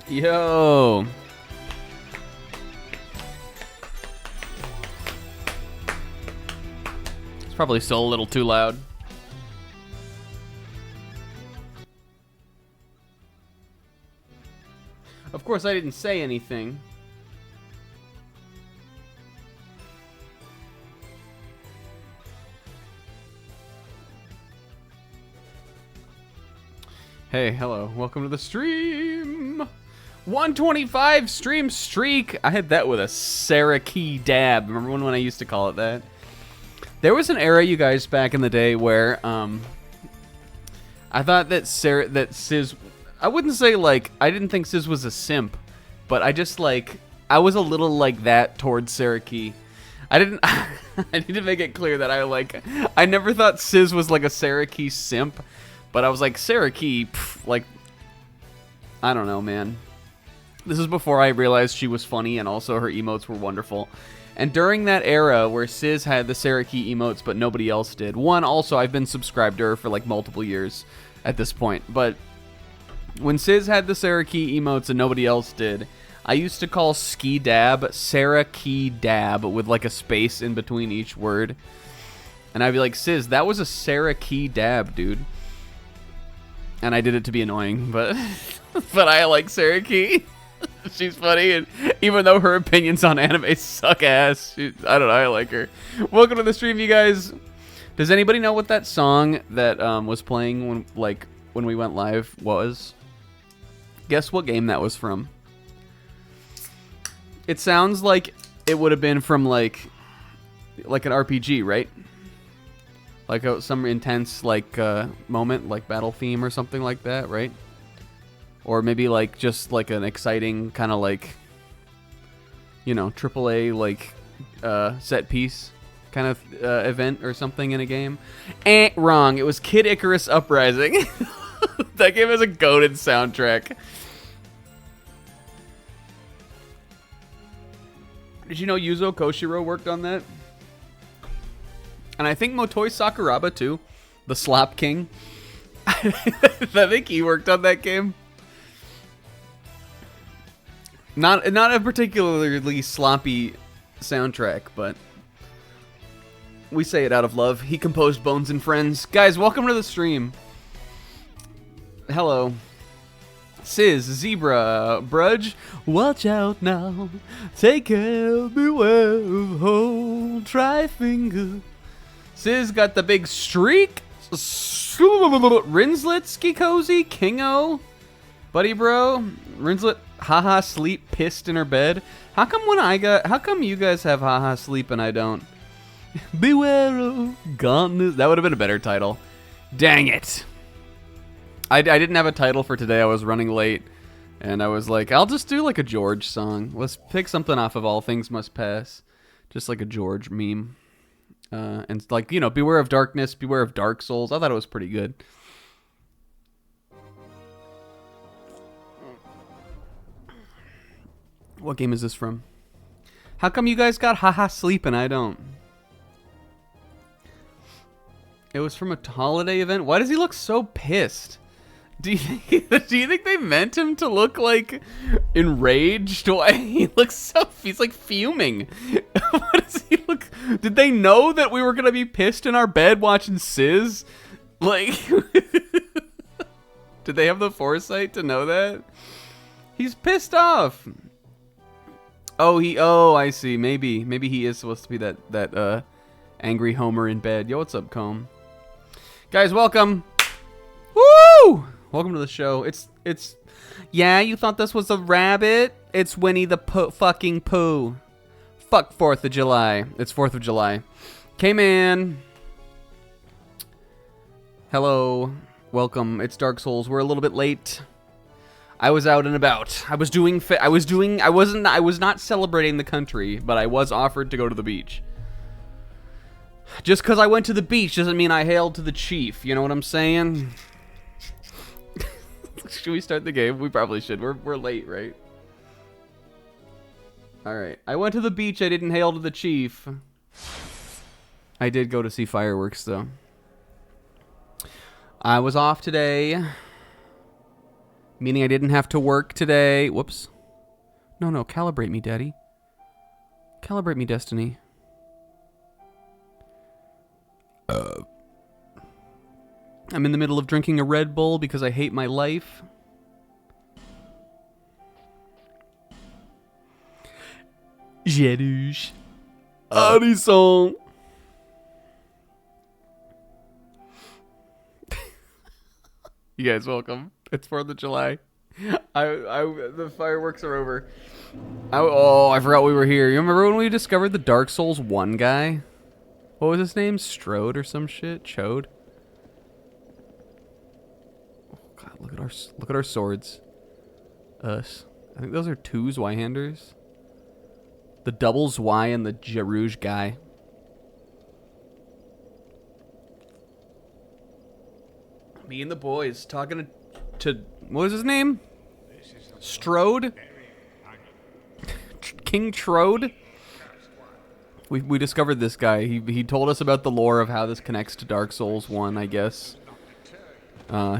Yo. It's probably still a little too loud. course, I didn't say anything. Hey, hello. Welcome to the stream. 125 stream streak. I had that with a Sarah Key dab. Remember when I used to call it that? There was an era, you guys, back in the day where I thought that Sizz, I wouldn't say like, I didn't think Sizz was a simp, but I just like, I was a little like that towards Sarah Key. I didn't, I need to make it clear that I never thought Sizz was like a Sarah Key simp. But I was like, Sarah Key, like, I don't know, man. This is before I realized she was funny and also her emotes were wonderful. And during that era where Sizz had the Sarah Key emotes but nobody else did. One, also, I've been subscribed to her for like multiple years at this point. But when Sizz had the Sarah Key emotes and nobody else did, I used to call Ski Dab Sarah Key Dab with like a space in between each word. And I'd be like, Sizz, that was a Sarah Key Dab, dude. And I did it to be annoying, but but I like Sarah Key. She's funny, and even though her opinions on anime suck ass, I don't know, I like her. Welcome to the stream, you guys. Does anybody know what that song that was playing when we went live was? Guess what game that was from? It sounds like it would have been from like an RPG, right? Like some intense moment, like battle theme or something like that, right? Or maybe like just like an exciting kind of like, you know, AAA like set piece kind of event or something in a game. Wrong. It was Kid Icarus Uprising. That game has a goated soundtrack. Did you know Yuzo Koshiro worked on that? And I think Motoi Sakuraba, too. The Slop King. I think he worked on that game. Not a particularly sloppy soundtrack, but we say it out of love. He composed Bones and Friends. Guys, welcome to the stream. Hello. Sizz, Zebra, Brudge, watch out now. Take care, beware of whole Tri-Finger. Sizz got the big streak. Rinslet, Ski Cozy, Kingo, Buddy Bro, Rinslet, haha sleep, pissed in her bed. How come you guys have haha sleep and I don't? Beware of gauntness. That would have been a better title. Dang it. I didn't have a title for today. I was running late. And I was like, I'll just do like a George song. Let's pick something off of All Things Must Pass. Just like a George meme. And like, you know, beware of darkness, beware of Dark Souls. I thought it was pretty good. What game is this from? How come you guys got haha sleep and I don't? It was from a holiday event. Why does he look so pissed? Do you think they meant him to look like enraged? Why he looks so, he's like fuming. What does he look? Did they know that we were gonna be pissed in our bed watching Sizz? Like, did they have the foresight to know that? He's pissed off. Oh, I see. Maybe he is supposed to be that angry Homer in bed. Yo, what's up, Comb? Guys, welcome. Woo! Welcome to the show. It's yeah, you thought this was a rabbit? It's Winnie the fucking Pooh. Fuck 4th of July. It's 4th of July. K-Man. Hello. Welcome. It's Dark Souls. We're a little bit late. I was out and about. I was not celebrating the country, but I was offered to go to the beach. Just because I went to the beach doesn't mean I hailed to the chief. You know what I'm saying? Should we start the game? We probably should. We're late, right? Alright. I went to the beach. I didn't hail to the chief. I did go to see fireworks, though. I was off today. Meaning I didn't have to work today. Whoops. No. Calibrate me, Daddy. Calibrate me, Destiny. I'm in the middle of drinking a Red Bull because I hate my life. Jeruge. Harrison. You guys welcome. It's 4th of July. The fireworks are over. I forgot we were here. You remember when we discovered the Dark Souls 1 guy? What was his name? Strode or some shit? Chode? Oh god, look at our swords. Us. I think those are 2 Zweihanders. The double Zwei and the Jeruge guy. Me and the boys talking to what was his name? Strode? King Trode? We discovered this guy. He told us about the lore of how this connects to Dark Souls 1, I guess.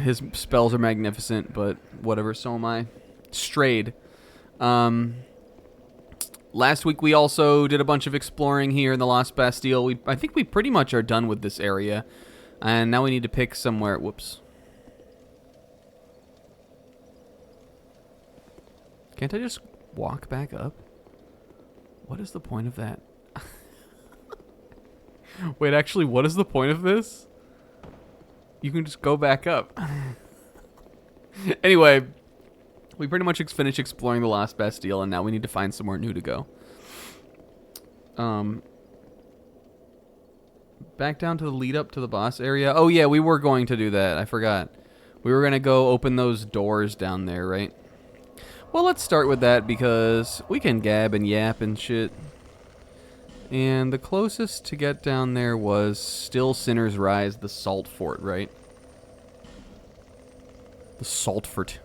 His spells are magnificent, but whatever, so am I. Strayed. Last week we also did a bunch of exploring here in the Lost Bastille. I think we pretty much are done with this area. And now we need to pick somewhere. Whoops. Can't I just walk back up? What is the point of that? Wait, actually, what is the point of this? You can just go back up. Anyway, we pretty much finished exploring the Lost Bastille, and now we need to find somewhere new to go. Back down to the lead up to the boss area. Oh yeah, we were going to do that. I forgot. We were going to go open those doors down there, right? Well, let's start with that because we can gab and yap and shit. And the closest to get down there was Still Sinner's Rise, the Salt Fort, right? The Salt Fort.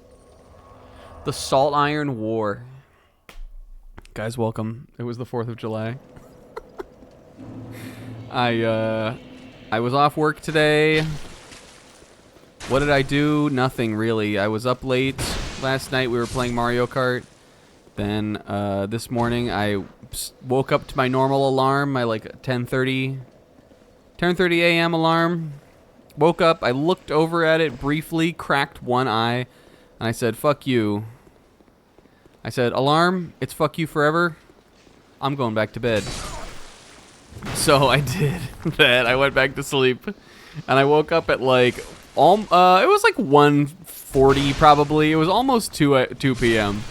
The Salt Iron War. Guys, welcome. It was the 4th of July. I was off work today. What did I do? Nothing, really. I was up late. Last night we were playing Mario Kart. Then this morning I woke up to my normal alarm, my like 10:30 a.m. alarm. Woke up, I looked over at it briefly, cracked one eye, and I said, fuck you. I said, alarm, it's fuck you forever. I'm going back to bed. So I did that. I went back to sleep, and I woke up at like, it was like 1:40 probably. It was almost 2 p.m.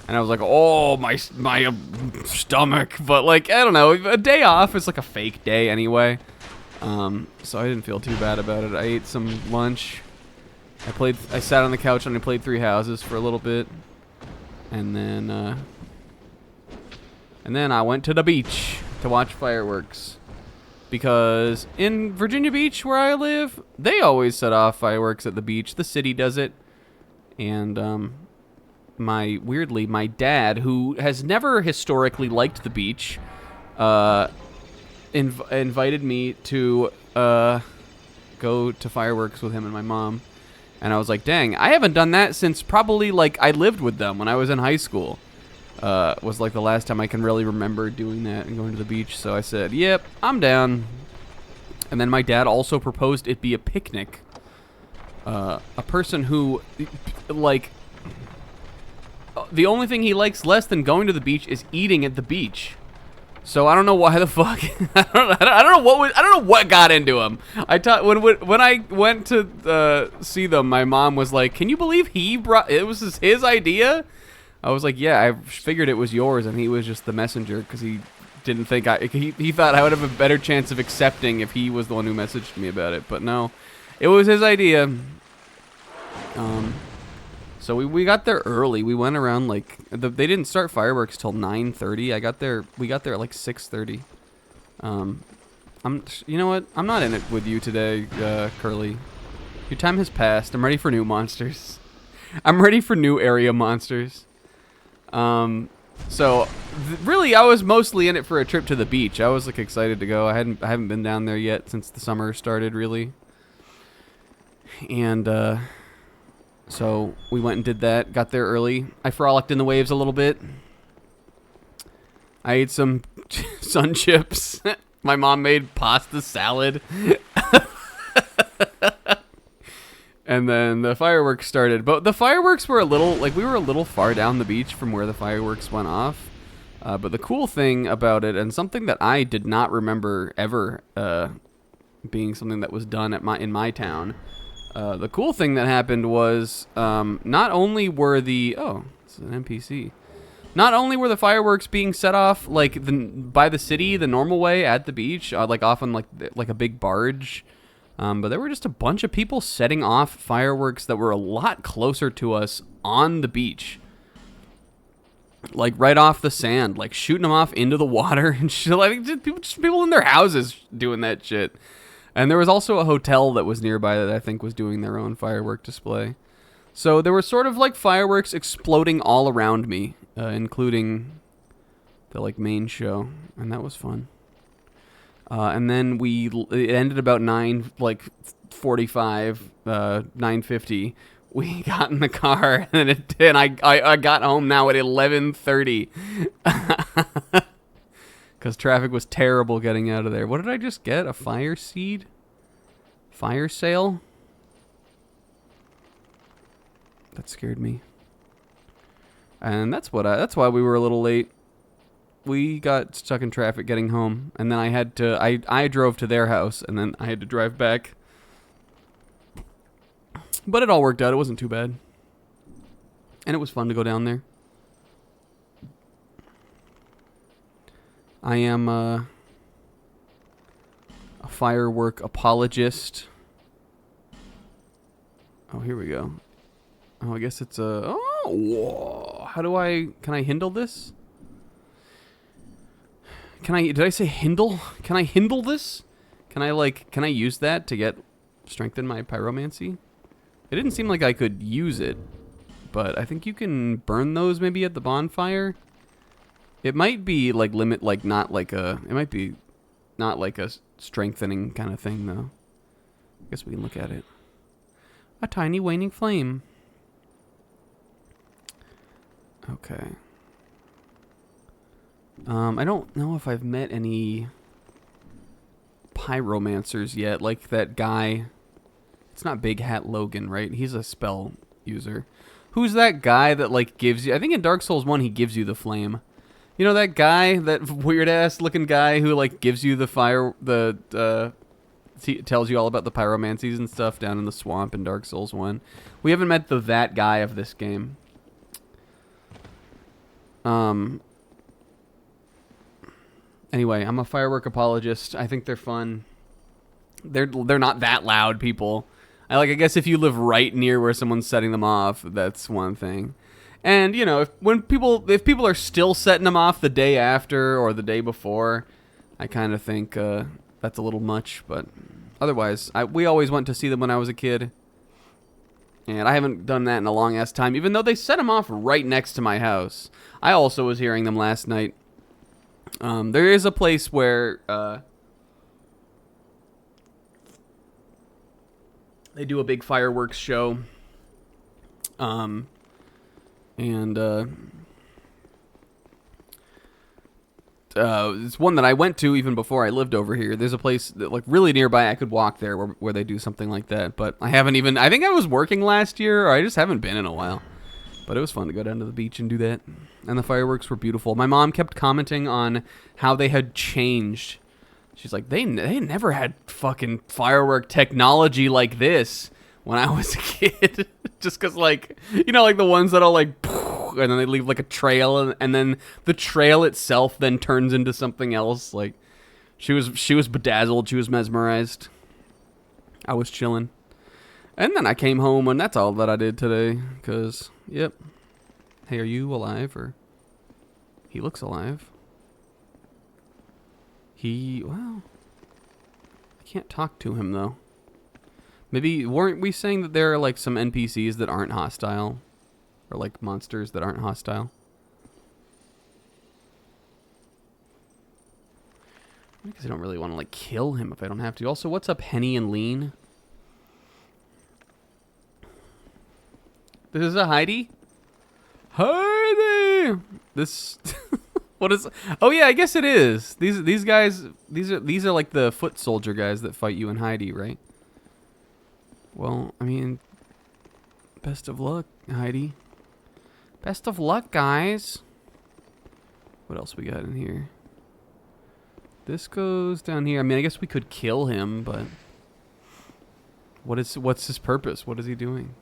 And I was like, oh, my stomach. But like, I don't know, a day off is like a fake day anyway. So I didn't feel too bad about it. I ate some lunch. I sat on the couch and I played Three Houses for a little bit. And then I went to the beach to watch fireworks. Because in Virginia Beach, where I live, they always set off fireworks at the beach. The city does it. And, weirdly, my dad, who has never historically liked the beach, invited me to go to fireworks with him and my mom. And I was like, dang, I haven't done that since probably, like, I lived with them when I was in high school. Was, like, the last time I can really remember doing that and going to the beach. So I said, yep, I'm down. And then my dad also proposed it be a picnic. A person who, like, the only thing he likes less than going to the beach is eating at the beach. So I don't know why the fuck. I don't know what got into him. When I went to see them, my mom was like, "Can you believe it was his idea?" I was like, "Yeah, I figured it was yours, and he was just the messenger because he didn't think he thought I would have a better chance of accepting if he was the one who messaged me about it, but no, it was his idea." So we got there early. We went around like they didn't start fireworks till 9:30. We got there at like 6:30. You know what? I'm not in it with you today, Curly. Your time has passed. I'm ready for new monsters. I'm ready for new area monsters. So really, I was mostly in it for a trip to the beach. I was like excited to go. I haven't been down there yet since the summer started, really. And so we went and did that. Got there early. I frolicked in the waves a little bit. I ate some sun chips. My mom made pasta salad. And then the fireworks started. But the fireworks were we were a little far down the beach from where the fireworks went off. But the cool thing about it, and something that I did not remember ever being something that was done in my town, the cool thing that happened was not only were this is an NPC. Not only were the fireworks being set off like by the city the normal way at the beach, like often like a big barge, but there were just a bunch of people setting off fireworks that were a lot closer to us on the beach, like right off the sand, like shooting them off into the water and shit. Like just people in their houses doing that shit. And there was also a hotel that was nearby that I think was doing their own firework display. So there were sort of like fireworks exploding all around me, including the like main show, and that was fun. And then it ended about 9:45, 9:50. We got in the car, and I got home now at 11:30, because traffic was terrible getting out of there. What did I just get? A fire seed? Fire sale? That scared me. And that's why we were a little late. We got stuck in traffic getting home, and then I drove to their house, and then I had to drive back. But it all worked out. It wasn't too bad. And it was fun to go down there. I am a firework apologist. Oh, here we go. Oh, I guess it's a... Oh, whoa. Can I handle this? Did I say hindle? Can I hindle this? Can I use that to strengthen my pyromancy? It didn't seem like I could use it, but I think you can burn those maybe at the bonfire. It might be like it might be not like a strengthening kind of thing though. I guess we can look at it. A tiny waning flame. Okay. I don't know if I've met any pyromancers yet, like that guy. It's not Big Hat Logan, right? He's a spell user. Who's that guy that like gives you... I think in Dark Souls 1 he gives you the flame. You know that guy, that weird ass looking guy who like gives you the fire, tells you all about the pyromancies and stuff down in the swamp in Dark Souls 1. We haven't met that guy of this game. Anyway, I'm a firework apologist. I think they're fun. They're not that loud, people. I guess if you live right near where someone's setting them off, that's one thing. And you know, if people are still setting them off the day after or the day before, I kind of think that's a little much. But otherwise, we always went to see them when I was a kid, and I haven't done that in a long ass time. Even though they set them off right next to my house, I also was hearing them last night. There is a place where they do a big fireworks show. It's one that I went to even before I lived over here. There's a place that, like, really nearby I could walk there where they do something like that. But I think I was working last year, or I just haven't been in a while. But it was fun to go down to the beach and do that. And the fireworks were beautiful. My mom kept commenting on how they had changed. She's like, they never had fucking firework technology like this when I was a kid. Just because, like, you know, like the ones that'll, like, and then they leave, like, a trail, and then the trail itself then turns into something else. Like, she was bedazzled. She was mesmerized. I was chilling. And then I came home, and that's all that I did today. Because, yep. Hey, are you alive? Or he looks alive. Well, I can't talk to him, though. Maybe, weren't we saying that there are, like, some NPCs that aren't hostile? Or, like, monsters that aren't hostile? Because I don't really want to, like, kill him if I don't have to. Also, what's up, Henny and Lean? This is a Heidi? Heidi! This... What is... Oh, yeah, I guess it is. These guys... These are, like, the foot soldier guys that fight you in Heidi, right? Well, I mean... Best of luck, Heidi. Best of luck, guys. What else we got in here? This goes down here. I mean, I guess we could kill him, but what's his purpose? What is he doing?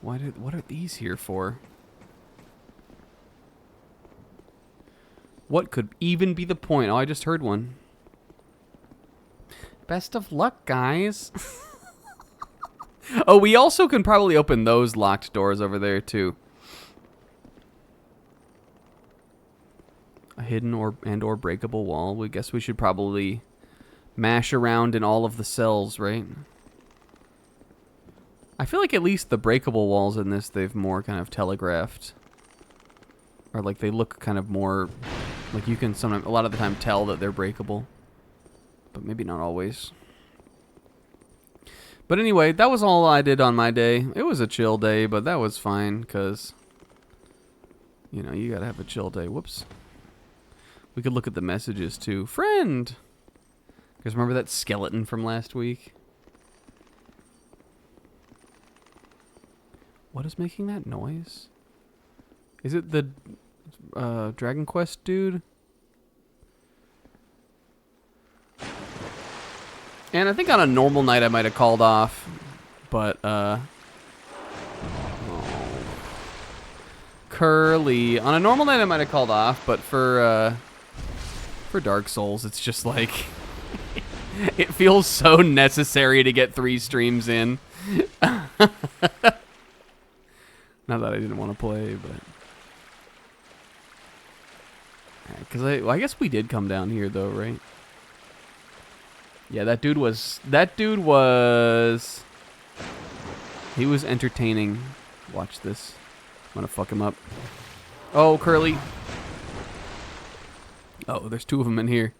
What are these here for? What could even be the point? Oh, I just heard one. Best of luck, guys. Oh, we also can probably open those locked doors over there, too. A hidden or breakable wall. We guess we should probably mash around in all of the cells, right? I feel like at least the breakable walls in this, they've more kind of telegraphed. Or like they look kind of more... Like you can sometimes, a lot of the time, tell that they're breakable. But maybe not always. But anyway, that was all I did on my day. It was a chill day, but that was fine, because, you know, you gotta have a chill day. Whoops. We could look at the messages, too. Friend! You guys remember that skeleton from last week? What is making that noise? Is it the Dragon Quest dude? And I think on a normal night I might have called off, but, oh. Curly. On a normal night I might have called off, but for Dark Souls, it's just like, it feels so necessary to get 3 streams in. Not that I didn't want to play, but. Because I guess we did come down here, though, right? Yeah, that dude was... He was entertaining. Watch this. I'm gonna fuck him up. Oh, Curly. Oh, there's 2 of them in here.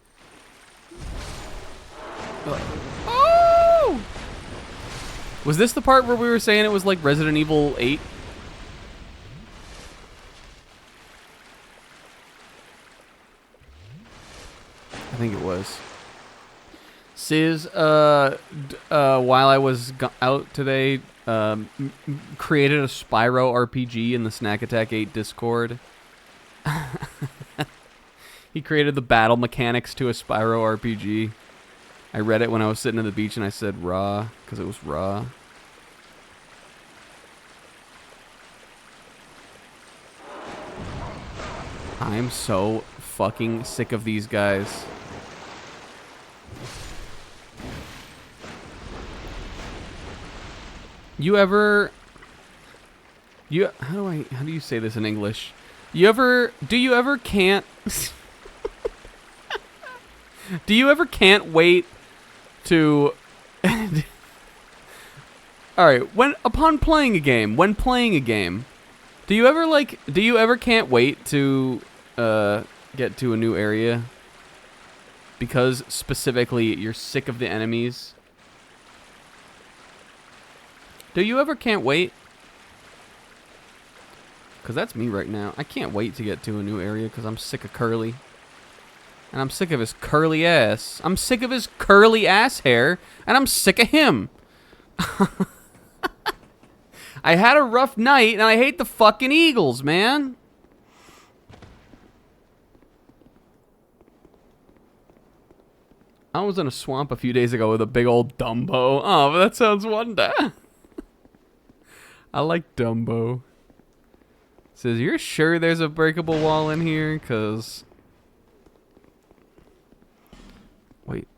Oh! Was this the part where we were saying it was like Resident Evil 8? I think it was. Sizz, while I was out today, created a Spyro RPG in the Snack Attack 8 Discord. He created the battle mechanics to a Spyro RPG. I read it when I was sitting at the beach and I said raw, because it was raw. I'm so fucking sick of these guys. How do you say this in English? Do you ever can't do you ever can't wait to Alright, upon playing a game, do you ever can't wait to get to a new area because specifically you're sick of the enemies? Do you ever can't wait? Because that's me right now. I can't wait to get to a new area because I'm sick of Curly. And I'm sick of his curly ass. I'm sick of his curly ass hair. And I'm sick of him. I had a rough night and I hate the fucking Eagles, man. I was in a swamp a few days ago with a big old Dumbo. Oh, but that sounds wonder. I like Dumbo. Says, you're sure there's a breakable wall in here? Because... Wait.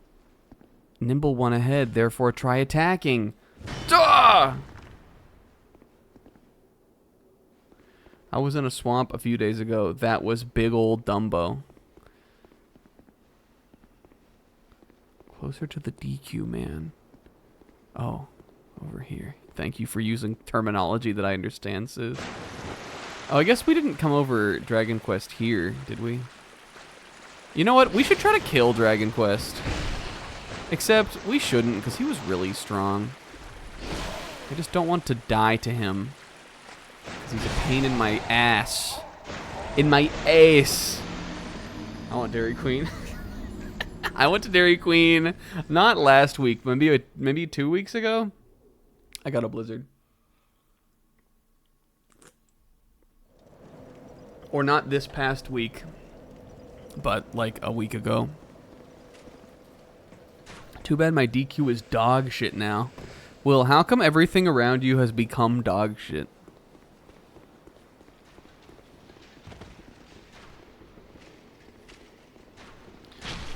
Nimble one ahead, therefore try attacking. Duh! I was in a swamp a few days ago. That was big old Dumbo. Closer to the DQ, man. Oh, over here. Thank you for using terminology that I understand, Sis. Oh, I guess we didn't come over Dragon Quest here, did we? You know what? We should try to kill Dragon Quest. Except, we shouldn't, because he was really strong. I just don't want to die to him. Because he's a pain in my ass. In my ace. I want Dairy Queen. I went to Dairy Queen, not last week, maybe 2 weeks ago. I got a blizzard. Or not this past week, but like a week ago. Too bad my DQ is dog shit now. Will, how come everything around you has become dog shit?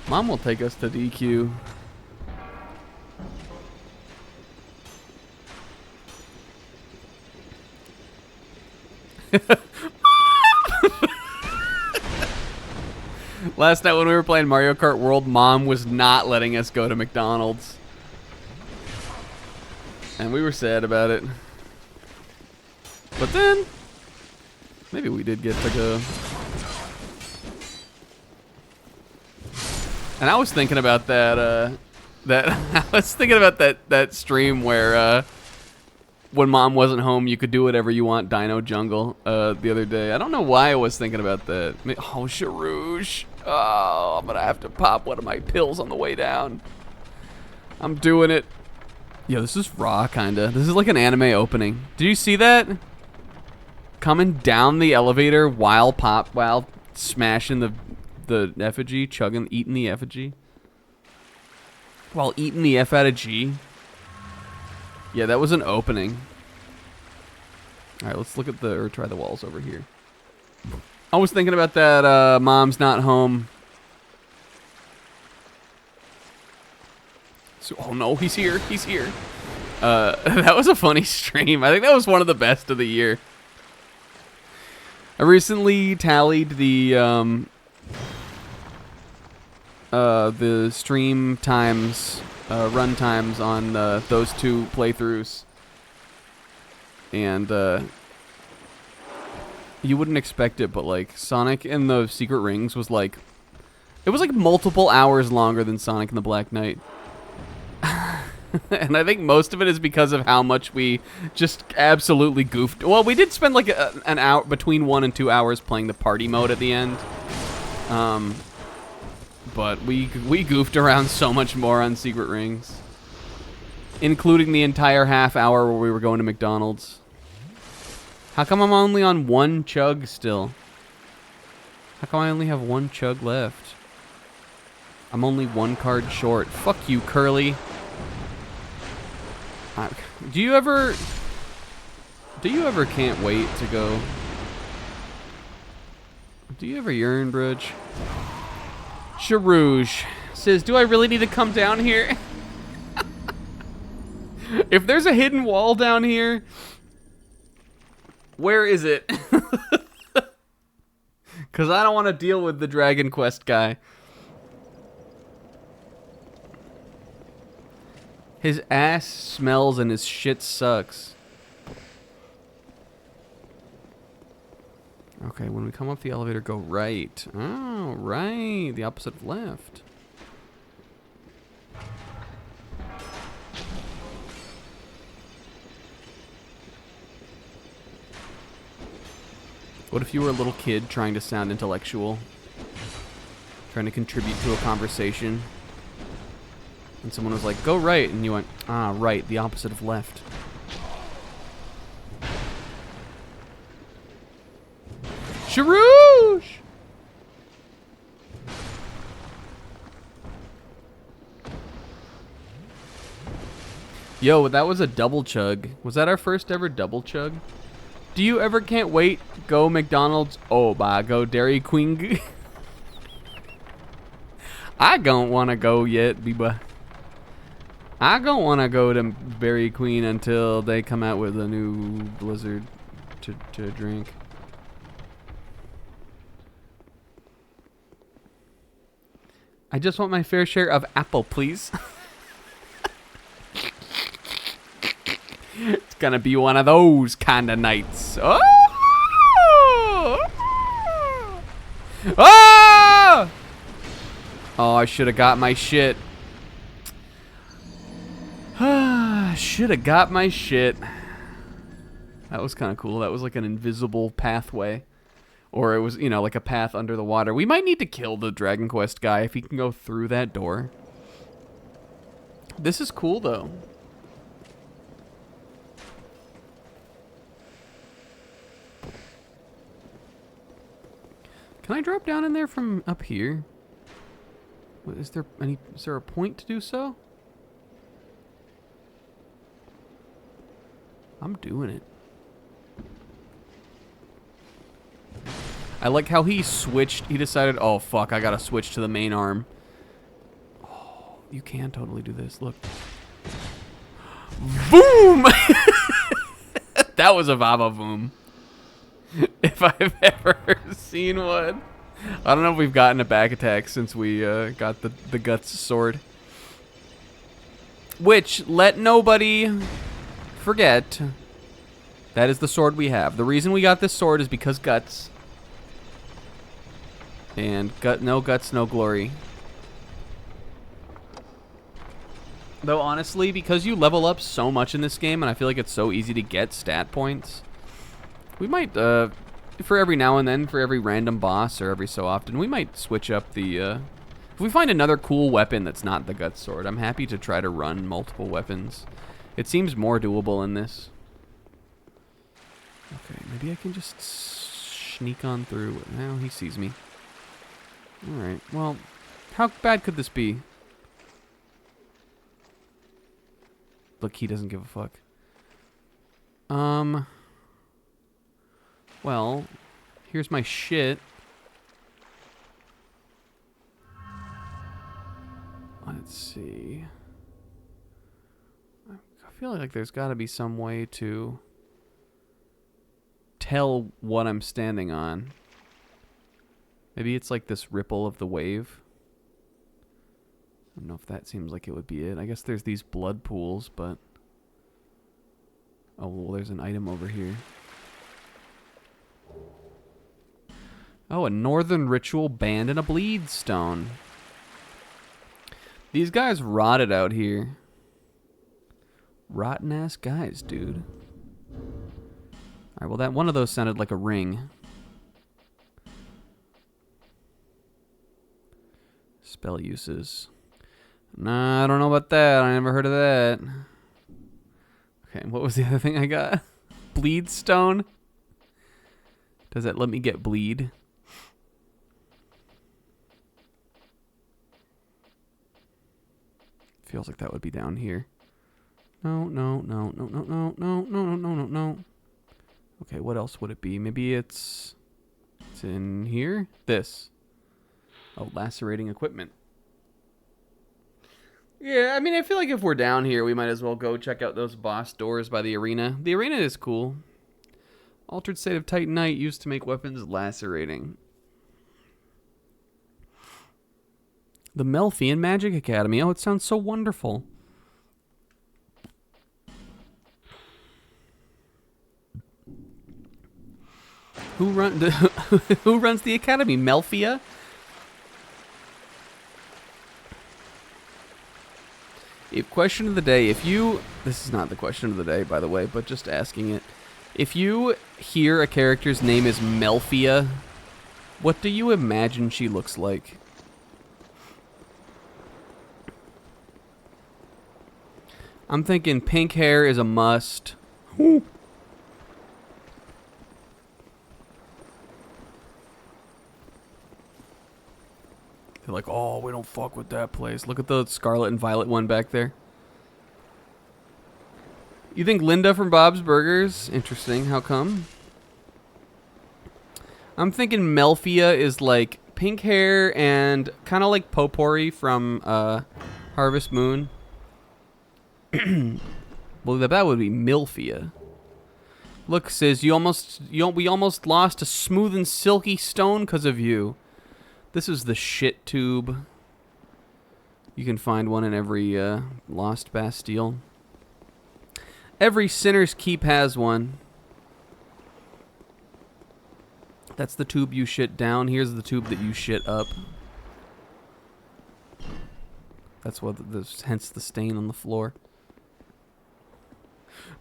Mom will take us to DQ. Last night when we were playing Mario Kart World, Mom was not letting us go to McDonald's. And we were sad about it. But then, maybe we did get to go. And I was thinking about that, I was thinking about that stream where, when Mom wasn't home, you could do whatever you want, Dino Jungle, the other day. I don't know why I was thinking about that. Oh, Sharouche. Oh, I'm gonna have to pop one of my pills on the way down. I'm doing it. Yo, this is raw, kinda. This is like an anime opening. Did you see that? Coming down the elevator while smashing the effigy, eating the effigy. While eating the F out of G. Yeah, that was an opening. Alright, let's look at or try the walls over here. I was thinking about that, Mom's not home. So, oh no, he's here, he's here. That was a funny stream. I think that was one of the best of the year. I recently tallied the stream times, run times on those two playthroughs, and you wouldn't expect it, but like Sonic and the Secret Rings was like, it was like multiple hours longer than Sonic and the Black Knight. And I think most of it is because of how much we just absolutely goofed. Well, we did spend like an hour, between 1 and 2 hours playing the party mode at the end. But we goofed around so much more on Secret Rings, including the entire half hour where we were going to McDonald's. How come I'm only on 1 chug still? How come I only have 1 chug left? I'm only 1 card short. Fuck you, Curly. Do you ever can't wait to go? Do you ever yearn, Bridge? Sharouge says, do I really need to come down here? If there's a hidden wall down here, where is it? Because I don't want to deal with the Dragon Quest guy. His ass smells and his shit sucks. Okay, when we come up the elevator, go right. Oh, right. The opposite of left. What if you were a little kid trying to sound intellectual? Trying to contribute to a conversation? And someone was like, go right. And you went, ah, right. The opposite of left. Sharouge! Yo, that was a double chug. Was that our first ever double chug? Do you ever can't wait? Go McDonald's. Oh, bah, go Dairy Queen. I don't want to go yet, Biba. I don't want to go to Dairy Queen until they come out with a new Blizzard to drink. I just want my fair share of apple, please. It's gonna be one of those kind of nights. Oh! Oh! Oh, I should have got my shit. Should have got my shit. That was kind of cool. That was like an invisible pathway. Or it was, you know, like a path under the water. We might need to kill the Dragon Quest guy if he can go through that door. This is cool, though. Can I drop down in there from up here? Is there a point to do so? I'm doing it. I like how he switched. He decided, oh, fuck, I gotta switch to the main arm. Oh, you can totally do this. Look. Boom! That was a Vava boom. If I've ever seen one. I don't know if we've gotten a back attack since we got the Guts sword. Which, let nobody forget, that is the sword we have. The reason we got this sword is because Guts. And no guts, no glory. Though honestly, because you level up so much in this game, and I feel like it's so easy to get stat points, we might, for every now and then, for every random boss or every so often, we might switch up the, if we find another cool weapon that's not the Guts sword, I'm happy to try to run multiple weapons. It seems more doable in this. Okay, maybe I can just sneak on through. Now he sees me. Alright, well, how bad could this be? Look, he doesn't give a fuck. Well, here's my shit. Let's see. I feel like there's got to be some way to tell what I'm standing on. Maybe it's like this ripple of the wave. I don't know if that seems like it would be it. I guess there's these blood pools, but... Oh, well, there's an item over here. Oh, a Northern Ritual Band and a Bleed Stone. These guys rotted out here. Rotten-ass guys, dude. Alright, well, that one of those sounded like a ring. Spell uses. Nah, I don't know about that. I never heard of that. Okay, what was the other thing I got? Bleed stone? Does that let me get bleed? Feels like that would be down here. No, no, no, no, no, no, no, no, no, no, no, no. Okay, what else would it be? Maybe it's in here? This. Oh, lacerating equipment. Yeah, I mean, I feel like if we're down here, we might as well go check out those boss doors by the arena. The arena is cool. Altered State of Titanite used to make weapons lacerating. The Melfian Magic Academy. Oh, it sounds so wonderful. Who runs the academy? Melfia? Question of the day. If you... This is not the question of the day, by the way, but just asking it. If you hear a character's name is Melfia, what do you imagine she looks like? I'm thinking pink hair is a must. Ooh. They're like, oh, we don't fuck with that place. Look at the scarlet and violet one back there. You think Linda from Bob's Burgers? Interesting. How come? I'm thinking Melfia is like pink hair and kind of like Potpourri from Harvest Moon. Well, that would be Milfia. Look, Sis, we almost lost a smooth and silky stone because of you. This is the shit tube. You can find one in every lost Bastille. Every Sinner's Keep has one. That's the tube you shit down. Here's the tube that you shit up. That's what hence the stain on the floor.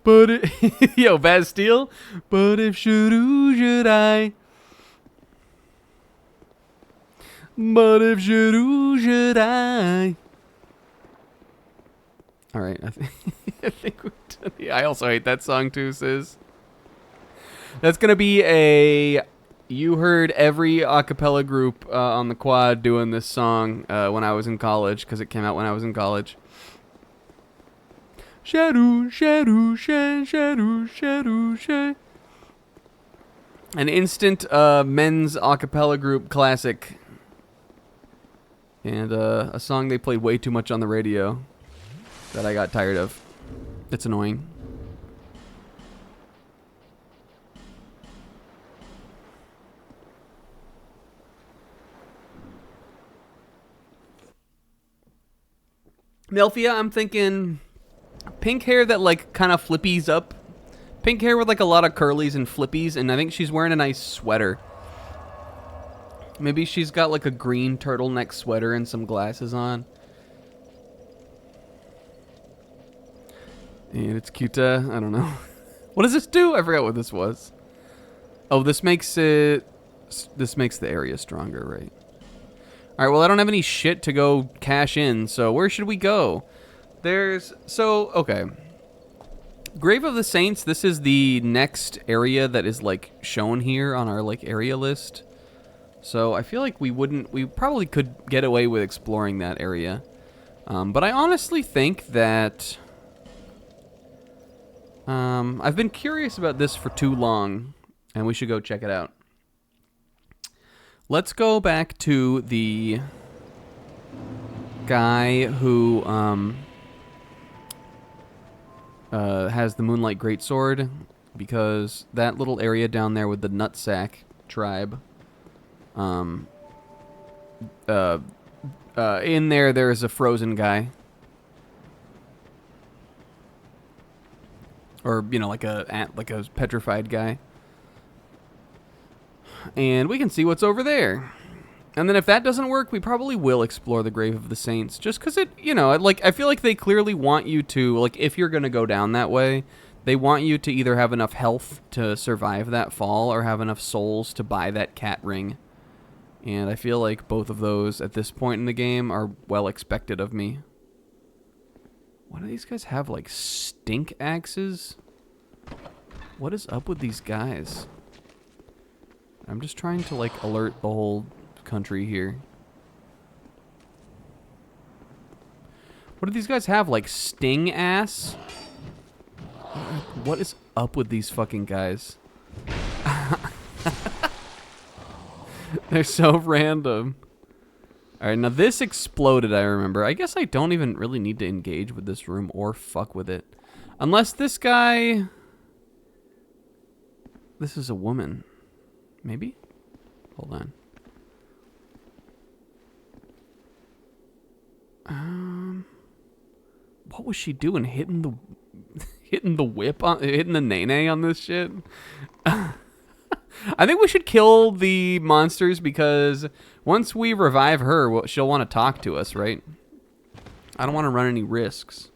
But yo, Bastille. But if should I? But if should I? All right, I think we're done. I also hate that song too, Sis. That's gonna be a You heard every a cappella group on the quad doing this song when I was in college, because it came out when I was in college. Shadow, shadow, shadow, shadow, shadow. An instant men's a cappella group classic. And a song they played way too much on the radio that I got tired of. It's annoying. Melfia, I'm thinking pink hair that like kind of flippies up. Pink hair with like a lot of curlies and flippies, and I think she's wearing a nice sweater. Maybe she's got like a green turtleneck sweater and some glasses on. And it's cute. I don't know. What does this do? I forgot what this was. Oh, this makes it... This makes the area stronger, right? Alright, well, I don't have any shit to go cash in, so where should we go? There's... So, okay. Grave of the Saints, this is the next area that is, like, shown here on our, like, area list. So I feel like we probably could get away with exploring that area. But I honestly think that... I've been curious about this for too long, and we should go check it out. Let's go back to the guy who has the Moonlight Greatsword, because that little area down there with the Nutsack tribe, in there's a frozen guy. Or, you know, like a petrified guy. And we can see what's over there. And then if that doesn't work, we probably will explore the Grave of the Saints. Just because it, you know, like, I feel like they clearly want you to, like, if you're going to go down that way, they want you to either have enough health to survive that fall or have enough souls to buy that cat ring. And I feel like both of those at this point in the game are well expected of me. Why do these guys have, like, stink axes? What is up with these guys? I'm just trying to, like, alert the whole country here. What do these guys have, like, sting ass? What is up with these fucking guys? They're so random. Alright, now this exploded, I remember. I guess I don't even really need to engage with this room or fuck with it. Unless this guy... This is a woman. Maybe? Hold on. What was she doing? Hitting the... hitting the whip on... Hitting the nene on this shit? I think we should kill the monsters because once we revive her, she'll want to talk to us, right? I don't want to run any risks.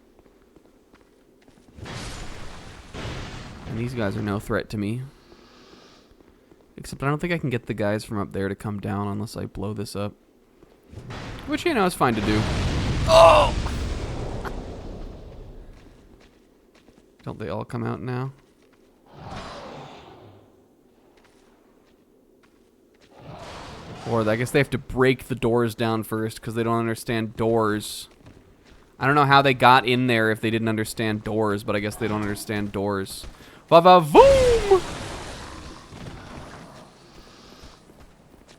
And these guys are no threat to me. Except I don't think I can get the guys from up there to come down unless I blow this up. Which, you know, is fine to do. Oh! Don't they all come out now? Or I guess they have to break the doors down first because they don't understand doors. I don't know how they got in there if they didn't understand doors, but I guess they don't understand doors. Va-va-voom!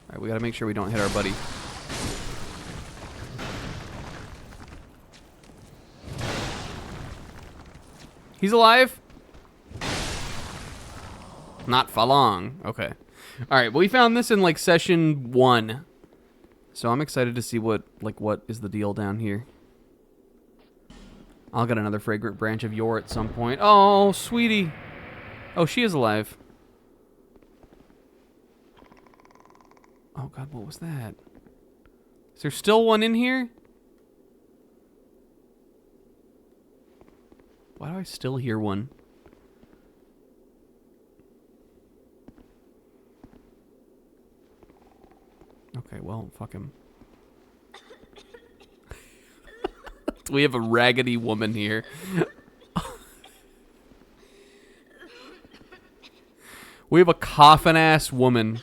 Alright, we gotta make sure we don't hit our buddy. He's alive? Not for long. Okay. Alright, well, we found this in, like, session 1. So I'm excited to see what is the deal down here. I'll get another fragrant branch of yore at some point. Oh, sweetie. Oh, she is alive. Oh, God, what was that? Is there still one in here? Why do I still hear one? Okay, well, fuck him. We have a raggedy woman here. We have a coffin-ass woman.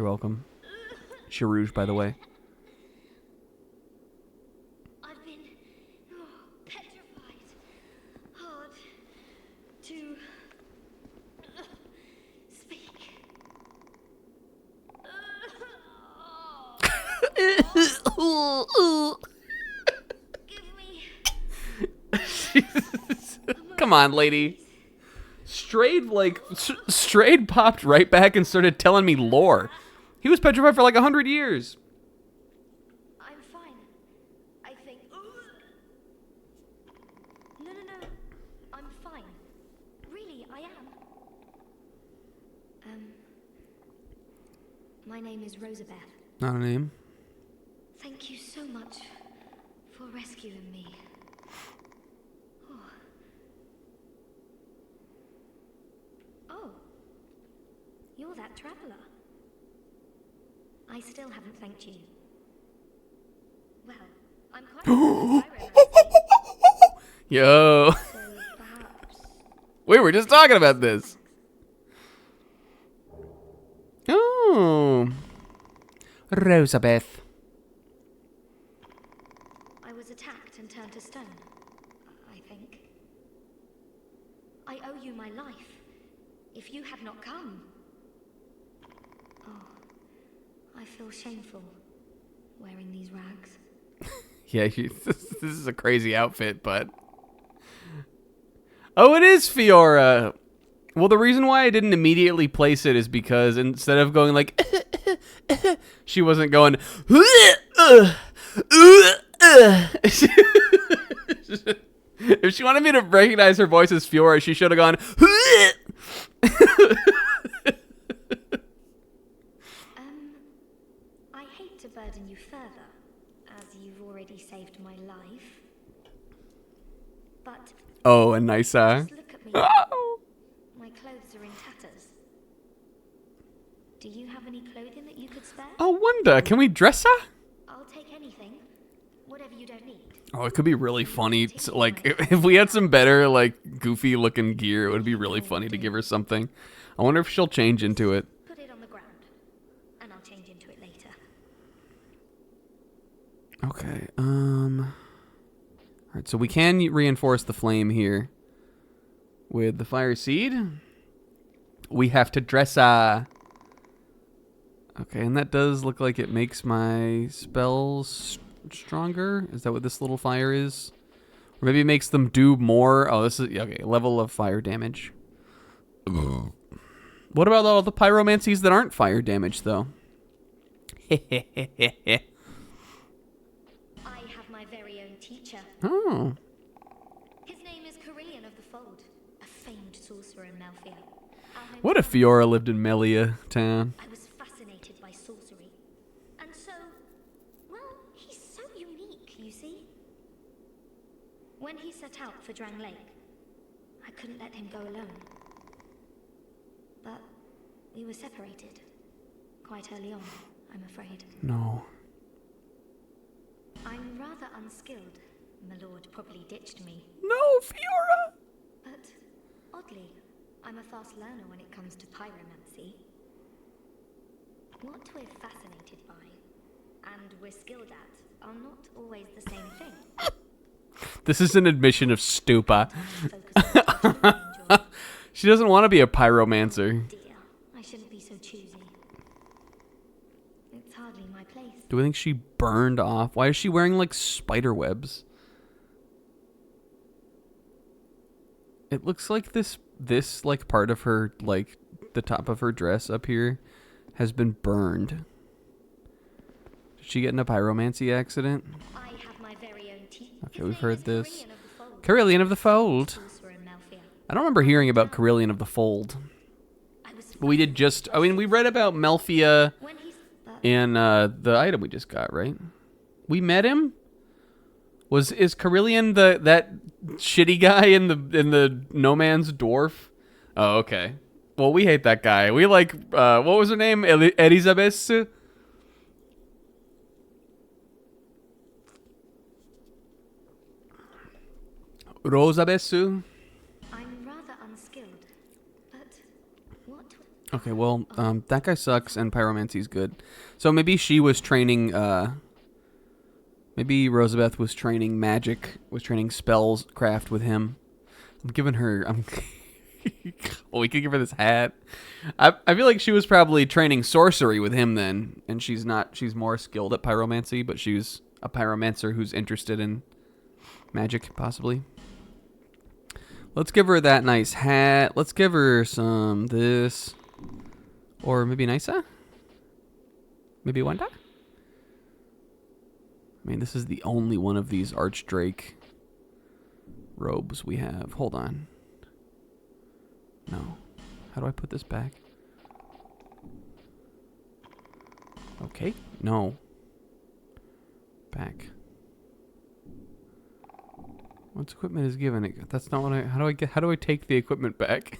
You're welcome. Charouge, by the way. I've been petrified. Hard to speak. Give me. Come on, lady. Strayed popped right back and started telling me lore. He was petrified for like 100 years. I'm fine. I think. No. I'm fine. Really, I am. My name is Rosabeth. Not a name. Thank you so much for rescuing me. Oh, you're that traveler. I still haven't thanked you. Well, I'm quite Yo. so perhaps. We were just talking about this. Oh. Rosabeth. I was attacked and turned to stone, I think. I owe you my life. If you had not come... Oh, I feel shameful wearing these rags. Yeah, this is a crazy outfit, but... Oh, it is Fiora! Well, the reason why I didn't immediately place it is because instead of going like... she wasn't going... If she wanted me to recognize her voice as Fiora, she should have gone... I hate to burden you further, as you've already saved my life. But... Oh, a nice just look at me. Oh. My clothes are in tatters. Do you have any clothing that you could spare? Oh, Wanda, can we dress her? I'll take anything. Whatever you don't need. Oh, it could be really funny. Like, if we had some better, like, goofy-looking gear, it would be really funny to give her something. I wonder if she'll change into it. Put it on the ground, and I'll change into it later. Okay, Alright, so we can reinforce the flame here with the fire seed. We have to dress Okay, and that does look like it makes my spells stronger. Is that what this little fire is? Or maybe it makes them do more. Oh, this is okay. Level of fire damage. What about all the pyromancies that aren't fire damage, though? I have my very own teacher. Oh. His name is Carillion of the Fold, a famed sorcerer in Melfia. What if Fiora lived in Melia town? I was fascinated by sorcery. And so, well, he's so unique, you see. When he set out for Drang Lake, I couldn't let him go alone. But we were separated. Quite early on, I'm afraid. No. I'm rather unskilled. My lord probably ditched me. No, Fiora! But, oddly, I'm a fast learner when it comes to pyromancy. What we're fascinated by, and we're skilled at, are not always the same thing. This is an admission of stupa. Focus on what I enjoy. She doesn't want to be a pyromancer. Dear, I shouldn't be so choosy. It's hardly my place. Do we think she burned off? Why is she wearing, like, spider webs? It looks like this like, part of her, like, the top of her dress up here has been burned. Did she get in a pyromancy accident? I have my very own teacher. Okay, we've heard this. Carillion of the Fold. Sorcerer in Melfia. I don't remember hearing about Carillion of the Fold. But we did just... I mean, we read about Melfia When he's in the item we just got, right? We met him? Is Carillion that shitty guy in the No Man's Dwarf? Oh, okay. Well, we hate that guy. We like... what was her name? Elizabeth? Rosabesu? I'm rather unskilled, but what? Okay, well, that guy sucks and pyromancy's good. So maybe she was training, maybe Rosabeth was training magic, was training spells craft with him. I'm giving her, well, we could give her this hat. I feel like she was probably training sorcery with him then, and she's more skilled at pyromancy, but she's a pyromancer who's interested in magic, possibly. Let's give her that nice hat. Let's give her some this. Or maybe Nisa? Maybe Wanda? I mean, this is the only one of these Archdrake robes we have. Hold on. No. How do I put this back? Okay. No. Back. Once equipment is given, that's not what I. How do I take the equipment back?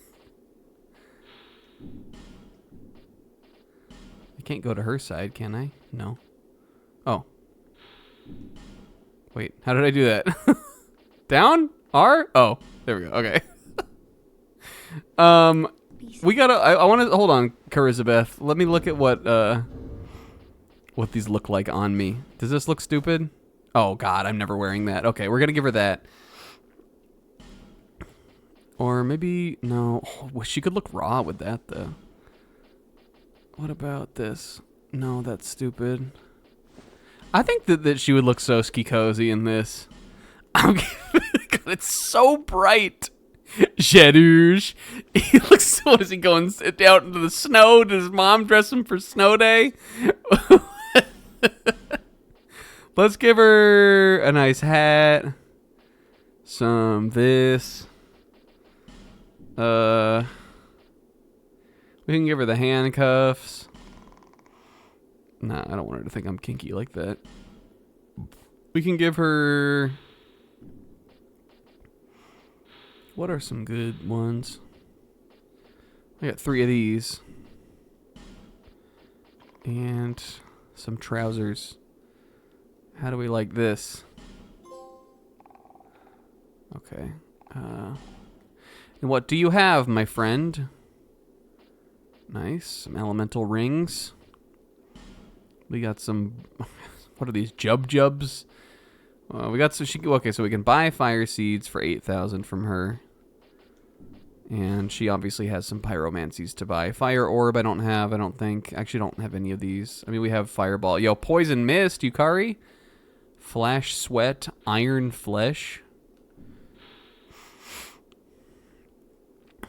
I can't go to her side, can I? No. Oh. Wait, how did I do that? Down? R? Oh, there we go. Okay. We gotta. I want to hold on, Carizabeth. Let me look at what these look like on me. Does this look stupid? Oh God, I'm never wearing that. Okay, we're gonna give her that. Or maybe no. Oh, she could look raw with that though. What about this? No, that's stupid. I think that she would look so ski cozy in this. God, it's so bright. Jadouge. He looks. What is he going out into the snow? Did his mom dress him for snow day? Let's give her a nice hat. Some this. We can give her the handcuffs. Nah, I don't want her to think I'm kinky like that. We can give her... What are some good ones? I got 3 of these. And some trousers. How do we like this? Okay. And what do you have, my friend? Nice. Some elemental rings. We got some... What are these? Jubs? We got some... Okay, so we can buy fire seeds for 8,000 from her. And she obviously has some pyromancies to buy. Fire orb I don't have, I don't think. Actually, don't have any of these. I mean, we have fireball. Yo, poison mist, Yukari. Flash sweat. Iron flesh.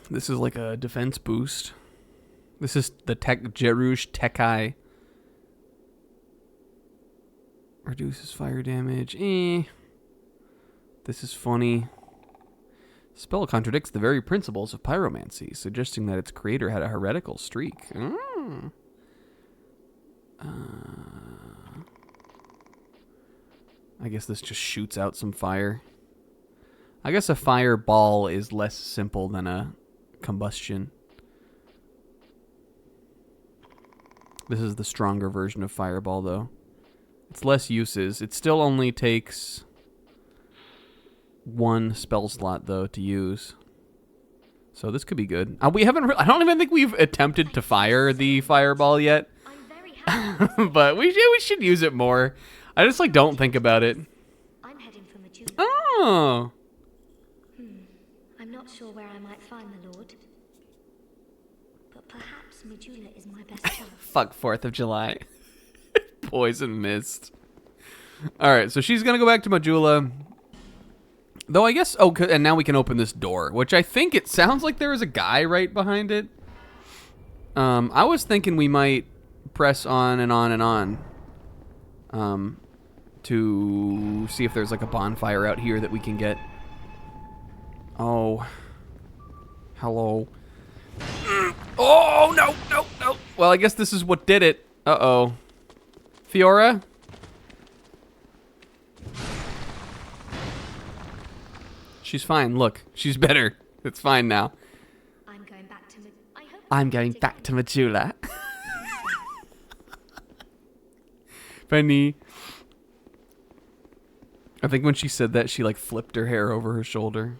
This is like a defense boost. This is the Jerush Tekai. Reduces fire damage. This is funny. Spell contradicts the very principles of pyromancy, suggesting that its creator had a heretical streak. I guess this just shoots out some fire. I guess a fireball is less simple than a combustion. This is the stronger version of fireball, though. It's less uses. It still only takes 1 spell slot, though, to use. So this could be good. We haven't. I don't even think we've attempted to fire the fireball yet. But we should use it more. I just like don't think about it. I'm heading for Majula. Oh. I'm not sure where I might find the Lord, but perhaps Majula is my best chance. Fuck 4th of July. Poison mist. All right, so she's gonna go back to Majula. Though I guess, and now we can open this door, which I think it sounds like there is a guy right behind it. I was thinking we might press on and on and on, to see if there's like a bonfire out here that we can get. Oh, hello. Oh no. Well, I guess this is what did it. Uh-oh. Fiora? She's fine. Look, she's better. It's fine now. I'm going back to Majula. Funny. I think when she said that, she like flipped her hair over her shoulder.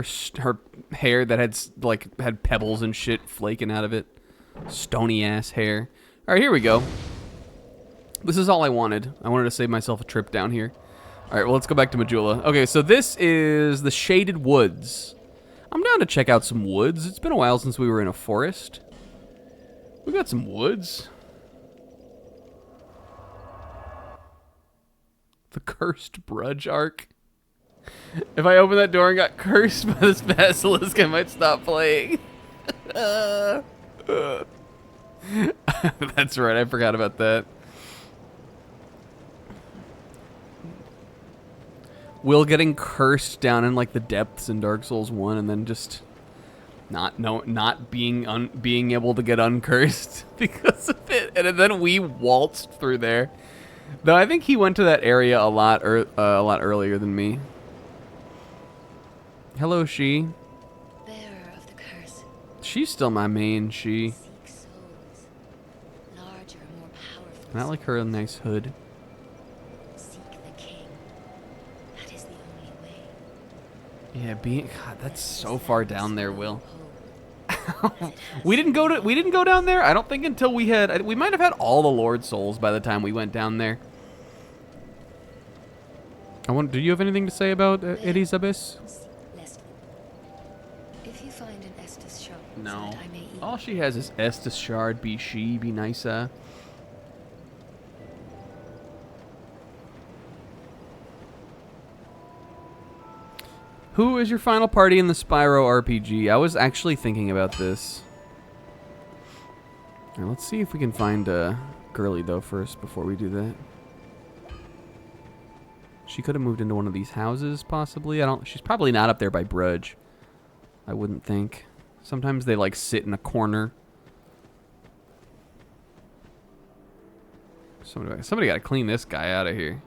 her hair that had pebbles and shit flaking out of it. Stony ass hair. All right, here we go. This is all I wanted. I wanted to save myself a trip down here. All right, well, let's go back to Majula. Okay, so this is the Shaded Woods. I'm down to check out some woods. It's been a while since we were in a forest. We got some woods. The Cursed Brudge Arc. If I open that door and got cursed by this basilisk, I might stop playing. That's right, I forgot about that. Will getting cursed down in like the depths in Dark Souls 1 and then just not being able to get uncursed because of it. And then we waltzed through there. Though I think he went to that area a lot earlier than me. Hello, she. Bearer of the curse. She's still my main, she. Seek souls. Larger, more powerful. And I like her nice hood. Seek the king. That is the only way. Yeah, God, that's so far down there, Will. we didn't go down there. I don't think until we might have had all the Lord Souls by the time we went down there. Do you have anything to say about Elizabeth? If you find an Estus shard, No. I may eat. All she has is Estus shard. Be nicer. Who is your final party in the Spyro RPG? I was actually thinking about this. All right, let's see if we can find Girly, though, first, before we do that. She could have moved into one of these houses, possibly. She's probably not up there by Brudge. I wouldn't think. Sometimes they, like, sit in a corner. Somebody got to clean this guy out of here.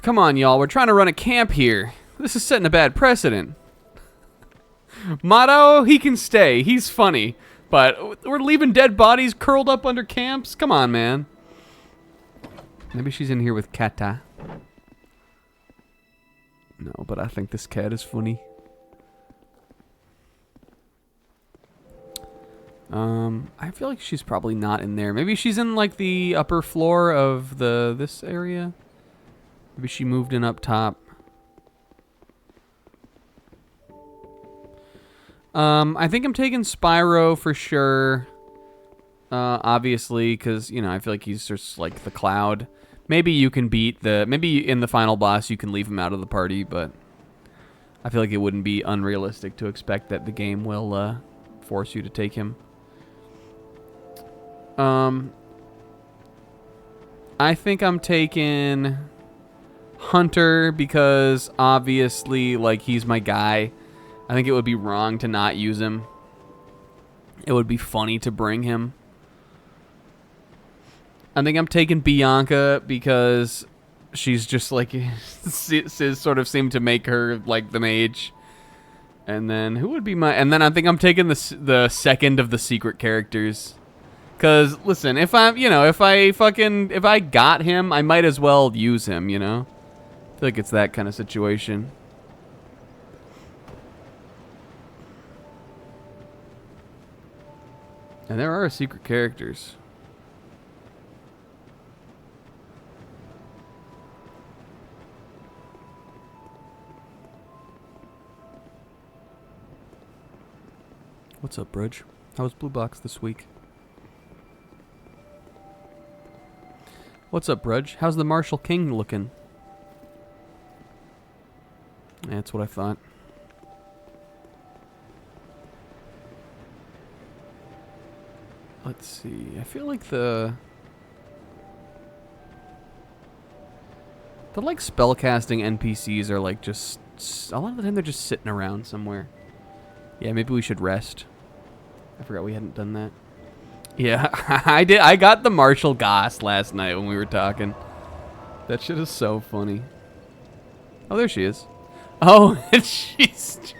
Come on, y'all. We're trying to run a camp here. This is setting a bad precedent. Motto, he can stay. He's funny. But we're leaving dead bodies curled up under camps? Come on, man. Maybe she's in here with Kata. No, but I think this cat is funny. I feel like she's probably not in there. Maybe she's in, like, the upper floor of this area. Maybe she moved in up top. I think I'm taking Spyro for sure. Obviously, because, you know, I feel like he's just like the Cloud. Maybe you can maybe in the final boss you can leave him out of the party, but I feel like it wouldn't be unrealistic to expect that the game will force you to take him. I think I'm taking Hunter because obviously, like, he's my guy. I think it would be wrong to not use him. It would be funny to bring him. I think I'm taking Bianca because she's just like Sis sort of seemed to make her like the mage. And then who would be my? And then I think I'm taking the second of the secret characters. Cause listen, if I got him, I might as well use him. You know, I feel like it's that kind of situation. And there are secret characters. What's up, Bridge? How was Blue Box this week? What's up, Bridge? How's the Marshall King looking? Yeah, that's what I thought. Let's see. I feel like the like spellcasting NPCs are like just a lot of the time they're just sitting around somewhere. Yeah, maybe we should rest. I forgot we hadn't done that. Yeah, I did. I got the Marshall Goss last night when we were talking. That shit is so funny. Oh, there she is. Oh, and she's.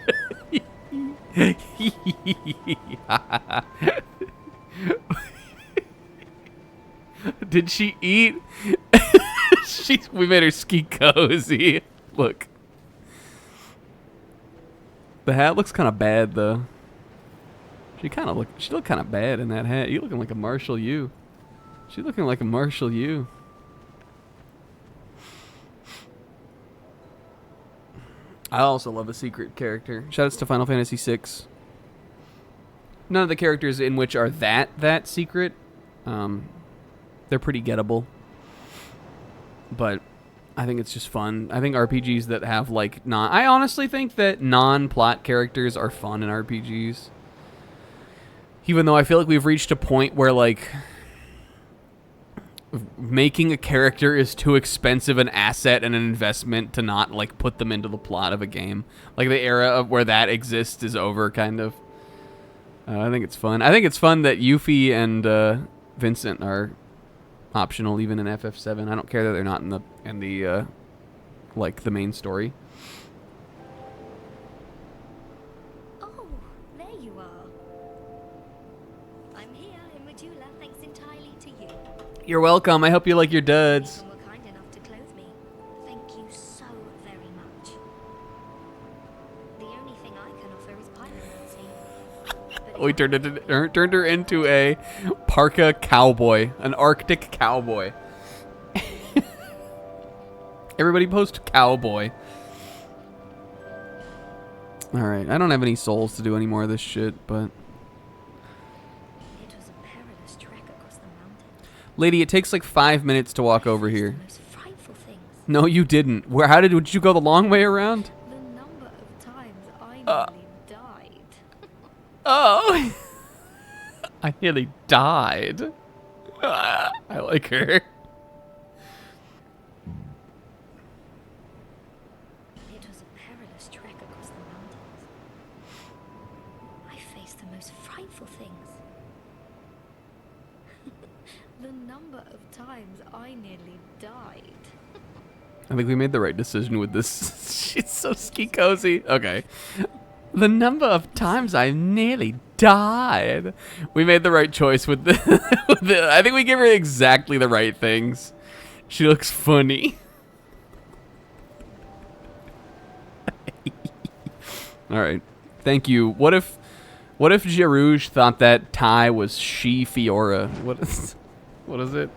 Did she eat? We made her ski cozy. Look. The hat looks kind of bad though. She looked kind of bad in that hat. You looking like a Marshall U. She looking like a Marshall U. I also love a secret character. Shoutouts to Final Fantasy VI. None of the characters in which are that secret. They're pretty gettable. But I think it's just fun. I think RPGs that have like I honestly think that non-plot characters are fun in RPGs. Even though I feel like we've reached a point where like making a character is too expensive an asset and an investment to not like put them into the plot of a game. Like the era of where that exists is over, kind of. I think it's fun. I think it's fun that Yuffie and Vincent are optional even in FF7. I don't care that they're not in the like the main story. Oh, there you are. I'm here in Medulla thanks entirely to you. You're welcome. I hope you like your duds. You were kind enough to clothe me. Thank you so very much. The only thing I can offer is pyromancy. We turned her into a parka cowboy, an Arctic cowboy. Everybody post cowboy. All right, I don't have any souls to do any more of this shit, but It was a perilous trek across the mountains. lady, it takes like 5 minutes to walk over It's here. the most frightful things. No, you didn't. Did you go the long way around? The number of times I nearly died. Oh, I nearly died. I like her. It was a perilous trek across the mountains. I faced the most frightful things. The number of times I nearly died. I think we made the right decision with this. She's so ski cozy. Okay. The number of times I nearly died. We made the right choice with the, I think we gave her exactly the right things. She looks funny. All right. Thank you. What if Girouge thought that Ty was she Fiora? What is it?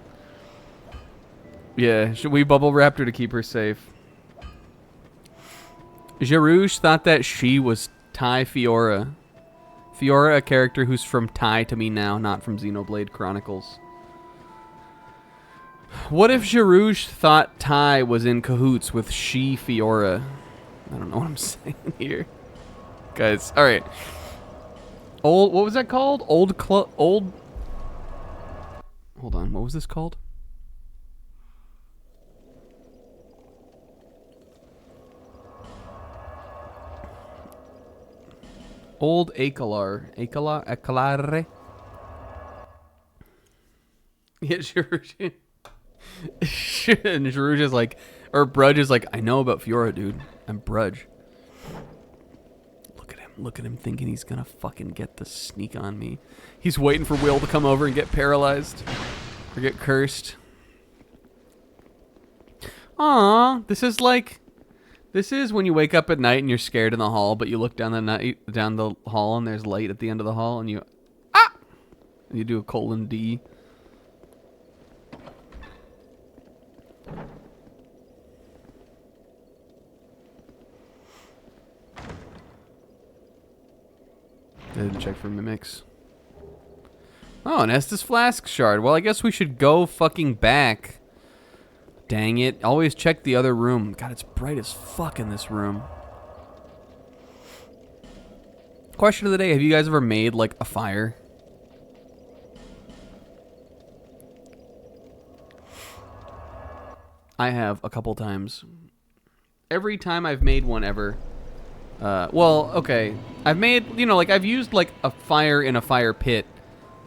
Yeah, should we bubble wrap her to keep her safe? Girouge thought that she was Ty Fiora. Fiora, a character who's from Ty to me now, not from Xenoblade Chronicles. What if Girouge thought Ty was in cahoots with she Fiora? I don't know what I'm saying here. Guys, alright. What was that called? Hold on, what was this called? Old Akelar. Akelare? Yeah, Girouge. And Girouge is like, or Brudge is like, I know about Fiora, dude. I'm Brudge. Look at him thinking he's gonna fucking get the sneak on me. He's waiting for Will to come over and get paralyzed. Or get cursed. Aw, this is when you wake up at night and you're scared in the hall, but you look down the hall and there's light at the end of the hall and you and you do a :D. I didn't check for mimics. Oh, an Estus Flask shard. Well, I guess we should go fucking back. Dang it. Always check the other room. God, it's bright as fuck in this room. Question of the day. Have you guys ever made, like, a fire? I have a couple times. Every time I've made one ever... well, okay. I've made, like, I've used, like, a fire in a fire pit.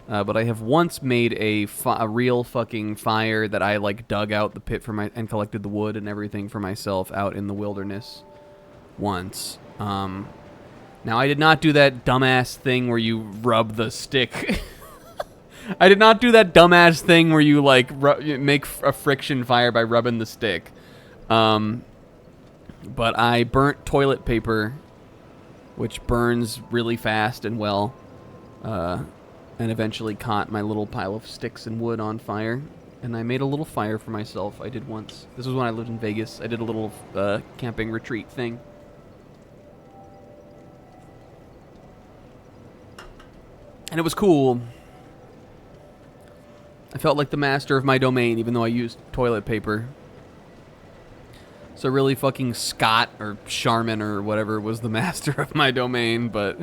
But I have once made a real fucking fire that I, like, dug out the pit and collected the wood and everything for myself out in the wilderness once. Now, I did not do that dumbass thing where you rub the stick. I did not do that dumbass thing where you, like, make a friction fire by rubbing the stick. But I burnt toilet paper which burns really fast and well, and eventually caught my little pile of sticks and wood on fire. And I made a little fire for myself. I did once. This was when I lived in Vegas. I did a little camping retreat thing. And it was cool. I felt like the master of my domain, even though I used toilet paper. So really fucking Scott or Charmin or whatever was the master of my domain, but...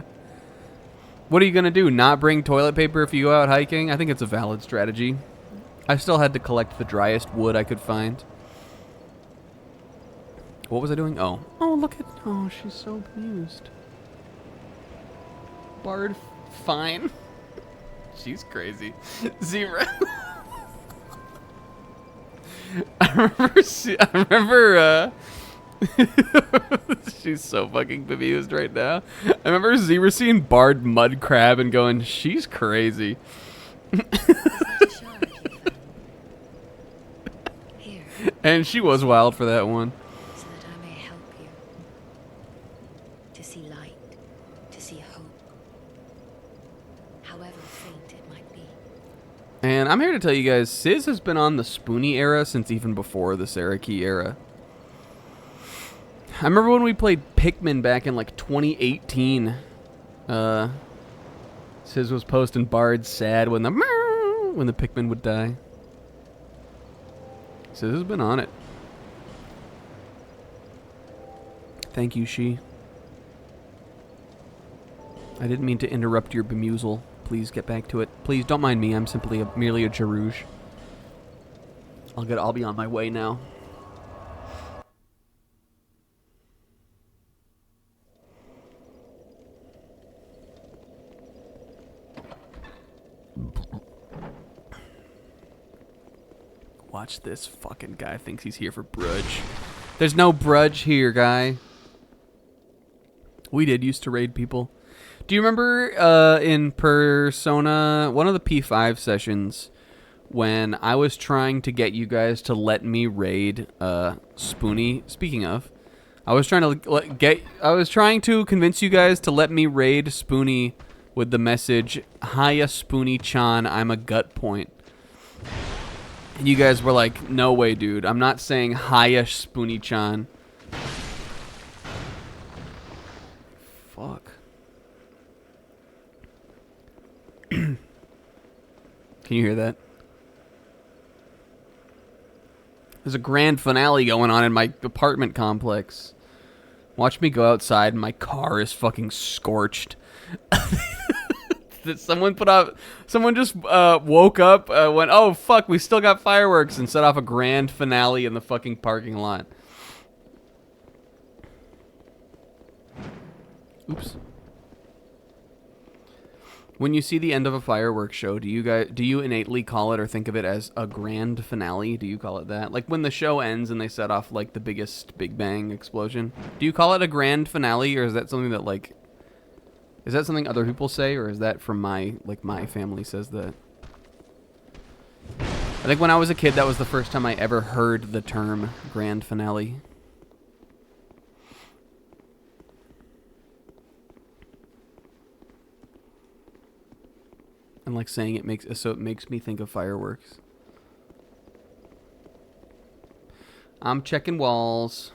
What are you gonna do? Not bring toilet paper if you go out hiking? I think it's a valid strategy. I still had to collect the driest wood I could find. What was I doing? Oh. Oh, look at... Oh, she's so bemused. Bard, fine. She's crazy. Zebra. I remember, she's so fucking bemused right now. I remember Zebra seeing Bard mud crab and going, she's crazy. And she was wild for that one. So that I may help you to see light, to see hope, however faint it might be. And I'm here to tell you guys, Sizz has been on the Spoonie era since even before the Saraki era. I remember when we played Pikmin back in like 2018. Sizz was posting Bard sad when the Pikmin would die. Sizz has been on it. Thank you, she. I didn't mean to interrupt your bemusal. Please get back to it. Please don't mind me. I'm simply merely a Jarouge. I'll be on my way now. Watch this fucking guy thinks he's here for brudge. There's no brudge here, guy. We did used to raid people. Do you remember in Persona, one of the P5 sessions, when I was trying to get you guys to let me raid Spoonie? Speaking of, I was trying to convince you guys to let me raid Spoonie with the message, "Hiya Spoonie-chan, I'm a gut point." And you guys were like, "No way, dude. I'm not saying hiya Spoonie-chan." Fuck. Can you hear that? There's a grand finale going on in my apartment complex. Watch me go outside and my car is fucking scorched. Someone just woke up, went, oh fuck, we still got fireworks, and set off a grand finale in the fucking parking lot. Oops. When you see the end of a fireworks show, do you innately call it or think of it as a grand finale? Do you call it that? Like when the show ends and they set off like the biggest Big Bang explosion. Do you call it a grand finale, or is that something that like... Is that something other people say, or is that from my family says that? I think when I was a kid, that was the first time I ever heard the term grand finale. And like saying it makes me think of fireworks. I'm checking walls.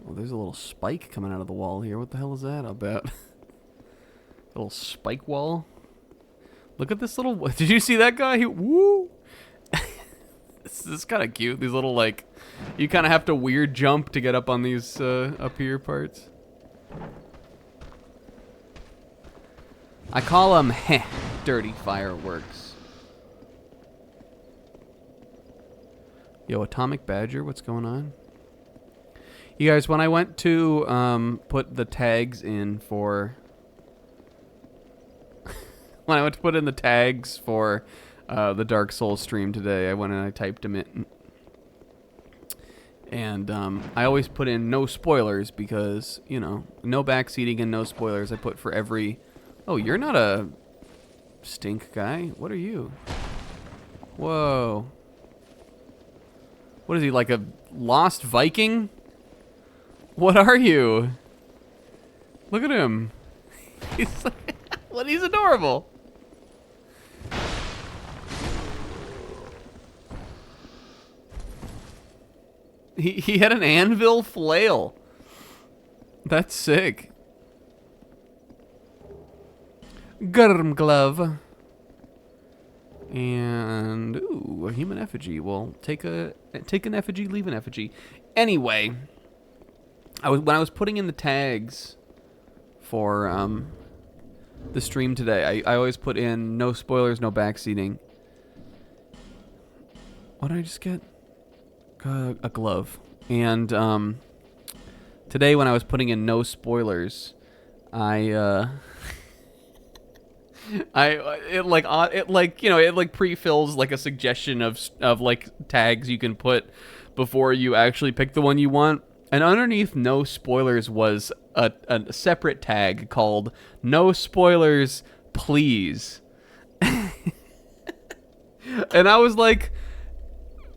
Well, there's a little spike coming out of the wall here. What the hell is that about? A little spike wall? Look at this little... Did you see that guy? Woo! This is kind of cute. These little, like... You kind of have to weird jump to get up on these up here parts. I call them, dirty fireworks. Yo, Atomic Badger, what's going on? You guys, when I went to put the tags in for... when I went to put in the tags for the Dark Souls stream today, I went and I typed them in. And I always put in no spoilers because, you know, no backseating and no spoilers. I put for every... Oh, you're not a stink guy. What are you? Whoa. What is he, like a lost Viking? What are you? Look at him. He's like, what? He's adorable. He had an anvil flail. That's sick. Gurm glove. And ooh, a human effigy. Well, take an effigy, leave an effigy. Anyway, when I was putting in the tags for the stream today, I always put in no spoilers, no backseating. What did I just get? A glove. And today when I was putting in no spoilers, it pre-fills like a suggestion of like tags you can put before you actually pick the one you want. And underneath no spoilers was a separate tag called no spoilers please. And I was like,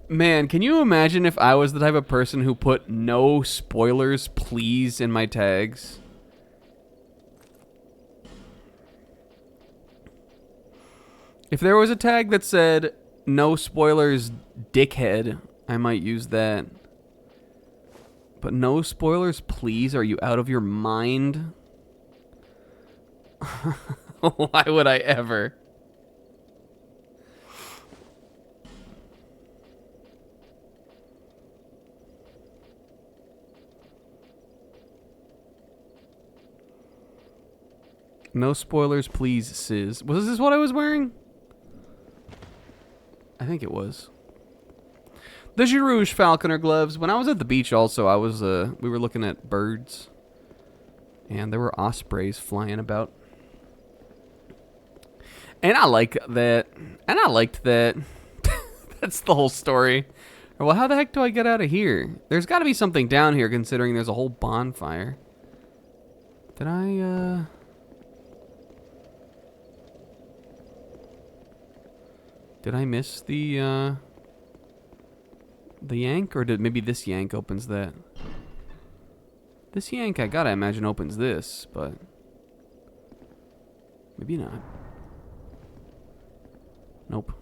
man, can you imagine if I was the type of person who put no spoilers please in my tags? If there was a tag that said no spoilers dickhead, I might use that. But no spoilers please? Are you out of your mind? Why would I ever? No spoilers, please, Sis. Was this what I was wearing? I think it was. The Girouge Falconer gloves. When I was at the beach also, we were looking at birds. And there were ospreys flying about. And I like that. And I liked that. That's the whole story. Well, how the heck do I get out of here? There's got to be something down here considering there's a whole bonfire. Did I, Did I miss the yank? Or did maybe this yank opens that? This yank, I gotta imagine, opens this, but maybe not. Nope.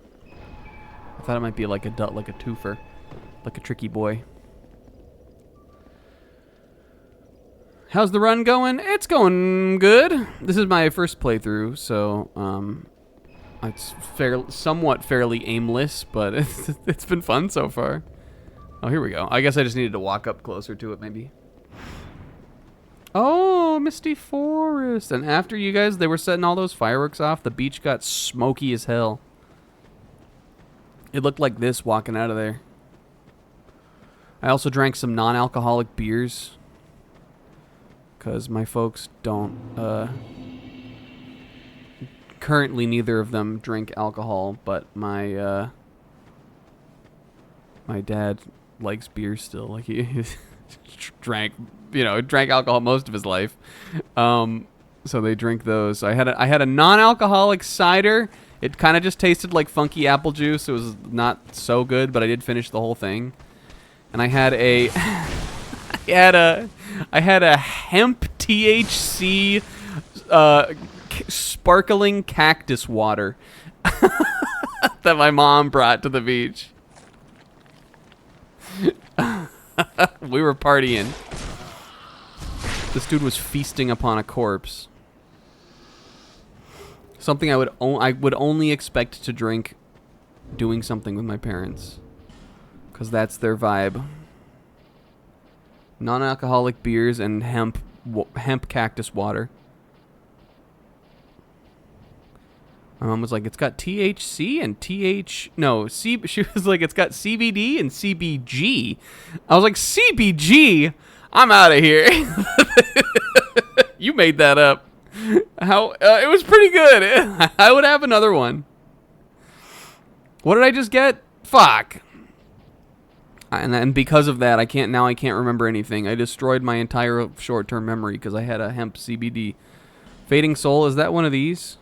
I thought it might be like a twofer. Like a tricky boy. How's the run going? It's going good. This is my first playthrough, so it's somewhat fairly aimless, but it's been fun so far. Oh, here we go. I guess I just needed to walk up closer to it, maybe. Oh, Misty Forest. And after you guys, they were setting all those fireworks off, the beach got smoky as hell. It looked like this walking out of there. I also drank some non-alcoholic beers. Because my folks don't, currently neither of them drink alcohol, but my dad likes beer still. Like he drank alcohol most of his life. So they drink those. So I had a non-alcoholic cider. It kind of just tasted like funky apple juice. It was not so good, but I did finish the whole thing. And I had a I had a hemp THC sparkling cactus water that my mom brought to the beach. We were partying. This dude was feasting upon a corpse. Something I would only expect to drink doing something with my parents. Because that's their vibe. Non-alcoholic beers and hemp cactus water. My mom was like, it's got THC and she was like, it's got CBD and CBG. I was like, CBG? I'm out of here. You made that up. It was pretty good. I would have another one. What did I just get? Fuck. And because of that, I can't remember anything. I destroyed my entire short-term memory because I had a hemp CBD. Fading Soul, is that one of these?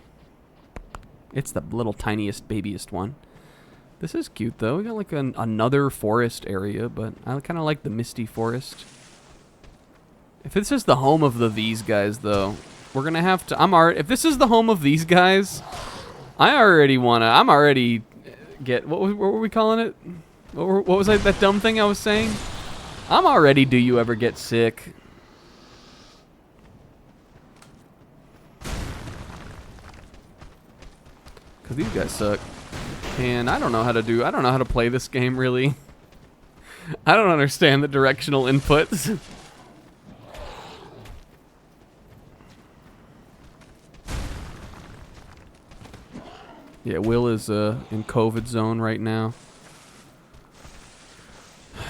It's the little tiniest, babiest one. This is cute, though. We got like another forest area, but I kind of like the misty forest. If this is the home of these guys, though, we're gonna have to. I'm already. If this is the home of these guys, I already wanna. I'm already get. What were we calling it? What was that dumb thing I was saying? I'm already. Do you ever get sick? Cause these guys suck, and I don't know how to do. I don't know how to play this game really. I don't understand the directional inputs. Yeah, Will is in COVID zone right now.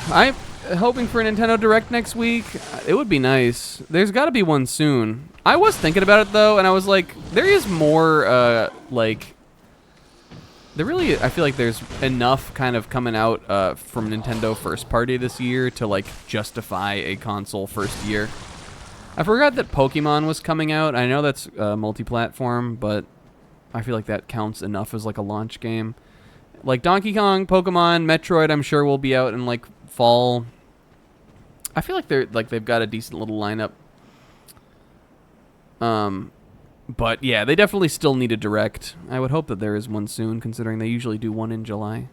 I'm hoping for a Nintendo Direct next week. It would be nice. There's got to be one soon. I was thinking about it though, and I was like, there is more like. There really, I feel like there's enough kind of coming out from Nintendo first party this year to like justify a console first year. I forgot that Pokemon was coming out. I know that's multi-platform, but I feel like that counts enough as like a launch game. Like Donkey Kong, Pokemon, Metroid, I'm sure will be out in like fall. I feel like they've got a decent little lineup. But yeah, they definitely still need a Direct. I would hope that there is one soon, considering they usually do one in July.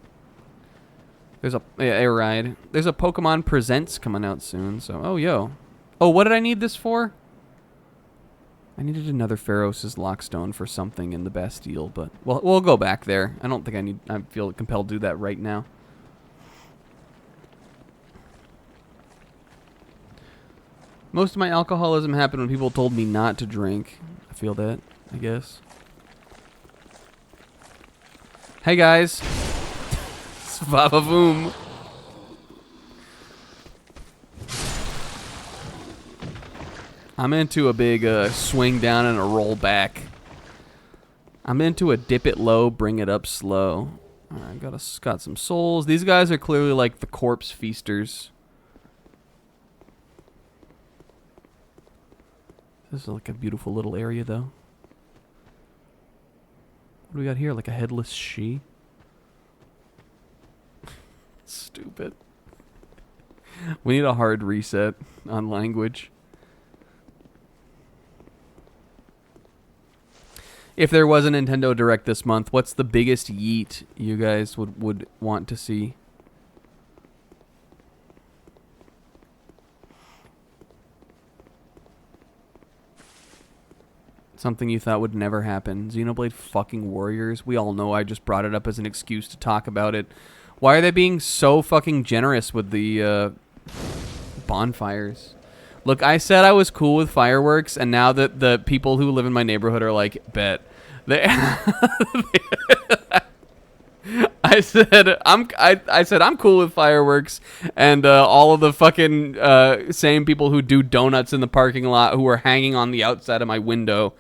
There's a ride. There's a Pokemon Presents coming out soon. So oh, what did I need this for? I needed another Pharos' Lockstone for something in the Bastille, but we'll go back there. I don't think I feel compelled to do that right now. Most of my alcoholism happened when people told me not to drink. I feel that, I guess. Hey guys. Svavavoom. I'm into a big swing down and a roll back. I'm into a dip it low, bring it up slow. Alright, got some souls. These guys are clearly like the corpse feasters. This is like a beautiful little area though. What do we got here? Like a headless she? Stupid. We need a hard reset on language. If there was a Nintendo Direct this month, what's the biggest yeet you guys would want to see? Something you thought would never happen. Xenoblade fucking Warriors. We all know I just brought it up as an excuse to talk about it. Why are they being so fucking generous with the bonfires? Look, I said I was cool with fireworks, and now that the people who live in my neighborhood are like, bet. I said I'm cool with fireworks, and all of the fucking same people who do donuts in the parking lot who are hanging on the outside of my window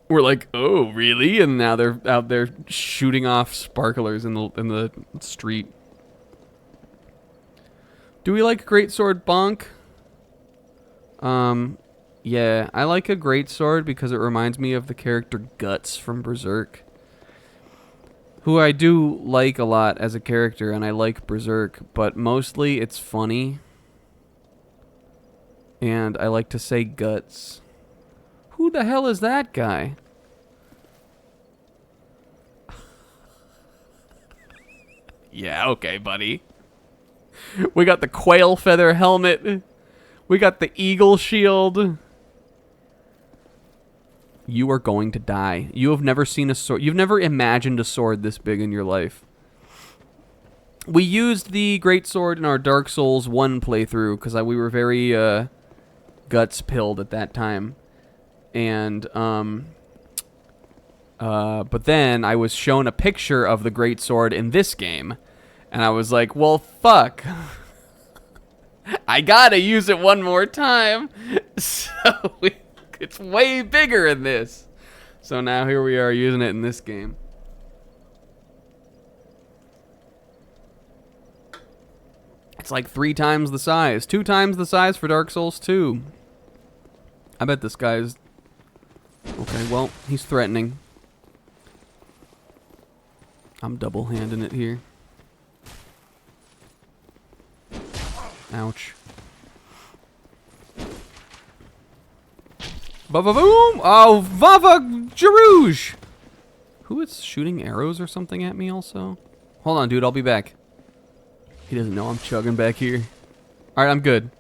were like, "Oh, really?" And now they're out there shooting off sparklers in the street. Do we like Greatsword Bonk? Yeah, I like a greatsword because it reminds me of the character Guts from Berserk, who I do like a lot as a character, and I like Berserk, but mostly it's funny, and I like to say Guts. Who the hell is that guy? Yeah, okay, buddy. We got the quail feather helmet. We got the eagle shield. You are going to die. You have never seen a sword. You've never imagined a sword this big in your life. We used the greatsword in our Dark Souls 1 playthrough because we were very guts pilled at that time. And but then I was shown a picture of the greatsword in this game, and I was like, well, fuck. I gotta use it one more time. So it's way bigger in this. So now here we are using it in this game. It's like 3 times the size. 2 times the size for Dark Souls 2. I bet this guy's... Okay, well, he's threatening. I'm double-handing it here. Ba-ba-boom! Oh, Vava Jarouge! Who is shooting arrows or something at me also? Hold on, dude. I'll be back. He doesn't know I'm chugging back here. Alright, I'm good.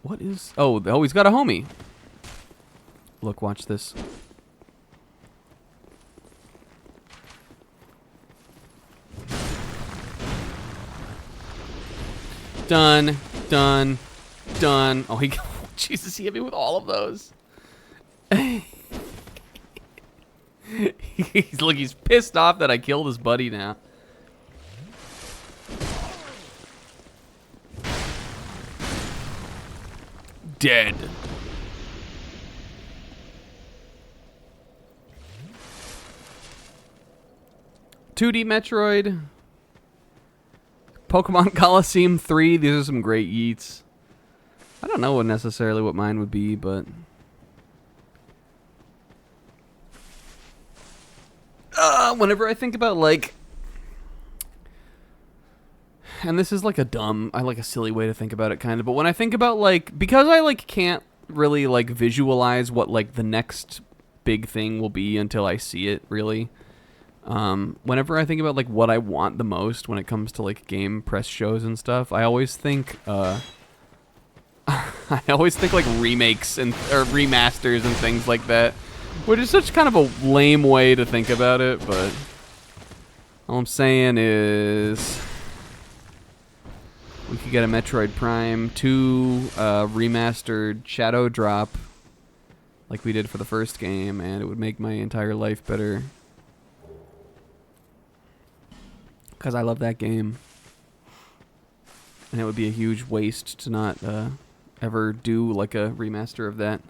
What is... Oh, he's got a homie. Look, watch this. Done. Done. Done. Oh, he... Jesus, he hit me with all of those. Look, he's pissed off that I killed his buddy now. Dead. "2D Metroid. Pokemon Coliseum 3. These are some great yeets. I don't know necessarily what mine would be, but... whenever I think about, like... And this is like a silly way to think about it, kind of. But when I think about, like... Because I, like, can't really, like, visualize what, like, the next big thing will be until I see it, really. Whenever I think about, like, what I want the most when it comes to, like, game press shows and stuff, I always think, I always think, like, remakes or remasters and things like that. Which is such kind of a lame way to think about it, but... All I'm saying is... We could get a Metroid Prime 2 remastered Shadow Drop like we did for the first game, and it would make my entire life better. Because I love that game. And it would be a huge waste to not ever do like a remaster of that.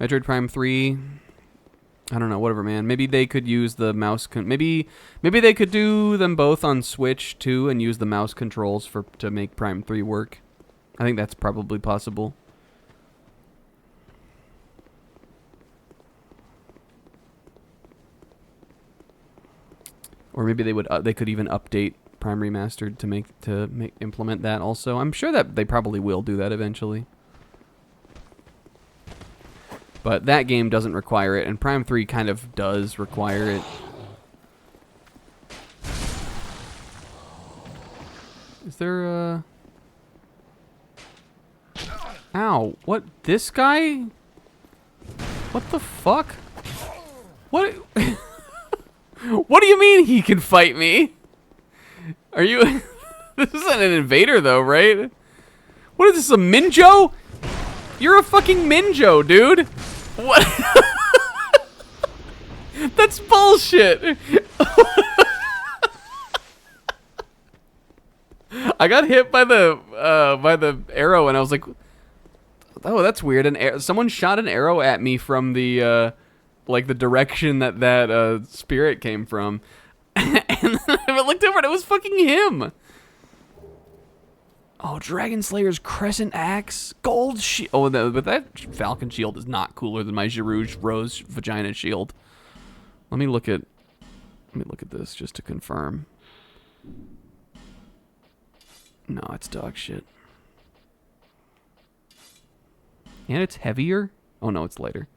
Metroid Prime 3... I don't know, whatever, man. Maybe they could use the mouse... Maybe they could do them both on Switch, too, and use the mouse controls to make Prime 3 work. I think that's probably possible. Or maybe they could even update Prime Remastered to implement that also. I'm sure that they probably will do that eventually. But that game doesn't require it, and Prime 3 kind of does require it. Is there a... Ow, what? This guy? What the fuck? What? What do you mean he can fight me? Are you... This isn't an invader, though, right? What is this, a Minjo? You're a fucking Minjo, dude. What? That's bullshit. I got hit by the arrow, and I was like, "Oh, that's weird." And someone shot an arrow at me from the like the direction that spirit came from, and then I looked over, and it was fucking him. Oh, Dragon Slayer's Crescent Axe, Gold Shield. Oh, but that Falcon Shield is not cooler than my Girouge Rose Vagina Shield. Let me look at this just to confirm. No, it's dog shit. And it's heavier? Oh no, it's lighter.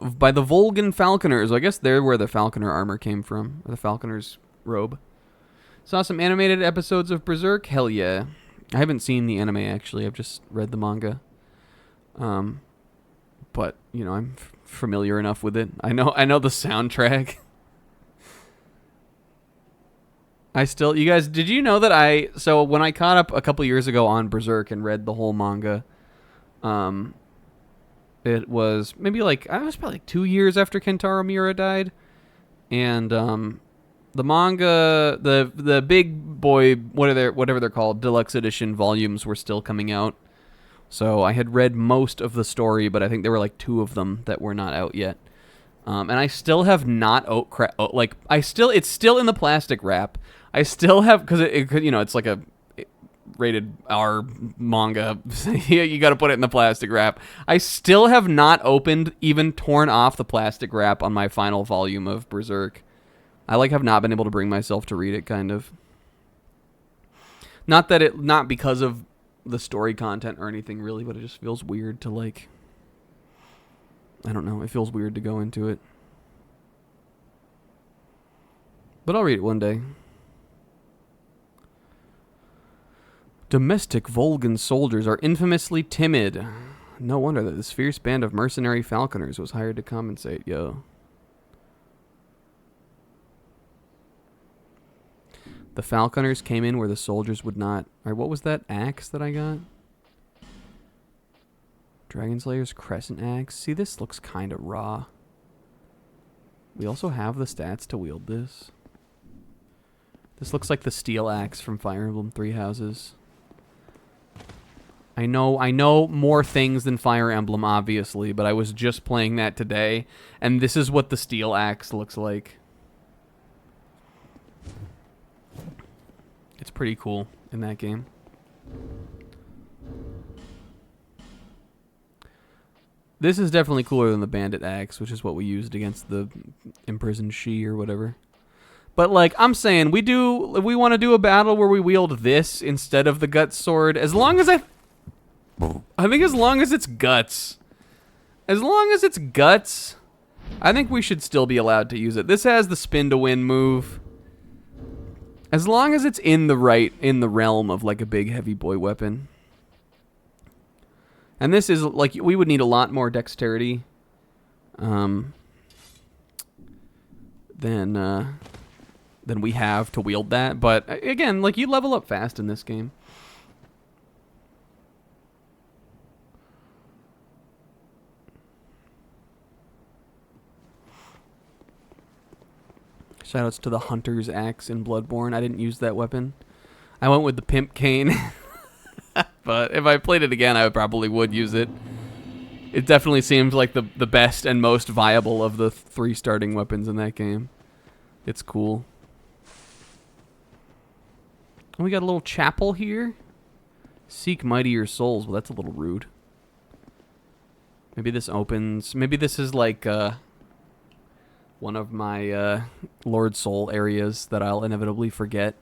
By the Volgan Falconers. I guess they're where the Falconer armor came from, or the Falconer's robe. Saw some animated episodes of Berserk? Hell yeah. I haven't seen the anime, actually. I've just read the manga. But, you know, I'm familiar enough with it. I know the soundtrack. You guys, did you know that so when I caught up a couple years ago on Berserk and read the whole manga, it was maybe like, I was probably like 2 years after Kentaro Miura died. And, the manga, the big boy, whatever they're called, deluxe edition volumes were still coming out. So I had read most of the story, but I think there were like 2 of them that were not out yet. And I still have not it's still in the plastic wrap. I still have, because it's like a rated R manga. You got to put it in the plastic wrap. I still have not opened, even torn off the plastic wrap on my final volume of Berserk. I have not been able to bring myself to read it, kind of. Not because of the story content or anything really, but it just feels weird to like, I don't know, it feels weird to go into it. But I'll read it one day. Domestic Volgan soldiers are infamously timid. No wonder that this fierce band of mercenary falconers was hired to compensate, yo. The falconers came in where the soldiers would not. Alright, what was that axe that I got? Dragon Slayer's Crescent Axe. See, this looks kind of raw. We also have the stats to wield this. This looks like the steel axe from Fire Emblem Three Houses. I know more things than Fire Emblem, obviously, but I was just playing that today, and this is what the steel axe looks like. It's pretty cool in that game. This is definitely cooler than the bandit axe, which is what we used against the imprisoned Shi or whatever. But like I'm saying, we want to do a battle where we wield this instead of the gut sword. As long as I think as long as it's guts. As long as it's guts, I think we should still be allowed to use it. This has the spin to win move. As long as it's in the realm of like a big heavy boy weapon. And this is like, we would need a lot more dexterity than we have to wield that. But again, like, you level up fast in this game. Shoutouts to the Hunter's Axe in Bloodborne. I didn't use that weapon. I went with the Pimp Cane. But if I played it again, I probably would use it. It definitely seems like the best and most viable of the 3 starting weapons in that game. It's cool. And we got a little chapel here. Seek mightier souls. Well, that's a little rude. Maybe this opens... Maybe this is like one of my Lord Soul areas that I'll inevitably forget.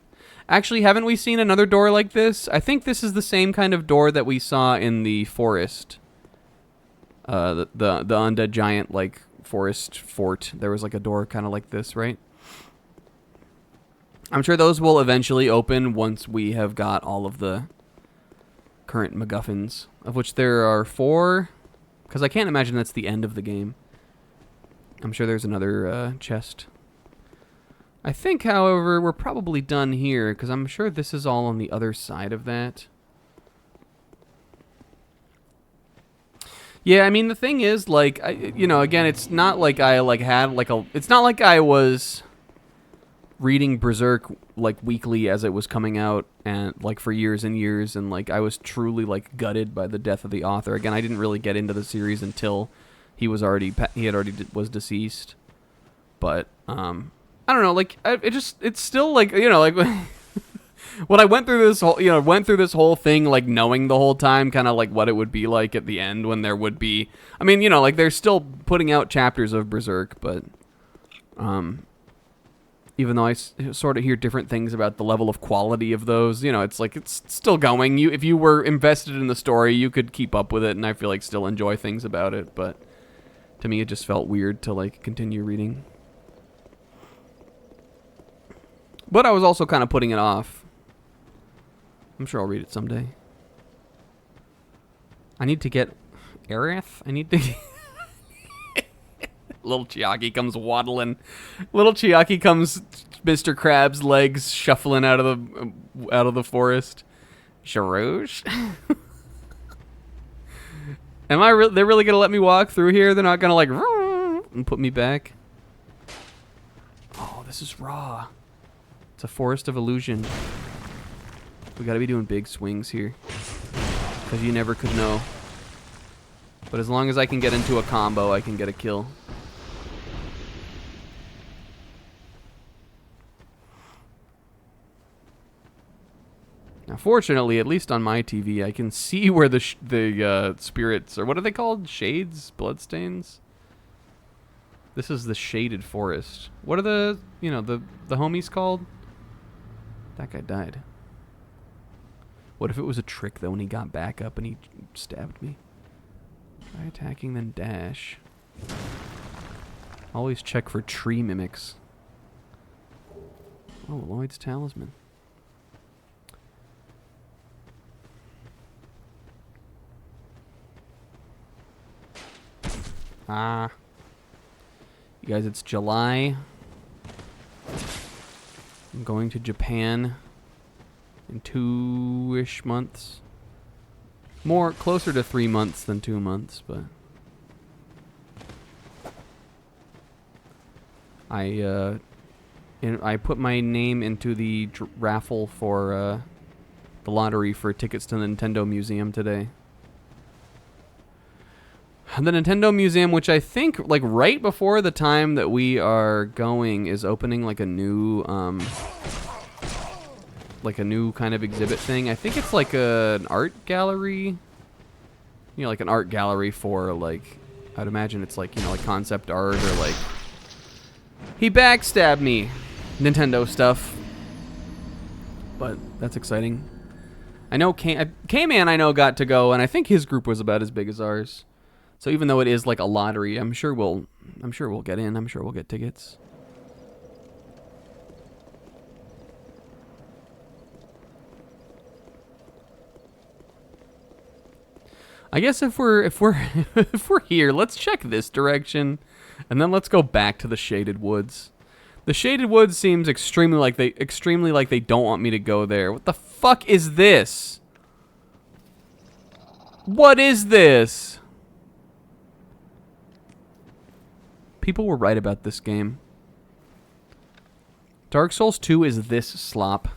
Actually, haven't we seen another door like this? I think this is the same kind of door that we saw in the forest. The undead giant, like, forest fort. There was like a door kind of like this, right? I'm sure those will eventually open once we have got all of the current MacGuffins, of which there are 4, because I can't imagine that's the end of the game. I'm sure there's another chest. I think, however, we're probably done here, because I'm sure this is all on the other side of that. Yeah, I mean, the thing is, like, again, it's not like I, like, had, like, it's not like I was reading Berserk, like, weekly as it was coming out, and, like, for years and years, and, like, I was truly, like, gutted by the death of the author. Again, I didn't really get into the series until he was already was deceased. But, I don't know, like, it's still, like, like, when I went through this whole thing, like, knowing the whole time kind of, like, what it would be like at the end when there would be, I mean, like, they're still putting out chapters of Berserk, but, even though I sort of hear different things about the level of quality of those, it's like, it's still going. If you were invested in the story, you could keep up with it, and I feel like still enjoy things about it, but to me, it just felt weird to, like, continue reading. But I was also kind of putting it off. I'm sure I'll read it someday. I need to get Aerith. I need to... Little Chiaki comes waddling. Little Chiaki comes Mr. Krabs' legs shuffling out of the forest. Sharouge? They're really gonna let me walk through here? They're not gonna, like, and put me back? Oh, this is raw. It's a forest of illusion. We gotta be doing big swings here, because you never could know. But as long as I can get into a combo, I can get a kill. Now, fortunately, at least on my TV, I can see where the spirits, or what are they called? Shades? Bloodstains? This is the shaded forest. What are the homies called? That guy died. What if it was a trick, though, and he got back up and he stabbed me? Try attacking, then dash. Always check for tree mimics. Oh, Lloyd's Talisman. Ah. You guys, it's July. I'm going to Japan in 2-ish months. More, closer to 3 months than 2 months, but... I put my name into the raffle for the lottery for tickets to the Nintendo Museum today. The Nintendo Museum, which I think, like, right before the time that we are going, is opening, like, a new kind of exhibit thing. I think it's, like, an art gallery. You know, like, an art gallery for, like, I'd imagine it's, like, you know, like, concept art or, like... He backstabbed me. Nintendo stuff. But that's exciting. I know K-Man I know got to go, and I think his group was about as big as ours. So even though it is like a lottery, I'm sure we'll get in. I'm sure we'll get tickets. I guess if we're if we're here, let's check this direction, and then let's go back to the Shaded Woods. The Shaded Woods seems extremely like they don't want me to go there. What the fuck is this? What is this? People were right about this game. Dark Souls 2 is this slop.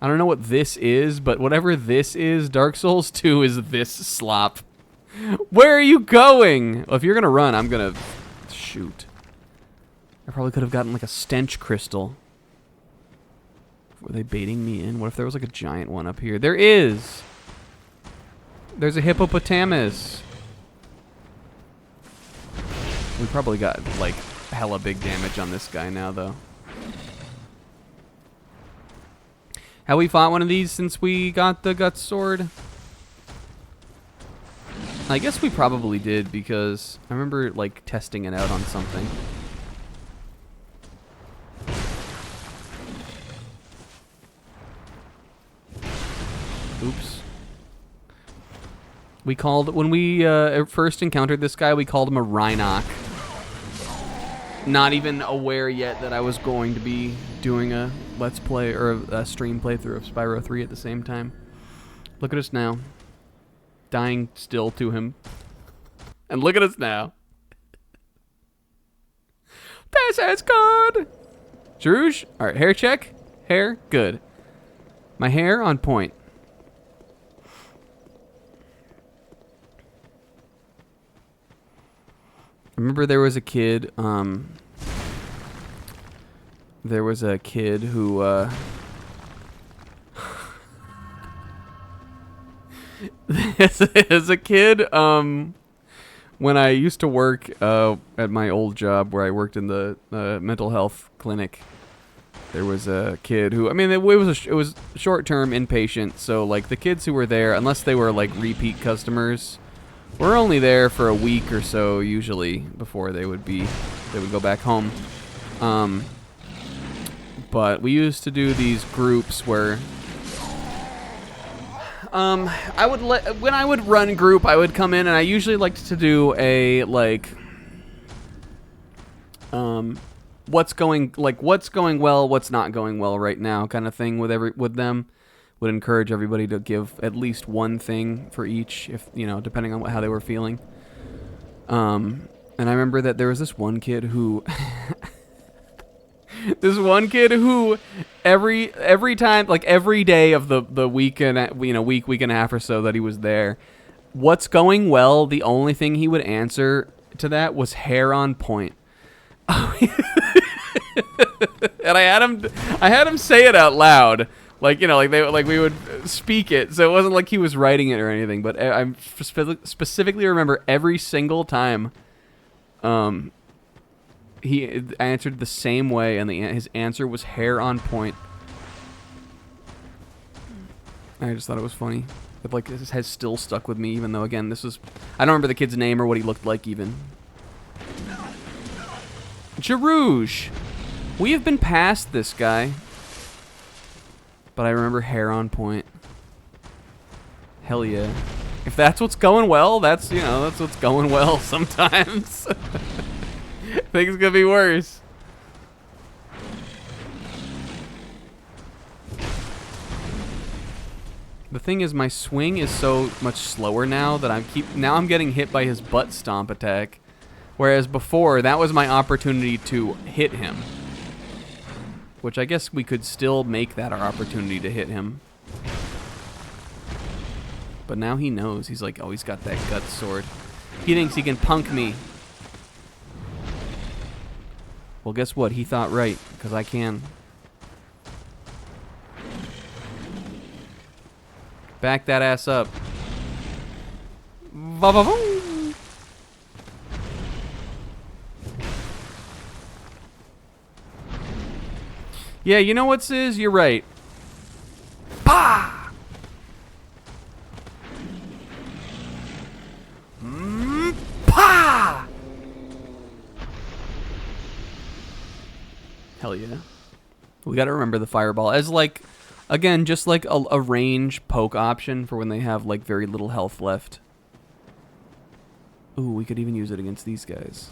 I don't know what this is, but whatever this is, Dark Souls 2 is this slop. Where are you going? Well, if you're gonna run, I'm gonna shoot. I probably could have gotten like a stench crystal. Were they baiting me in? What if there was like a giant one up here? There is! There's a hippopotamus. We probably got like hella big damage on this guy now though. Have we fought one of these since we got the Guts Sword? I guess we probably did because I remember like testing it out on something. Oops. We called, when we first encountered this guy, we called him a Rhinoc. Not even aware yet that I was going to be doing a Let's Play or a stream playthrough of Spyro 3 at the same time. Look at us now. Dying still to him. And look at us now. This is good! Jeruge? Alright, hair check. Hair, good. My hair on point. I remember there was a kid, who, there's a kid, when I used to work, at my old job where I worked in the, mental health clinic, there was a kid who, I mean, it was short-term inpatient, so, like, the kids who were there, unless they were, like, repeat customers, we're only there for a week or so usually before they would go back home. But we used to do these groups where when I would run group, I would come in and I usually liked to do a like what's going well, what's not going well right now kind of thing with them. Would encourage everybody to give at least one thing for each, if you know, depending on how they were feeling. And I remember that there was this one kid who, every time, like every day of the week and week and a half or so that he was there, what's going well? The only thing he would answer to that was hair on point. And I had him say it out loud. Like, you know, like we would speak it, so it wasn't like he was writing it or anything. But I specifically remember every single time, he answered the same way, and his answer was hair on point. I just thought it was funny. It like this has still stuck with me, even though again this was I don't remember the kid's name or what he looked like even. Jarouge. We have been past this guy, but I remember hair on point. Hell yeah. If that's what's going well, that's that's what's going well sometimes. Things could be worse. The thing is, my swing is so much slower now that I'm getting hit by his butt stomp attack, whereas before that was my opportunity to hit him, which I guess we could still make that our opportunity to hit him. But now he knows. He's like, oh, he's got that gut sword. He thinks he can punk me. Well, guess what? He thought right, because I can. Back that ass up. Va-va-voom. Yeah, you know what, Sis? You're right. Pah! Pah! Hell yeah. We gotta remember the fireball as like... Again, just like a range poke option for when they have like very little health left. Ooh, we could even use it against these guys.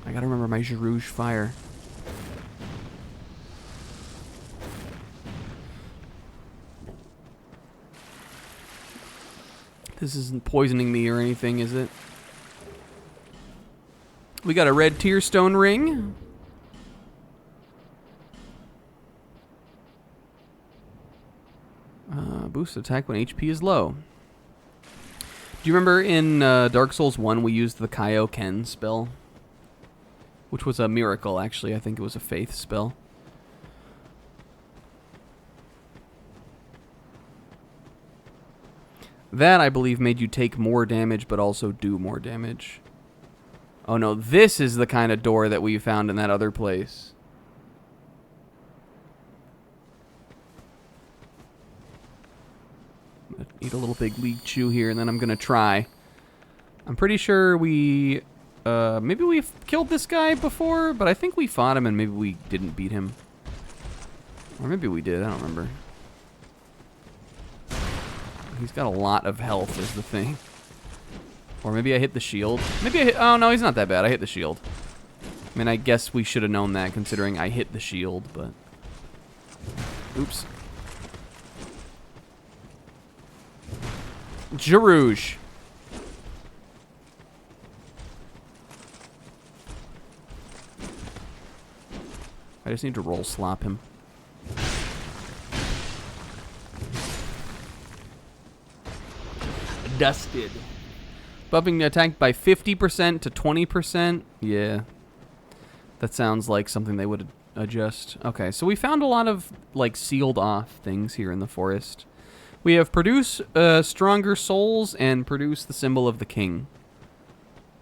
I gotta remember my Jarouge fire. This isn't poisoning me or anything, is it? We got a red tear stone ring. Boost attack when HP is low. Do you remember in Dark Souls 1 we used the Kaioken spell? Which was a miracle, actually. I think it was a faith spell. That, I believe, made you take more damage, but also do more damage. Oh no, this is the kind of door that we found in that other place. Eat a little big league chew here, and then I'm gonna try. I'm pretty sure we, maybe we've killed this guy before, but I think we fought him and maybe we didn't beat him. Or maybe we did, I don't remember. He's got a lot of health is the thing. Or maybe I hit the shield. Maybe I hit, oh no, he's not that bad, I hit the shield. I mean, I guess we should have known that considering I hit the shield, but... Oops. Jarouge. I just need to roll slop him. Dusted. Bumping the attack by 50% to 20%. Yeah. That sounds like something they would adjust. Okay, so we found a lot of like sealed off things here in the forest. We have produce stronger souls and produce the symbol of the king.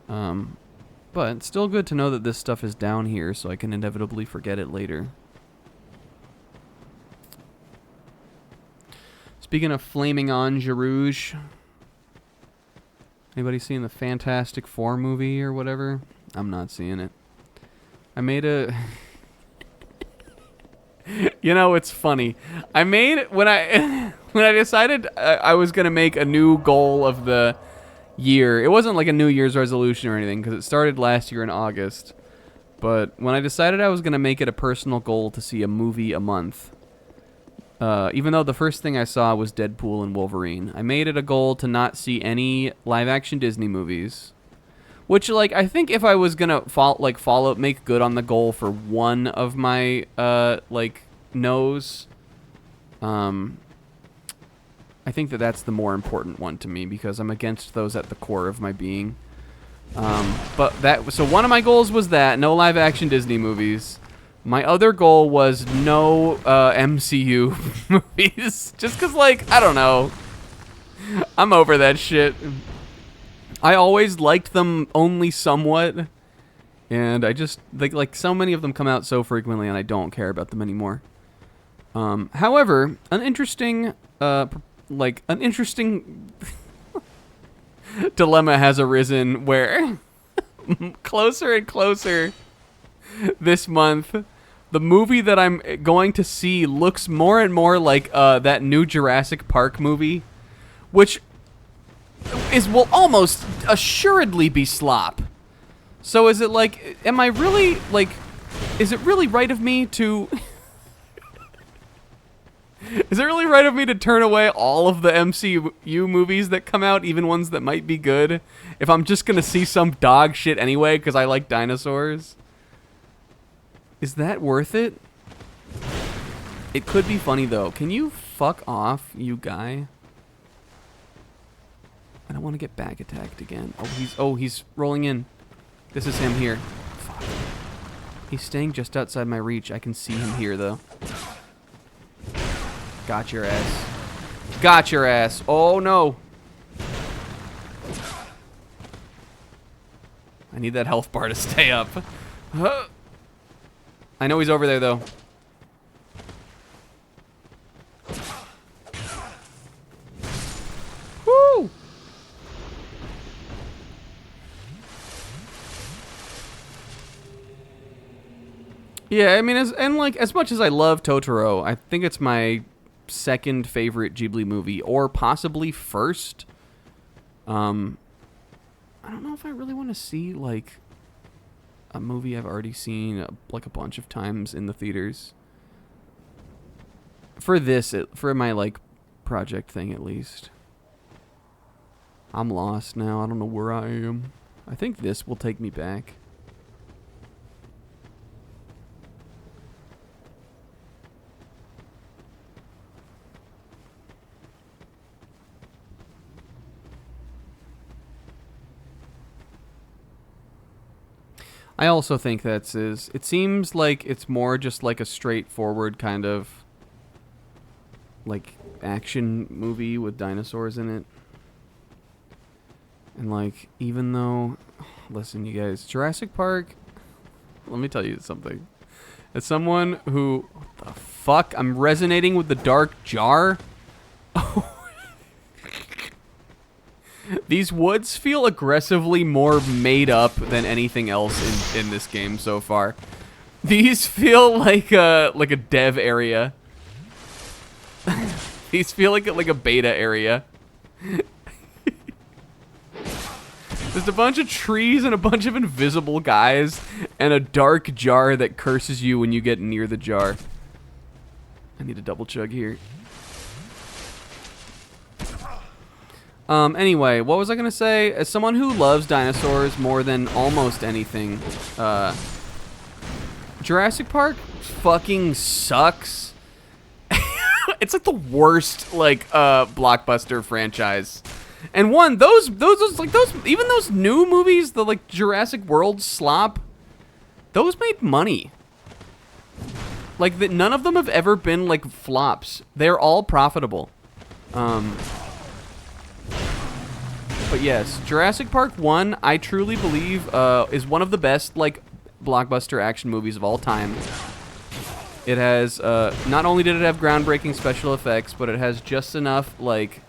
But it's still good to know that this stuff is down here so I can inevitably forget it later. Speaking of flaming on Jarouge, anybody seen the Fantastic Four movie or whatever? I'm not seeing it. I made a... You know, it's funny. I made... When I decided I was going to make a new goal of the year, it wasn't like a New Year's resolution or anything, because it started last year in August. But when I decided I was going to make it a personal goal to see a movie a month, even though the first thing I saw was Deadpool and Wolverine, I made it a goal to not see any live-action Disney movies. Which, like, I think if I was gonna make good on the goal for one of my, no's, I think that's the more important one to me because I'm against those at the core of my being. So one of my goals was that, no live-action Disney movies. My other goal was no, MCU movies. Just because, like, I don't know. I'm over that shit. I always liked them only somewhat, And I just like so many of them come out so frequently, and I don't care about them anymore. However, an interesting dilemma has arisen where closer and closer this month, the movie that I'm going to see looks more and more like that new Jurassic Park movie, which will almost assuredly be slop. So is it like, am I really, like, is it really right of me to... Is it really right of me to turn away all of the MCU movies that come out, even ones that might be good, if I'm just gonna see some dog shit anyway because I like dinosaurs? Is that worth it? It could be funny though. Can you fuck off, you guy? I don't want to get back attacked again. He's rolling in. This is him here. Fuck. He's staying just outside my reach. I can see him here though. Got your ass. Got your ass. Oh no. I need that health bar to stay up. I know he's over there though. Woo! Yeah, I mean, as much as I love Totoro, I think it's my second favorite Ghibli movie, or possibly first. I don't know if I really want to see like a movie I've already seen like a bunch of times in the theaters. For my like project thing at least. I'm lost now. I don't know where I am. I think this will take me back. I also think it seems like it's more just like a straightforward kind of like action movie with dinosaurs in it. And like, even though, listen you guys, Jurassic Park, let me tell you something. As someone who, what the fuck, I'm resonating with the dark jar. These woods feel aggressively more made up than anything else in this game so far. These feel like a dev area. These feel like a beta area. There's a bunch of trees and a bunch of invisible guys and a dark jar that curses you when you get near the jar. I need a double chug here. Anyway, what was I gonna say? As someone who loves dinosaurs more than almost anything, Jurassic Park fucking sucks. It's like the worst, like, blockbuster franchise. And even those new movies, the, like, Jurassic World slop, those made money. Like, none of them have ever been, like, flops. They're all profitable. But yes, Jurassic Park 1, I truly believe, is one of the best, like, blockbuster action movies of all time. It has, not only did it have groundbreaking special effects, but it has just enough, like,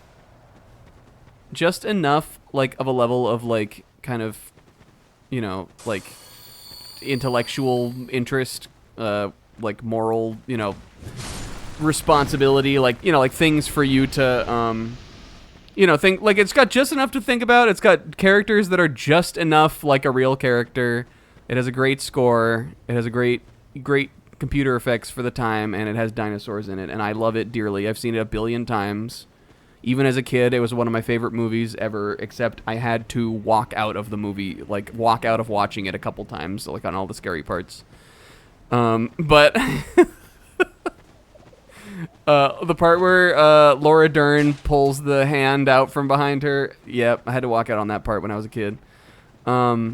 of a level of, like, kind of, you know, like, intellectual interest, like, moral, you know, responsibility, like, you know, like, things for you to, you know, like, it's got just enough to think about. It's got characters that are just enough like a real character. It has a great score. It has a great computer effects for the time, and it has dinosaurs in it, and I love it dearly. I've seen it a billion times. Even as a kid, it was one of my favorite movies ever, except I had to walk out of the movie, like, walk out of watching it a couple times, like, on all the scary parts. But... the part where Laura Dern pulls the hand out from behind her. Yep, I had to walk out on that part when I was a kid. But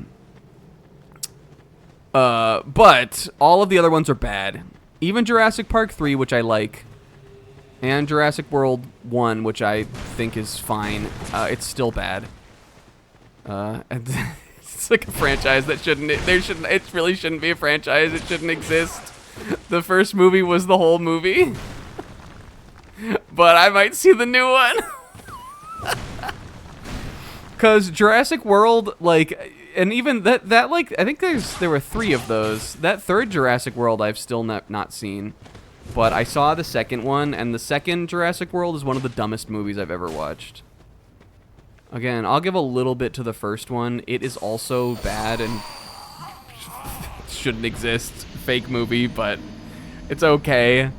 all of the other ones are bad. Even Jurassic Park 3, which I like, and Jurassic World 1, which I think is fine, it's still bad. It's like a franchise that it really shouldn't be a franchise. It shouldn't exist. The first movie was the whole movie. But I might see the new one. Cause Jurassic World, like, and even that like, I think there were 3 of those. That third Jurassic World I've still not seen. But I saw the second one, and the second Jurassic World is one of the dumbest movies I've ever watched. Again, I'll give a little bit to the first one. It is also bad and shouldn't exist. Fake movie, but it's okay.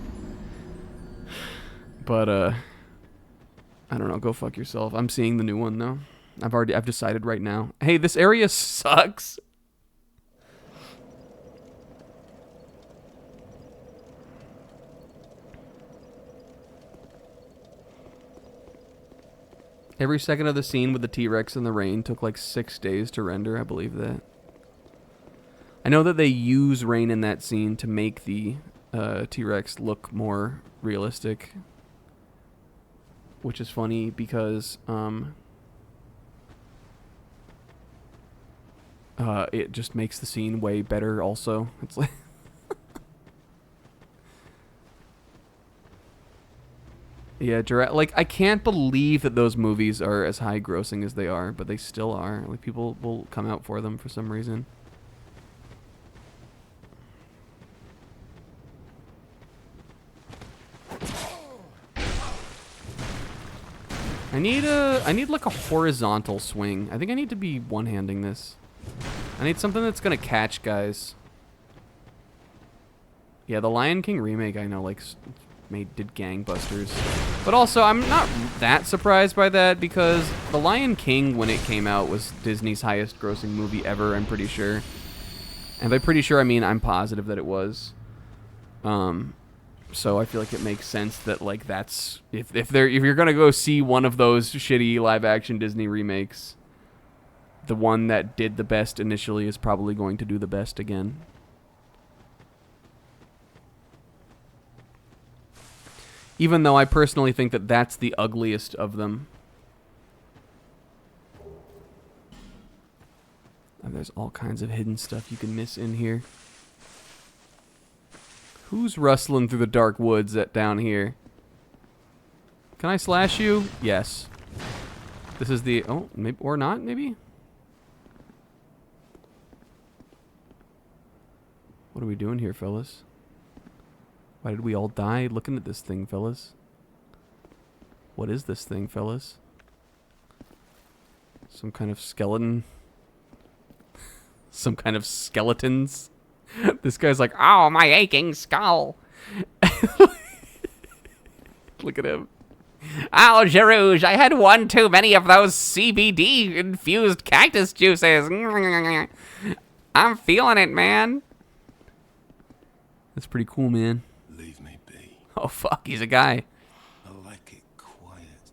But, I don't know. Go fuck yourself. I'm seeing the new one, though. I've decided right now. Hey, this area sucks. Every second of the scene with the T-Rex in the rain took like 6 days to render. I believe that. I know that they use rain in that scene to make the T-Rex look more realistic. Which is funny because it just makes the scene way better also. It's like yeah, like I can't believe that those movies are as high grossing as they are, but they still are. Like people will come out for them for some reason. I need like a horizontal swing. I think I need to be one-handing this. I need something that's gonna catch guys. Yeah, the Lion King remake I know like did gangbusters. But also I'm not that surprised by that because The Lion King when it came out was Disney's highest grossing movie ever, I'm pretty sure. And by pretty sure I mean I'm positive that it was. So I feel like it makes sense that like that's if you're gonna go see one of those shitty live action Disney remakes, the one that did the best initially is probably going to do the best again. Even though I personally think that that's the ugliest of them. And there's all kinds of hidden stuff you can miss in here. Who's rustling through the dark woods down here? Can I slash you? Yes. This is the... Oh, maybe, or not, maybe? What are we doing here, fellas? Why did we all die looking at this thing, fellas? What is this thing, fellas? Some kind of skeleton? Some kind of skeletons? This guy's like, oh, my aching skull. Look at him. Oh, Jarouge, I had one too many of those CBD-infused cactus juices. I'm feeling it, man. That's pretty cool, man. Leave me be. Oh, fuck, he's a guy. I like it quiet.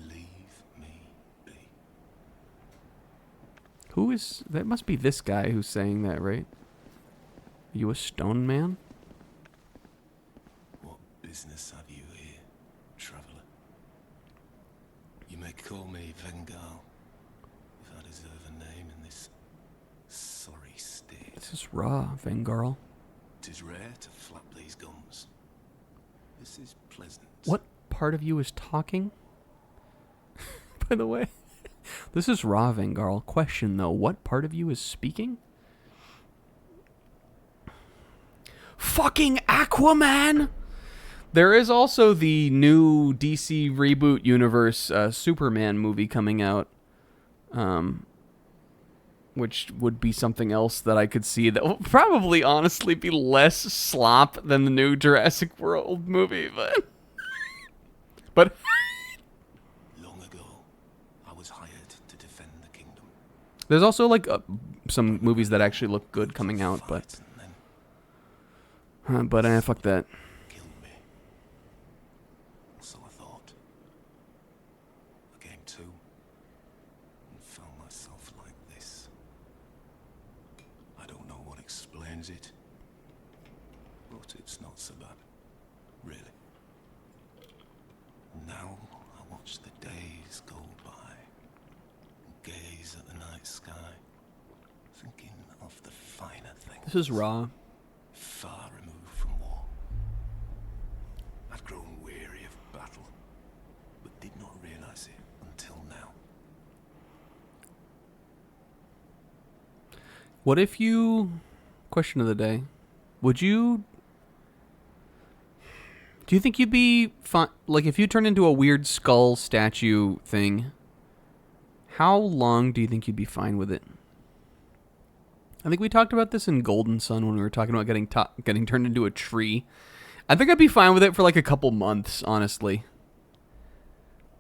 Leave me be. Who is... That must be this guy who's saying that, right? Are you a stone man? What business have you here, traveller? You may call me Vengal, if I deserve a name in this sorry state. This is raw, Vengarl. 'Tis rare to flap these gums. This is pleasant. What part of you is talking? By the way. This is raw, Vengarl. Question, though. What part of you is speaking? Fucking Aquaman! There is also the new DC reboot universe Superman movie coming out. Which would be something else that I could see that will probably honestly be less slop than the new Jurassic World movie, but Long ago, I was hired to defend the kingdom. there's also like some movies that actually look good coming out, but fuck that. Killed me. So I thought. I came to and found myself like this. I don't know what explains it, but it's not so bad, really. Now I watch the days go by and gaze at the night sky. This is raw. Far removed from war. I'd grown weary of battle, but did not realize it until now. What if you... Question of the day. Would you... Do you think you'd be fine... Like, if you turned into a weird skull statue thing, how long do you think you'd be fine with it? I think we talked about this in Golden Sun when we were talking about getting turned into a tree. I think I'd be fine with it for like a couple months, honestly.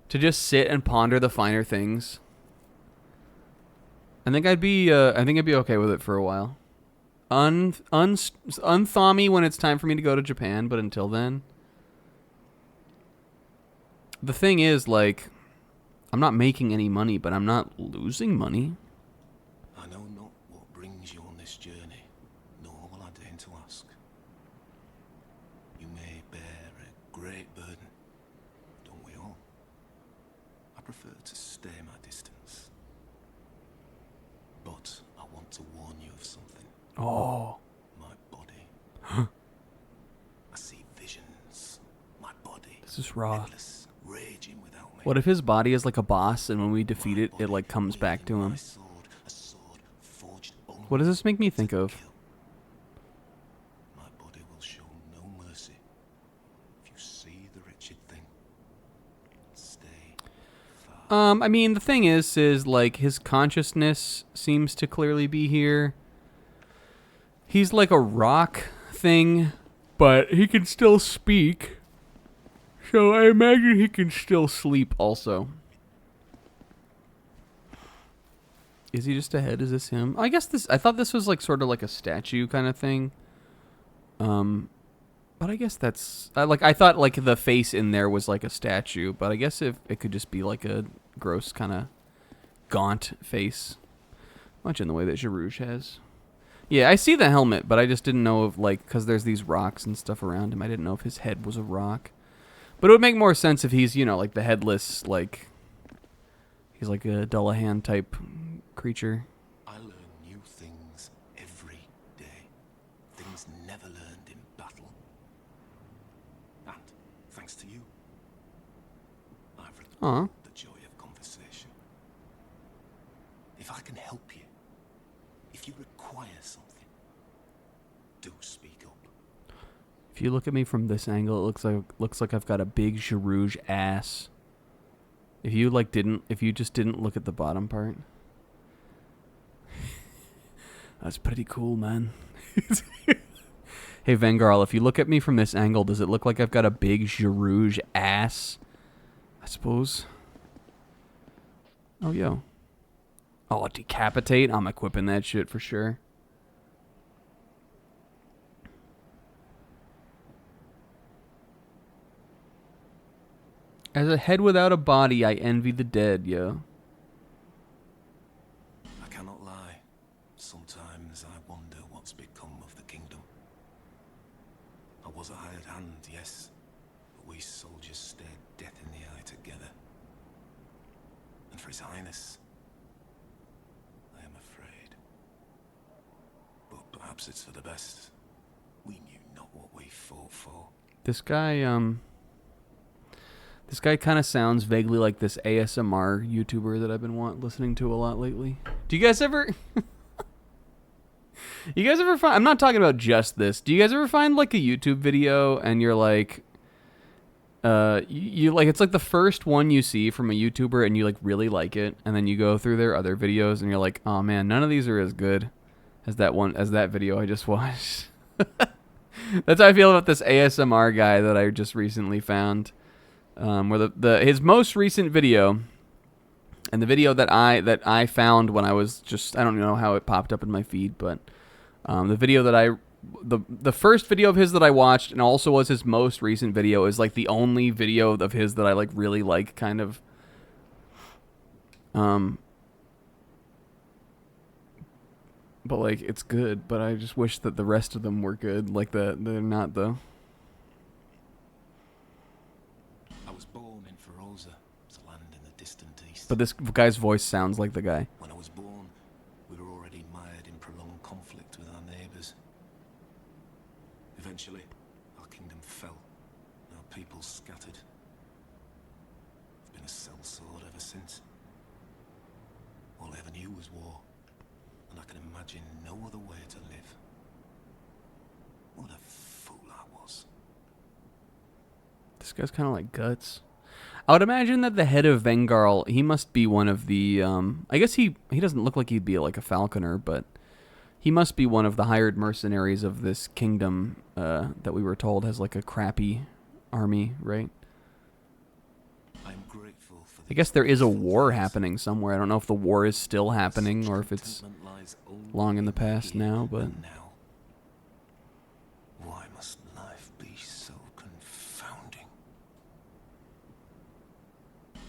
To just sit and ponder the finer things. I think I'd be okay with it for a while. Unthaw me when it's time for me to go to Japan, but until then. The thing is, like, I'm not making any money, but I'm not losing money. I know not what brings you on this journey, nor will I deign to ask. You may bear a great burden, don't we all? I prefer to stay my distance. But I want to warn you of something. Oh. My body. I see visions. My body. This is raw. Headless, raging without me. What if his body is like a boss, and when we defeat it, it like comes back to him? What does this make me think of? My body will show no mercy. If you see the wretched thing, stay far. I mean, the thing is like his consciousness seems to clearly be here. He's like a rock thing, but he can still speak. So I imagine he can still sleep also. Is he just ahead? Is this him? I thought this was like sort of like a statue kind of thing. But I guess that's I thought like the face in there was like a statue, but I guess if it could just be like a gross kind of gaunt face, much in the way that Jarouge has. Yeah, I see the helmet, but I just didn't know if like because there's these rocks and stuff around him. I didn't know if his head was a rock. But it would make more sense if he's, you know, like the headless, like he's like a Dullahan type creature. I learn new things every day. Things never learned in battle. And thanks to you, I've learned the joy of conversation. If I can help you, if you require something, do speak up. If you look at me from this angle, it looks like I've got a big Jarouge ass. If you just didn't look at the bottom part. That's pretty cool, man. Hey, Vangarl, if you look at me from this angle, does it look like I've got a big Jarouge ass? I suppose. Oh, yo. Oh, decapitate? I'm equipping that shit for sure. As a head without a body, I envy the dead, yo. I cannot lie. Sometimes I wonder what's become of the kingdom. I was a hired hand, yes, but we soldiers stared death in the eye together. And for His Highness, I am afraid. But perhaps it's for the best. We knew not what we fought for. This guy kind of sounds vaguely like this ASMR YouTuber that I've been listening to a lot lately. Do you guys ever... You guys ever find... I'm not talking about just this. Do you guys ever find like a YouTube video and you're like... you like it's like the first one you see from a YouTuber and you like really like it, and then you go through their other videos and you're like, oh man, none of these are as good as that video I just watched. That's how I feel about this ASMR guy that I just recently found. Where his most recent video, and the video that I found when I was just, I don't know how it popped up in my feed, but the video that the first video of his that I watched, and also was his most recent video, is like the only video of his that I like really like, kind of. But like it's good, but I just wish that the rest of them were good. Like they're not though. I was born in Feroza, a land in the distant east. But this guy's voice sounds like the guy. When I was born, we were already mired in prolonged conflict with our neighbors. Eventually, our kingdom fell, and our people scattered. I've been a sellsword ever since. All I ever knew was war, and I can imagine no other way to live. What a fool I was. This guy's kind of like Guts. I would imagine that the head of Vengarl, he must be one of the, I guess he doesn't look like he'd be like a falconer, but he must be one of the hired mercenaries of this kingdom that we were told has like a crappy army, right? I'm grateful for I guess there is a war happening somewhere. I don't know if the war is still happening or if it's long in the past now, but... Now, why must life be so confounding?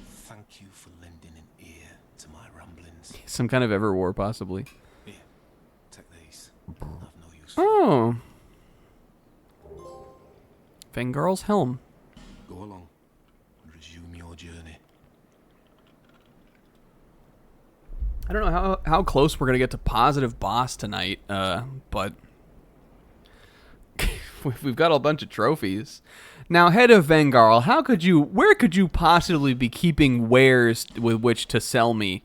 Thank you for lending an ear to my ramblings. Some kind of Everwar, possibly. Here, take these. I've no use. Oh. Vengarl's helm. Go along and resume your journey. I don't know how close we're going to get to positive boss tonight, but we've got a bunch of trophies. Now, head of Vengarl, where could you possibly be keeping wares with which to sell me?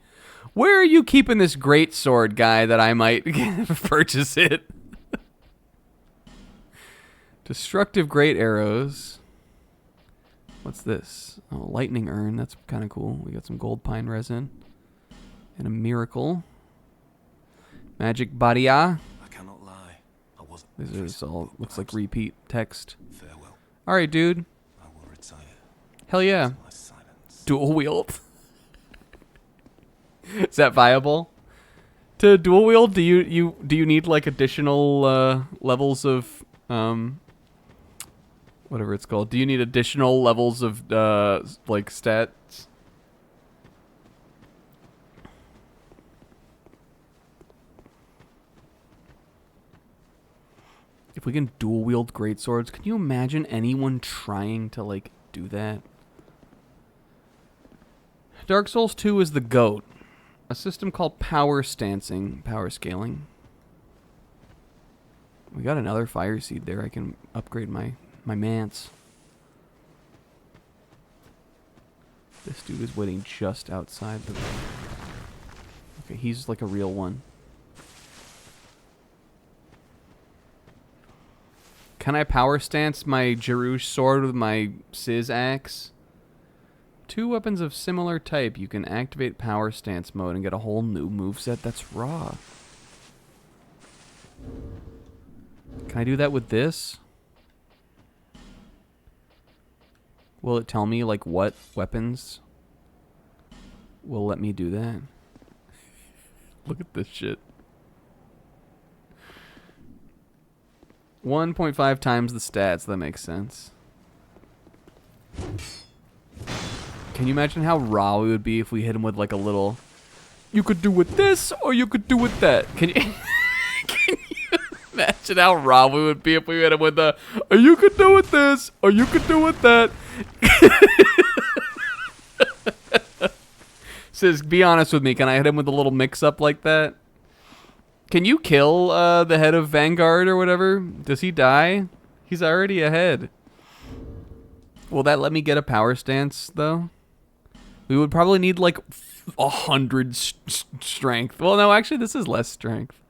Where are you keeping this great sword, guy, that I might purchase it? Destructive great arrows. What's this? Oh, lightning urn. That's kind of cool. We got some gold pine resin. And a miracle. Magic Badia. I cannot lie. I wasn't. This is all looks like repeat text. Farewell. All right, dude. I will retire. Hell yeah. My silence. Dual wield. Is that viable? To dual wield, do you need like additional levels of whatever it's called? Do you need additional levels of like stats? If we can dual wield greatswords, can you imagine anyone trying to like do that? Dark Souls 2 is the GOAT. A system called power scaling. We got another fire seed there. I can upgrade my mance. This dude is waiting just outside the... Okay, he's like a real one. Can I power stance my Jeruge sword with my Sizz axe? Two weapons of similar type. You can activate power stance mode and get a whole new moveset. That's raw. Can I do that with this? Will it tell me like what weapons will let me do that? Look at this shit. 1.5 times the stats. That makes sense. Can you imagine how raw we would be if we hit him with like a little... You could do with this, or you could do with that. Can you... Can you imagine how raw we would be if we hit him with the... Or you could do with this, or you could do with that. Says, be honest with me. Can I hit him with a little mix-up like that? Can you kill the head of Vanguard or whatever? Does he die? He's already ahead. Will that let me get a power stance, though? We would probably need, like, 100 strength. Well, no, actually, this is less strength.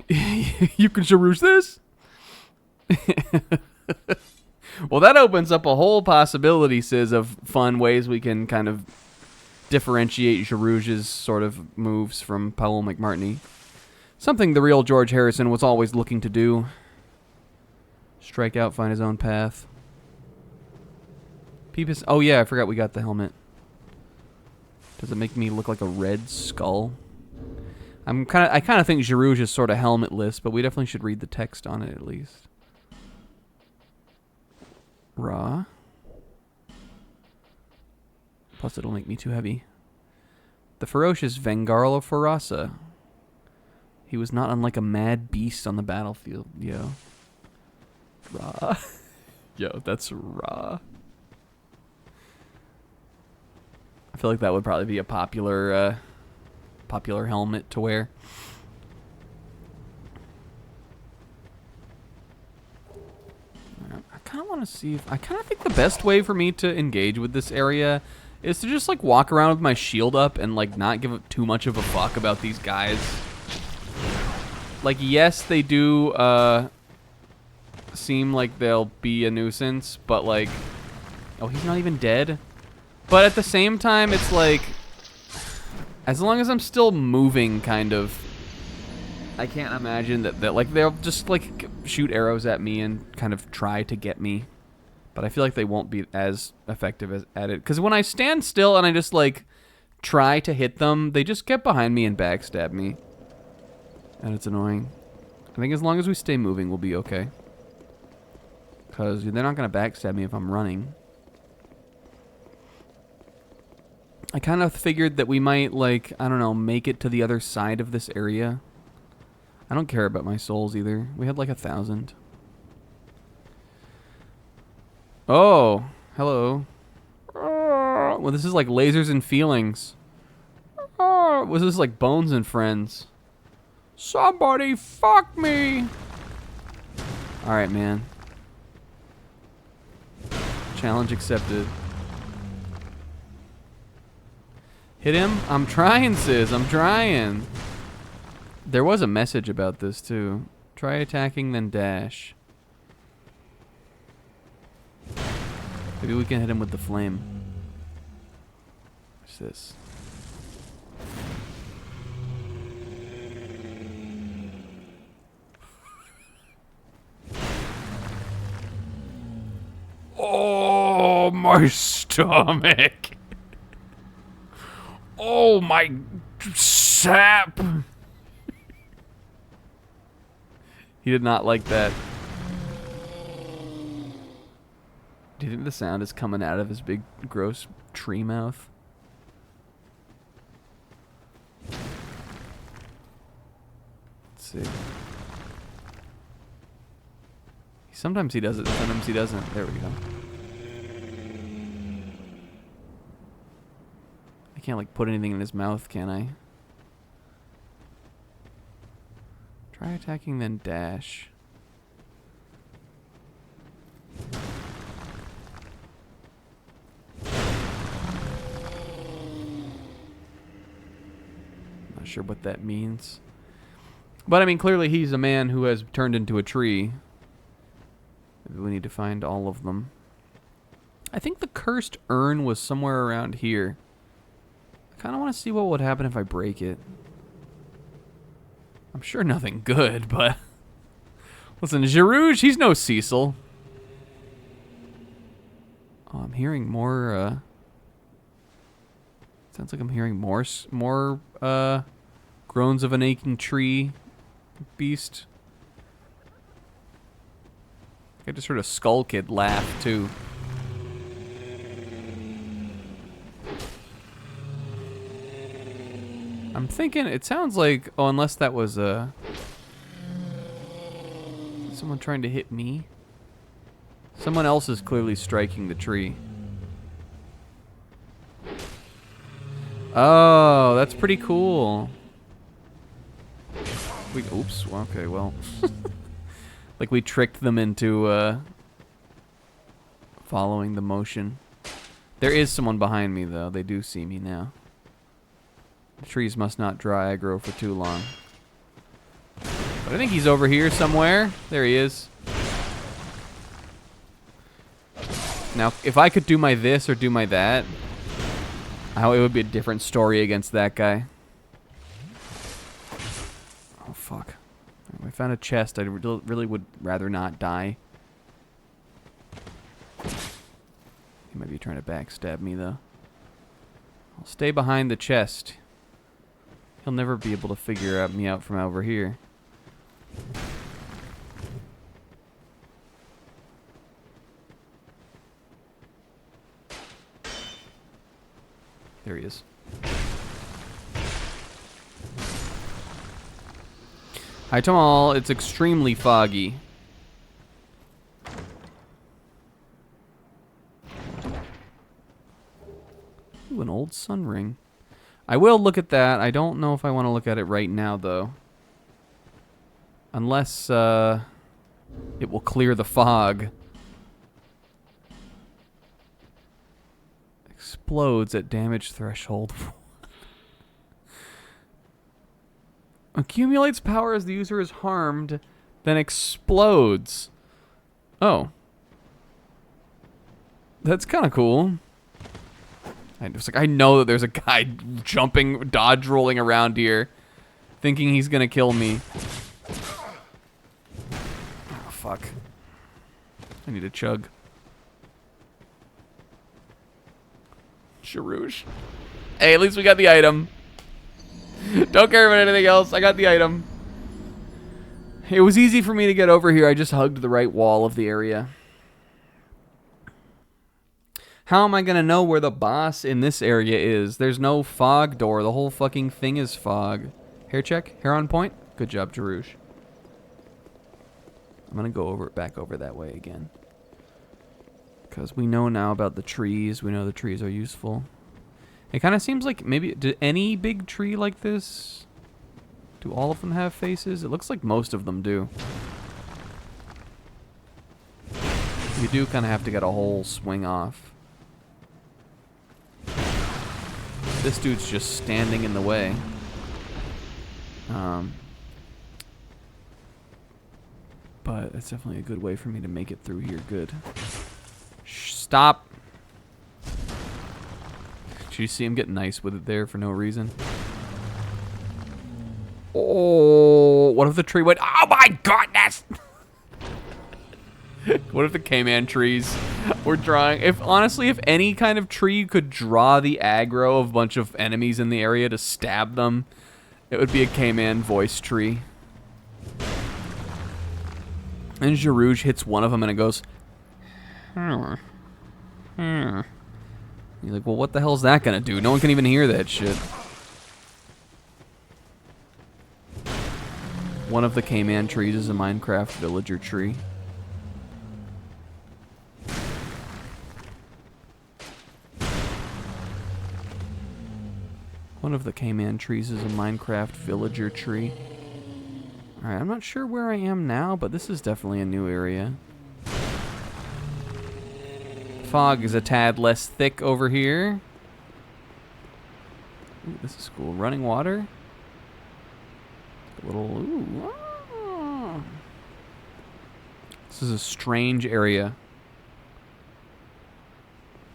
You can Jeruge this? Well, that opens up a whole possibility, Sizz, of fun ways we can kind of differentiate Jeruge's sort of moves from Paul McMartney. Something the real George Harrison was always looking to do. Strike out, find his own path. Peepus. Oh yeah, I forgot we got the helmet. Does it make me look like a red skull? I kind of think Jeruge is sort of helmetless, but we definitely should read the text on it at least. Raw. Plus it'll make me too heavy. The ferocious Vengarl of Farasa. He was not unlike a mad beast on the battlefield. Yo. Raw. Yo, that's raw. I feel like that would probably be a popular popular helmet to wear. I kind of want to see if... I kind of think the best way for me to engage with this area is to just, like, walk around with my shield up and, like, not give too much of a fuck about these guys. Like, yes, they do, seem like they'll be a nuisance, but, like... Oh, he's not even dead? But at the same time, it's like... As long as I'm still moving, kind of... I can't imagine that like, they'll just, like, shoot arrows at me and kind of try to get me. But I feel like they won't be as effective at it. Because when I stand still and I just, like, try to hit them, they just get behind me and backstab me. And it's annoying. I think as long as we stay moving, we'll be okay. Because they're not going to backstab me if I'm running. I kind of figured that we might, like, I don't know, make it to the other side of this area. I don't care about my souls either. We had like 1,000. Oh, hello. Well, this is like lasers and feelings. Was this like Bones and Friends? Somebody fuck me. All right, man. Challenge accepted. Hit him? I'm trying, sis. I'm trying. There was a message about this, too. Try attacking, then dash. Maybe we can hit him with the flame. What's this? Oh, my stomach. Oh, my sap. He did not like that. Do you think the sound is coming out of his big, gross tree mouth? Let's see. Sometimes he does it, sometimes he doesn't. There we go. I can't, like, put anything in his mouth, can I? Try attacking, then dash. Not sure what that means. But, I mean, clearly he's a man who has turned into a tree. Maybe we need to find all of them. I think the cursed urn was somewhere around here. I kind of want to see what would happen if I break it. I'm sure nothing good, but... Listen, Girouge, he's no Cecil. Oh, I'm hearing more, Sounds like I'm hearing more groans of an aching tree beast. I just heard a Skull Kid laugh, too. I'm thinking, it sounds like, oh, unless that was, someone trying to hit me? Someone else is clearly striking the tree. Oh, that's pretty cool. Oops, okay, well. Like we tricked them into, following the motion. There is someone behind me, though. They do see me now. The trees must not dry aggro for too long. But I think he's over here somewhere. There he is. Now, if I could do my this or do my that, it would be a different story against that guy. Oh, fuck. I found a chest. I really would rather not die. He might be trying to backstab me, though. I'll stay behind the chest. He'll never be able to figure me out from over here. There he is. Hi, Tamal. It's extremely foggy. Ooh, an old sun ring. I will look at that. I don't know if I want to look at it right now, though. Unless it will clear the fog. Explodes at damage threshold. Accumulates power as the user is harmed, then explodes. Oh. That's kind of cool. I know that there's a guy jumping, dodge rolling around here, thinking he's gonna kill me. Oh, fuck. I need a chug. Charouge. Hey, at least we got the item. Don't care about anything else. I got the item. It was easy for me to get over here. I just hugged the right wall of the area. How am I going to know where the boss in this area is? There's no fog door. The whole fucking thing is fog. Hair check? Hair on point? Good job, Jarouge. I'm going to go back over that way again. Because we know now about the trees. We know the trees are useful. It kind of seems like maybe... Do any big tree like this... Do all of them have faces? It looks like most of them do. You do kind of have to get a whole swing off. This dude's just standing in the way. But it's definitely a good way for me to make it through here. Good. Shh, stop. Did you see him get nice with it there for no reason? Oh, what if the tree went? Oh my goodness! What if the K-Man trees were drawing? Honestly, if any kind of tree could draw the aggro of a bunch of enemies in the area to stab them, it would be a K-Man voice tree. And Jarouge hits one of them and it goes... You're like, well, what the hell's that gonna do? No one can even hear that shit. One of the K-Man trees is a Minecraft villager tree. One of the K-Man trees is a Minecraft villager tree. Alright, I'm not sure where I am now, but this is definitely a new area. Fog is a tad less thick over here. Ooh, this is cool. Running water. A little... Ooh. Ah. This is a strange area.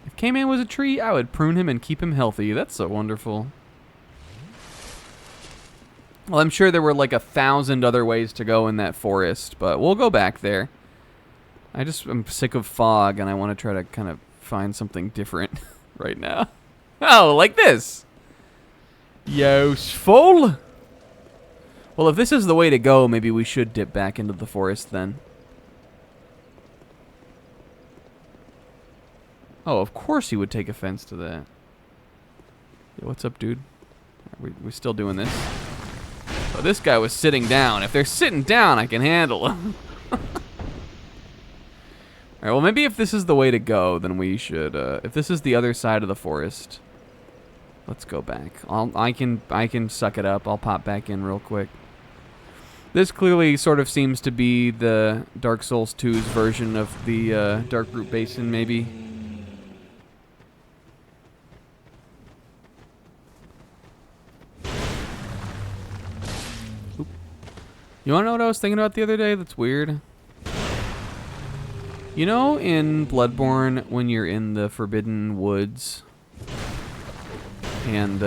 If K-Man was a tree, I would prune him and keep him healthy. That's so wonderful. Well, I'm sure there were like 1,000 other ways to go in that forest, but we'll go back there. I'm sick of fog, and I want to try to kind of find something different right now. Oh, like this. Useful. Well, if this is the way to go, maybe we should dip back into the forest then. Oh, of course he would take offense to that. Yo, what's up, dude? We're still doing this. Oh, this guy was sitting down. If they're sitting down, I can handle them. Alright, well, maybe if this is the way to go, then we should, if this is the other side of the forest, let's go back. I can suck it up. I'll pop back in real quick. This clearly sort of seems to be the Dark Souls 2's version of the Dark Root Basin, maybe. Oop. You want to know what I was thinking about the other day that's weird? You know in Bloodborne when you're in the Forbidden Woods and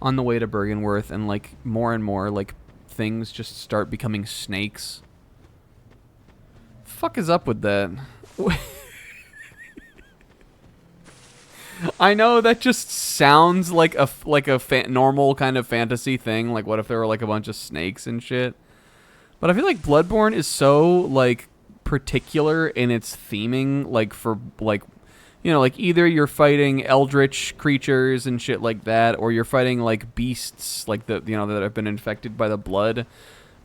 on the way to Bergenworth and like more and more like things just start becoming snakes? Fuck is up with that? I know that just sounds like a normal kind of fantasy thing. Like what if there were like a bunch of snakes and shit? But I feel like Bloodborne is so like particular in its theming, like for like, you know, like either you're fighting eldritch creatures and shit like that, or you're fighting like beasts like the, you know, that have been infected by the blood.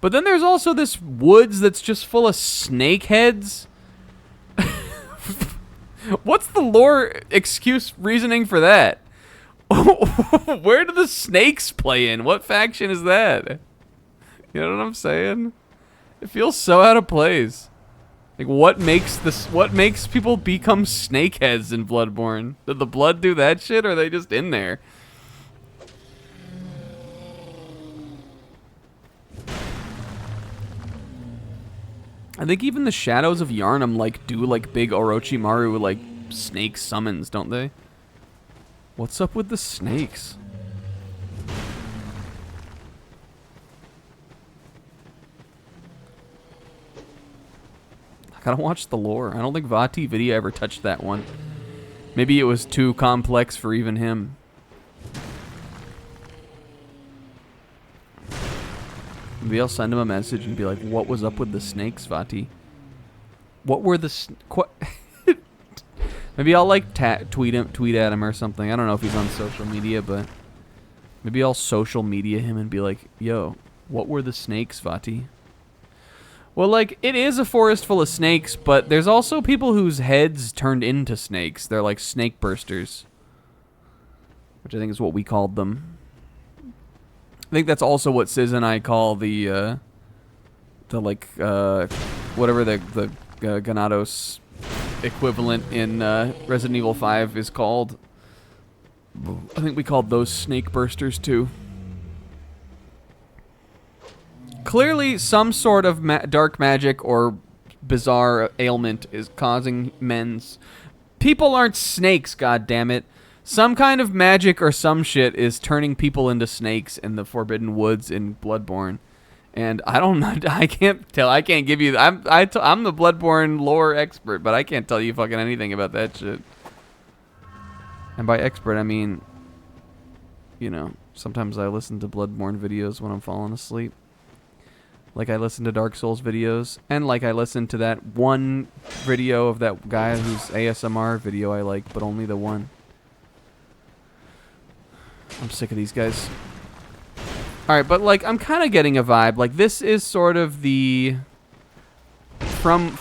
But then there's also this woods that's just full of snake heads. What's the lore excuse reasoning for that? Where do the snakes play in? What faction is that? You know what I'm saying? It feels so out of place. Like, what makes this? What makes people become snakeheads in Bloodborne? Did the blood do that shit, or are they just in there? I think even the Shadows of Yharnam like do like big Orochimaru like snake summons, don't they? What's up with the snakes? I gotta watch the lore. I don't think Vati Vidya ever touched that one. Maybe it was too complex for even him. Maybe I'll send him a message and be like, "What was up with the snakes, Vati? What were the Maybe I'll like tweet at him or something. I don't know if he's on social media, but maybe I'll social media him and be like, "Yo, what were the snakes, Vati?" Well, like, it is a forest full of snakes, but there's also people whose heads turned into snakes. They're like snake bursters, which I think is what we called them. I think that's also what Sis and I call the like whatever the Ganados equivalent in Resident Evil 5 is called. I think we called those snake bursters too. Clearly, some sort of dark magic or bizarre ailment is causing men's. People aren't snakes, goddammit. Some kind of magic or some shit is turning people into snakes in the Forbidden Woods in Bloodborne. And I don't know. I can't tell. I can't give you. I'm the Bloodborne lore expert, but I can't tell you fucking anything about that shit. And by expert, I mean, you know, sometimes I listen to Bloodborne videos when I'm falling asleep. Like I listen to Dark Souls videos, and like I listen to that one video of that guy whose ASMR video I like, but only the one. I'm sick of these guys. Alright, but like I'm kind of getting a vibe. Like this is sort of the from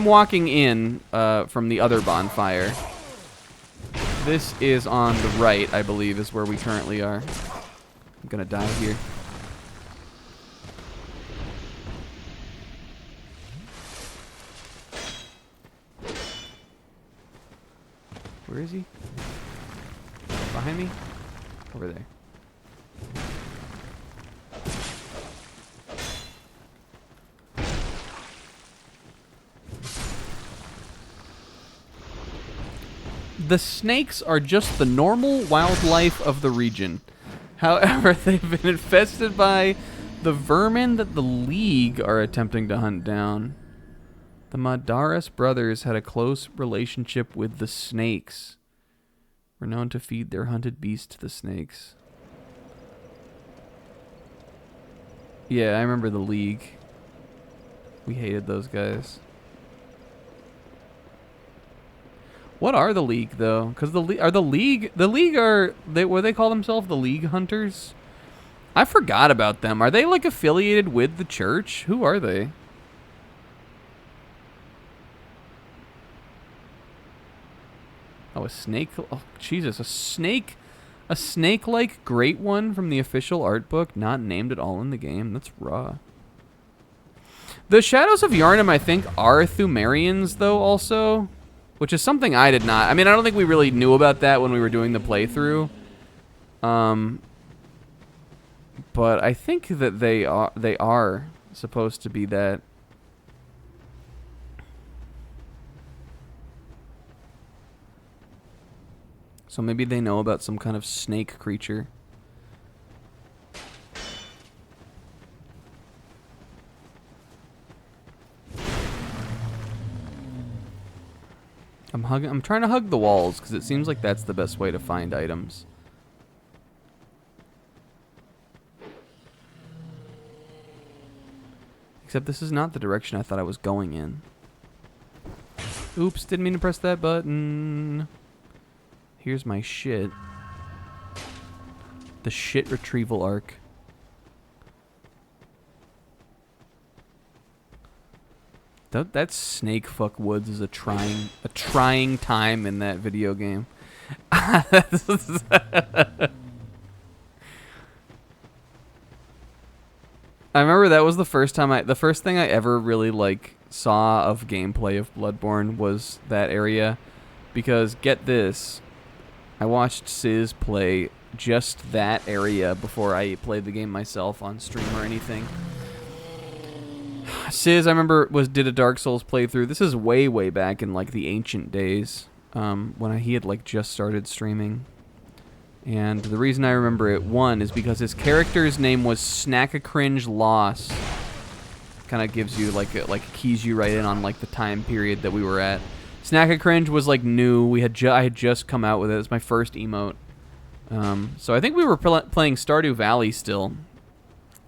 walking in from the other bonfire. This is on the right, I believe, is where we currently are. I'm gonna die here. Where is he? Behind me? Over there. The snakes are just the normal wildlife of the region. However, they've been infested by the vermin that the League are attempting to hunt down. The Madaris brothers had a close relationship with the snakes. Were known to feed their hunted beasts to the snakes. Yeah, I remember the League. We hated those guys. What are the League though? Because the League are they what do they call themselves? The League Hunters? I forgot about them. Are they like affiliated with the church? Who are they? Oh, a snake. Oh, Jesus, a snake-like great one from the official art book, not named at all in the game. That's raw. The Shadows of Yharnam, I think, are Thumerians, though, also. Which is something I did not... I mean, I don't think we really knew about that when we were doing the playthrough. But I think that they are supposed to be that. So maybe they know about some kind of snake creature. I'm trying to hug the walls because it seems like that's the best way to find items. Except this is not the direction I thought I was going in. Oops, didn't mean to press that button. Here's my shit. The shit retrieval arc. That Snake Fuck Woods is a trying time in that video game. I remember that was the first thing I ever really like saw of gameplay of Bloodborne was that area, because get this, I watched Sizz play just that area before I played the game myself on stream or anything. Sizz, I remember, did a Dark Souls playthrough. This is way back in like the ancient days, when he had like just started streaming. And the reason I remember it, one, is because his character's name was Snackacringe Loss. Kind of gives you like keys you right in on like the time period that we were at. Snackacringe was like new. I had just come out with it. It was my first emote. So I think we were playing Stardew Valley still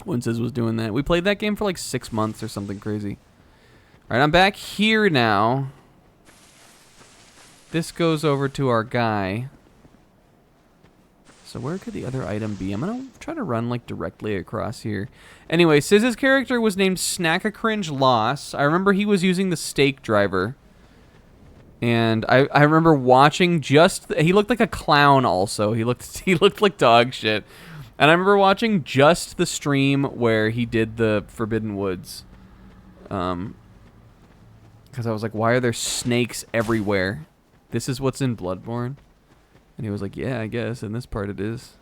when Sizz was doing that. We played that game for like 6 months or something crazy. All right, I'm back here now. This goes over to our guy. So where could the other item be? I'm going to try to run like directly across here. Anyway, Sizz's character was named Snackacringe Loss. I remember he was using the stake driver. And I remember watching he looked like a clown also. He looked like dog shit. And I remember watching just the stream where he did the Forbidden Woods. Because I was like, why are there snakes everywhere? This is what's in Bloodborne? And he was like, yeah, I guess. In this part it is.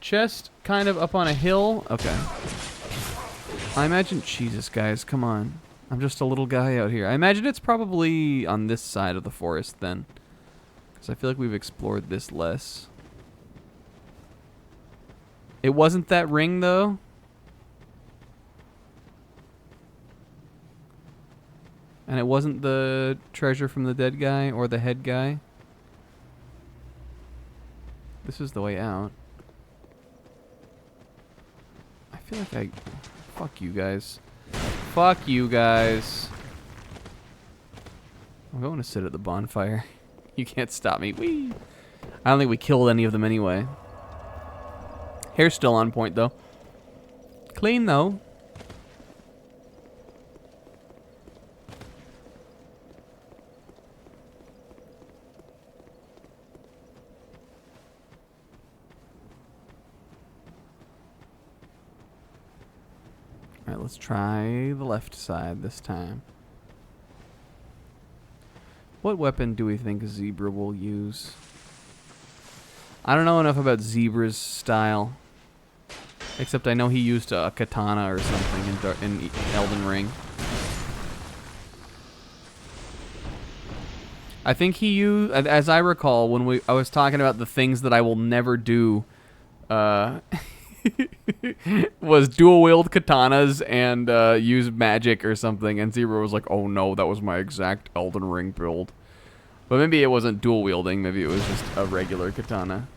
Chest kind of up on a hill. Okay. I imagine... Jesus, guys, come on. I'm just a little guy out here. I imagine it's probably on this side of the forest then. Because I feel like we've explored this less. It wasn't that ring, though. And it wasn't the treasure from the dead guy or the head guy. This is the way out. I feel like fuck you guys. Fuck you guys. I'm going to sit at the bonfire. You can't stop me. Whee! I don't think we killed any of them anyway. Hair's still on point, though. Clean, though. Alright, let's try the left side this time. What weapon do we think Zebra will use? I don't know enough about Zebra's style. Except I know he used a katana or something in Elden Ring. I think he used, as I recall, when I was talking about the things that I will never do, was dual-wield katanas and use magic or something, and Zebra was like, oh no, that was my exact Elden Ring build. But maybe it wasn't dual-wielding, maybe it was just a regular katana.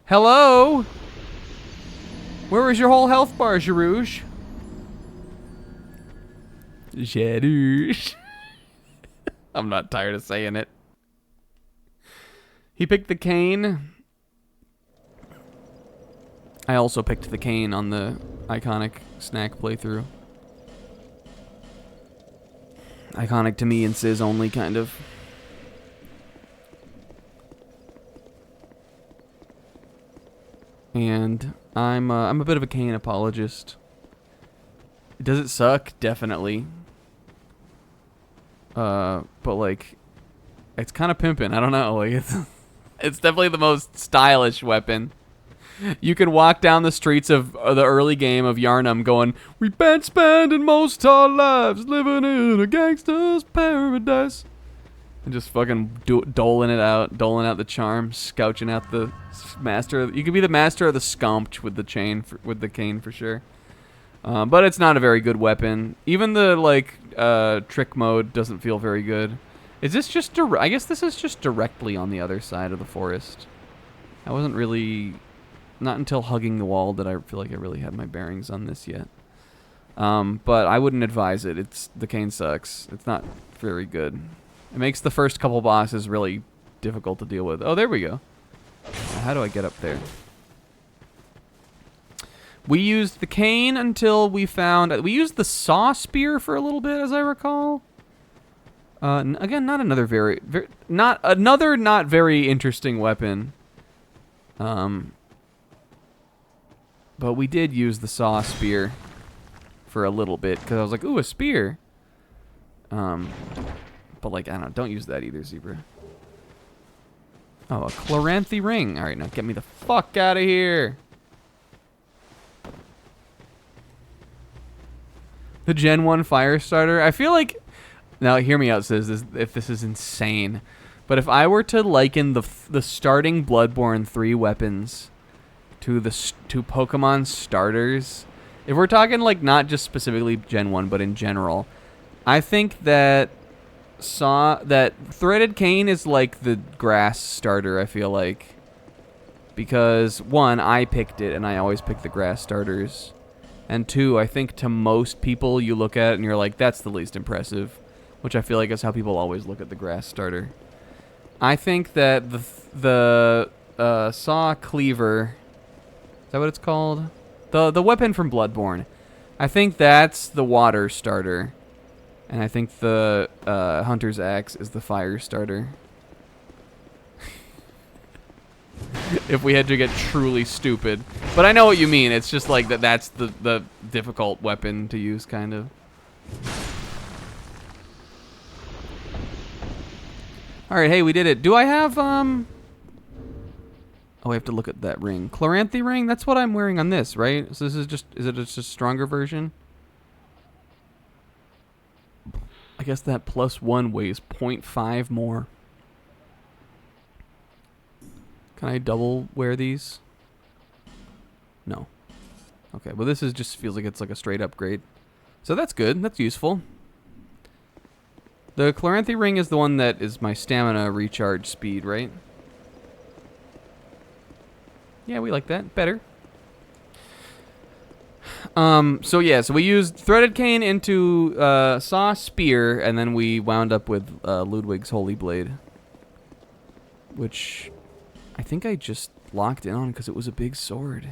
Hello? Where was your whole health bar, Jarouge? Jarouge. I'm not tired of saying it. He picked the cane. I also picked the cane on the iconic snack playthrough. Iconic to me and Sizz only, kind of. And I'm a bit of a cane apologist. Does it suck? Definitely. But like, it's kind of pimping. I don't know. Like it's definitely the most stylish weapon. You can walk down the streets of the early game of Yarnum going, we've been spending most our lives living in a gangster's paradise. And just fucking doling out the charm, scouching out the master. You could be the master of the scump with the cane for sure. But it's not a very good weapon. Even the like trick mode doesn't feel very good. Is this just I guess this is just directly on the other side of the forest. I wasn't really, not until hugging the wall did I feel like I really had my bearings on this yet. But I wouldn't advise it. The cane sucks. It's not very good. It makes the first couple bosses really difficult to deal with. Oh, there we go. How do I get up there? We used the cane until we found... We used the saw spear for a little bit, as I recall. Again, not another not very interesting weapon. But we did use the saw spear for a little bit because I was like, ooh, a spear. But like, I don't know, don't use that either, Zebra. Oh, a chloranthy ring. All right, now get me the fuck out of here. The Gen 1 fire starter. I feel like, now hear me out, says this, if this is insane, but if I were to liken the starting Bloodborne 3 weapons to Pokemon starters, if we're talking like not just specifically Gen 1, but in general, I think that Threaded Cane is like the grass starter, I feel like. Because, one, I picked it, and I always pick the grass starters. And two, I think to most people you look at it and you're like, that's the least impressive. Which I feel like is how people always look at the grass starter. I think that the saw cleaver, is that what it's called? The weapon from Bloodborne. I think that's the water starter. And I think the hunter's axe is the fire starter. If we had to get truly stupid. But I know what you mean. It's just like that's the difficult weapon to use, kind of. Alright, hey, we did it. Do I have, Oh, we have to look at that ring. Chloranthy ring? That's what I'm wearing on this, right? So this is just, is it just a stronger version? I guess that +1 weighs 0.5 more. Can I double wear these? No. Okay, well this is just feels like it's like a straight upgrade. So that's good. That's useful. The Chloranthy ring is the one that is my stamina recharge speed, right? Yeah, we like that. Better. So yeah, so we used Threaded Cane into Saw Spear, and then we wound up with Ludwig's Holy Blade. Which I think I just locked in on because it was a big sword.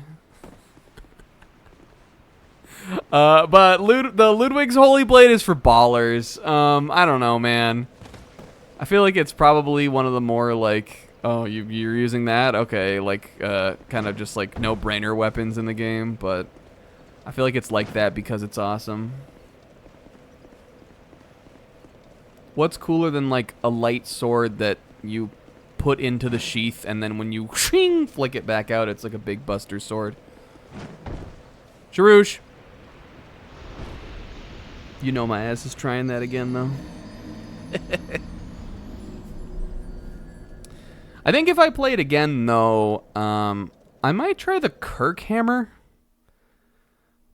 But the Ludwig's Holy Blade is for ballers. I don't know, man. I feel like it's probably one of the more like, oh, you're using that? Okay, like kind of just like no-brainer weapons in the game, but I feel like it's like that because it's awesome. What's cooler than like a light sword that you put into the sheath and then when you flick it back out, it's like a big buster sword. Sharouche. You know my ass is trying that again, though. I think if I play it again, though, I might try the Kirk Hammer.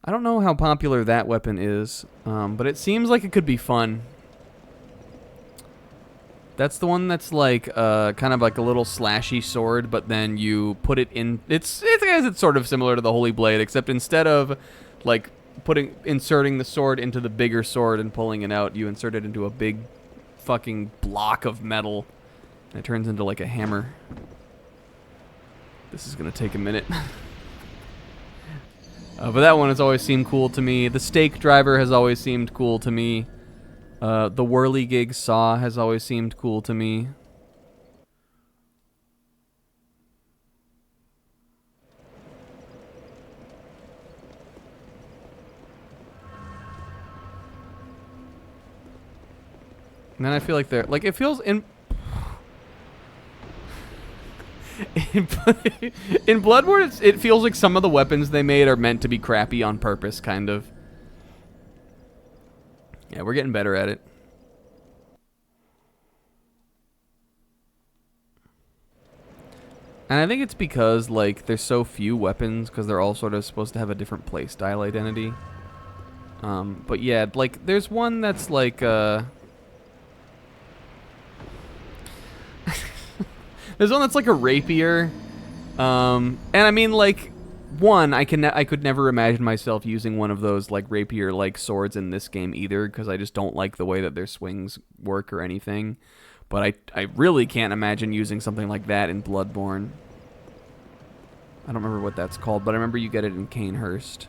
I don't know how popular that weapon is, but it seems like it could be fun. That's the one that's like kind of like a little slashy sword, but then you put it in. It's sort of similar to the Holy Blade, except instead of like inserting the sword into the bigger sword and pulling it out, you insert it into a big fucking block of metal, and it turns into like a hammer. This is gonna take a minute. But that one has always seemed cool to me. The stake driver has always seemed cool to me. The whirligig saw has always seemed cool to me. And then I feel like they're like, it feels in Bloodborne, it feels like some of the weapons they made are meant to be crappy on purpose, kind of. Yeah, we're getting better at it. And I think it's because, like, there's so few weapons, because they're all sort of supposed to have a different playstyle identity. But yeah, like, there's one that's like, there's one that's like a rapier. And I mean, like, one, I could never imagine myself using one of those like rapier-like swords in this game either, because I just don't like the way that their swings work or anything. But I really can't imagine using something like that in Bloodborne. I don't remember what that's called, but I remember you get it in Canehurst.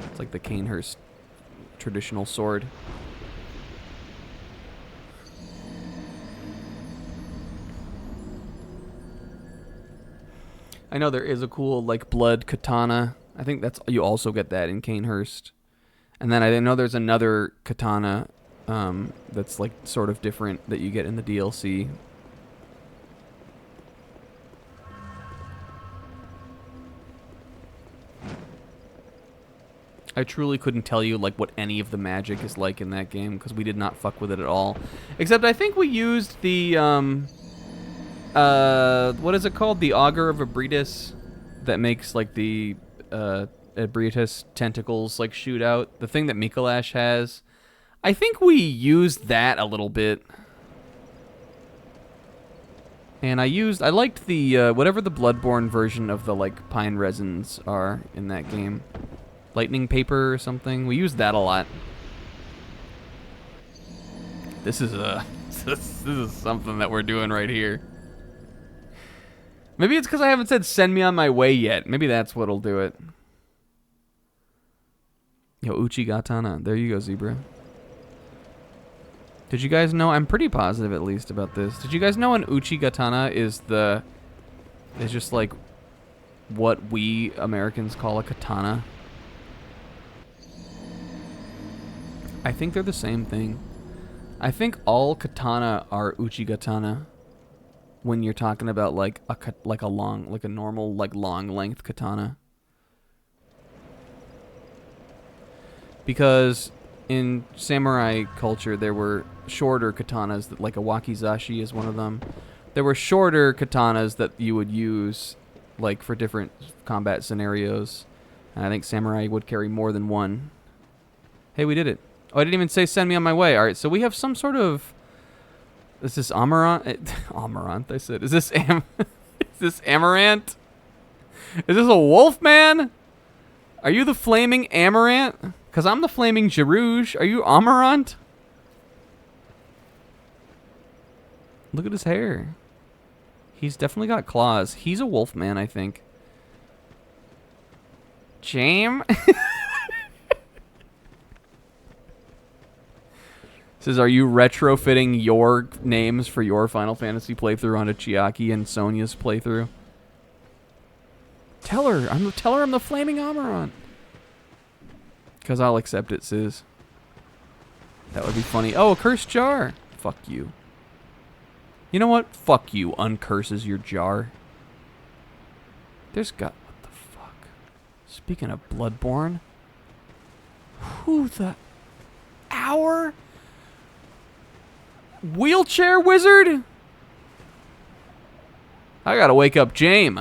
It's like the Canehurst traditional sword. I know there is a cool like blood katana. I think that's you also get that in Canehurst. And then I know there's another katana that's like sort of different that you get in the DLC. I truly couldn't tell you like what any of the magic is like in that game because we did not fuck with it at all. Except I think we used the what is it called? The Augur of Ebritus that makes like the Ebritus tentacles like shoot out. The thing that Mikolash has. I think we used that a little bit. And I liked the whatever the Bloodborne version of the like pine resins are in that game. Lightning paper or something. We used that a lot. This is this is something that we're doing right here. Maybe it's because I haven't said send me on my way yet. Maybe that's what'll do it. Yo, Uchigatana. There you go, Zebra. Did you guys know? I'm pretty positive at least about this. Did you guys know an Uchigatana is just like what we Americans call a katana? I think they're the same thing. I think all katana are Uchigatana when you're talking about like a normal like long length katana. Because in samurai culture there were shorter katanas that like a wakizashi is one of them. There were shorter katanas that you would use like for different combat scenarios. And I think samurai would carry more than one. Hey, we did it. Oh, I didn't even say send me on my way. All right, so we have some sort of... Is this Amaranth? Amaranth, I said. Is this is this Amaranth? Is this a wolf man? Are you the flaming Amaranth? Because I'm the flaming Jerouge. Are you Amaranth? Look at his hair. He's definitely got claws. He's a wolf man, I think. Jam? Says, are you retrofitting your names for your Final Fantasy playthrough onto Chiaki and Sonya's playthrough? Tell her I'm the flaming Amaranth. Because I'll accept it, Sis. That would be funny. Oh, a cursed jar. Fuck you. You know what? Fuck you. Uncurses your jar. There's got... What the fuck? Speaking of Bloodborne. Who the... Our... Wheelchair wizard? I gotta wake up James.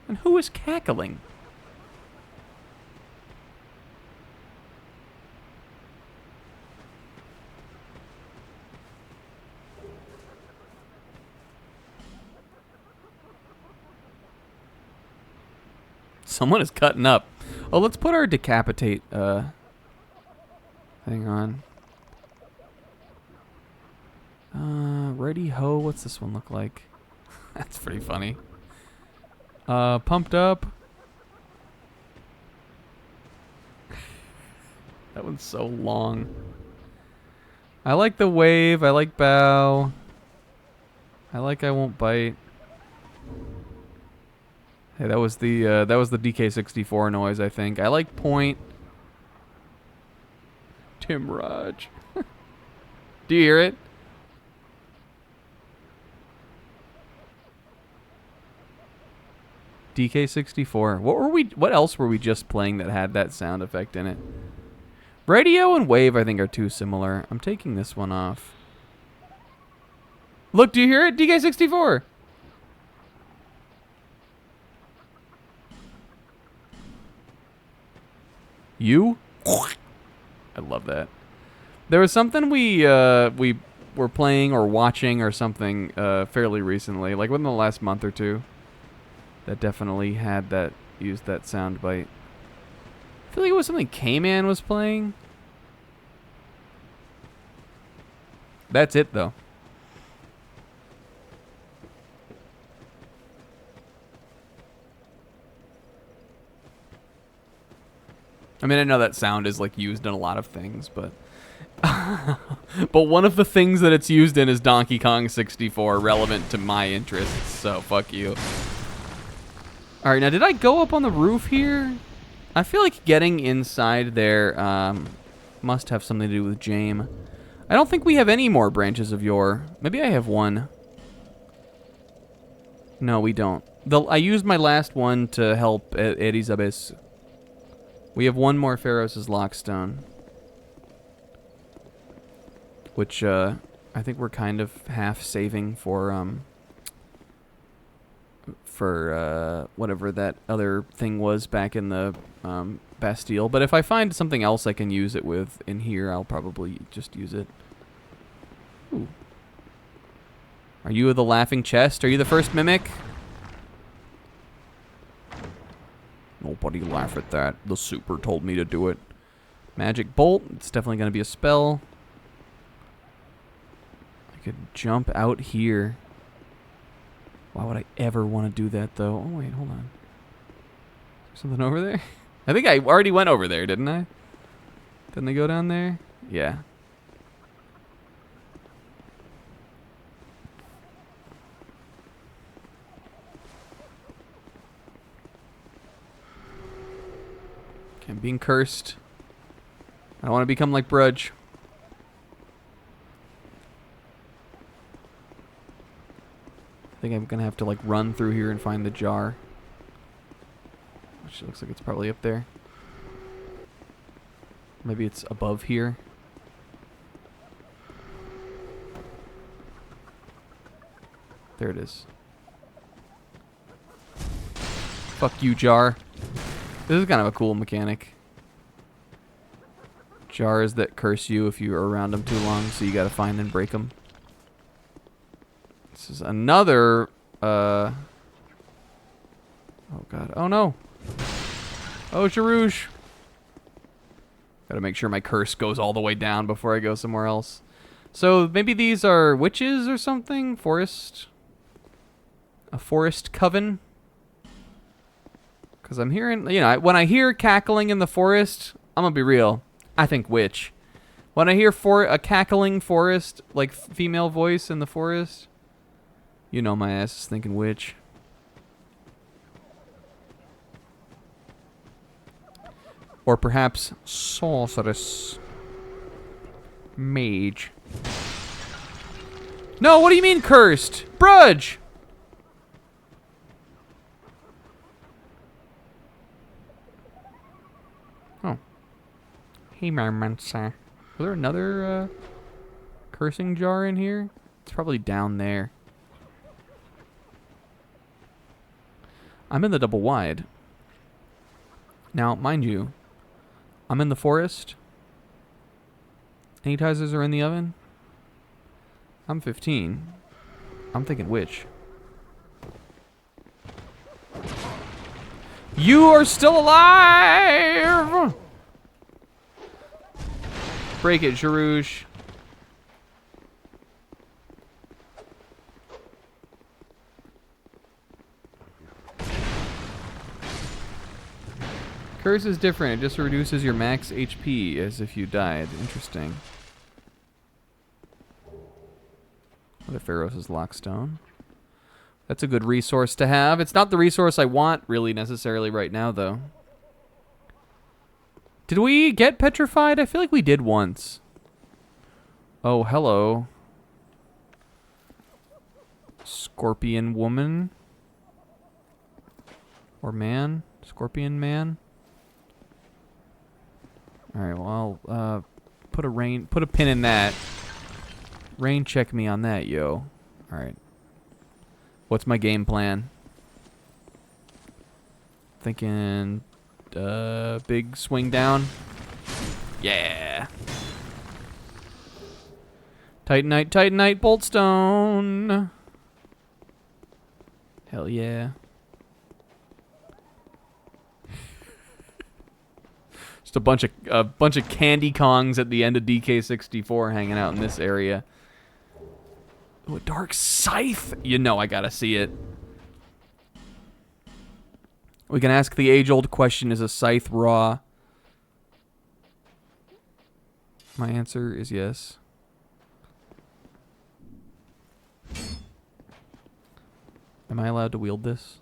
And who is cackling? Someone is cutting up. Oh, let's put our decapitate thing on. Ready ho, what's this one look like? That's pretty funny. Pumped up. That one's so long. I like the wave, I like bow. I like I won't bite. Hey, that was the DK64 noise, I think. I like point. Tim Raj. Do you hear it? DK64. What else were we just playing that had that sound effect in it? Radio and wave I think are too similar. I'm taking this one off. Look, do you hear it? DK64. You? I love that. There was something we were playing or watching or something fairly recently, like within the last month or two, that definitely used that sound bite. I feel like it was something K-Man was playing. That's it though. I mean, I know that sound is like used in a lot of things, but But one of the things that it's used in is Donkey Kong 64, relevant to my interests, so fuck you. Alright, now did I go up on the roof here? I feel like getting inside there must have something to do with Jame. I don't think we have any more branches of yore. Maybe I have one. No, we don't. I used my last one to help Eddie's Abyss. We have one more Pharos' Lockstone. Which, I think we're kind of half saving for whatever that other thing was back in the Bastille. But if I find something else I can use it with in here, I'll probably just use it. Ooh. Are you the laughing chest? Are you the first mimic? Nobody laugh at that. The super told me to do it. Magic bolt. It's definitely going to be a spell. I could jump out here. Why would I ever want to do that, though? Oh, wait, hold on. Something over there? I think I already went over there, didn't I? Didn't I go down there? Yeah. Okay, I'm being cursed. I don't want to become like Brudge. I think I'm gonna have to like run through here and find the jar. Which looks like it's probably up there. Maybe it's above here. There it is. Fuck you, jar. This is kind of a cool mechanic. Jars that curse you if you are around them too long, so you gotta find and break them. This is another, oh god, oh no. Oh, Jarouge. Gotta make sure my curse goes all the way down before I go somewhere else. So maybe these are witches or something? Forest? A forest coven? Because I'm hearing, you know, when I hear cackling in the forest, I'm gonna be real, I think witch. When I hear a cackling forest, like female voice in the forest, you know my ass is thinking witch. Or perhaps sorceress. Mage. No, what do you mean cursed? Brudge! Oh. Hey, Marmancer. Was there another cursing jar in here? It's probably down there. I'm in the double wide. Now, mind you, I'm in the forest. Anitizers are in the oven. I'm 15. I'm thinking witch. You are still alive! Break it, Jarouge. Curse is different. It just reduces your max HP as if you died. Interesting. Another Pharos' Lockstone. That's a good resource to have. It's not the resource I want really necessarily right now, though. Did we get petrified? I feel like we did once. Oh, hello. Scorpion woman. Or man. Scorpion man. Alright, well, I'll put a pin in that. Rain check me on that, yo. Alright. What's my game plan? Thinking, big swing down. Yeah. Titanite, Titanite, Boltstone. Hell yeah. Just a bunch of Candy Kongs at the end of DK64 hanging out in this area. Ooh, a dark scythe. You know I gotta see it. We can ask the age-old question: is a scythe raw? My answer is yes. Am I allowed to wield this?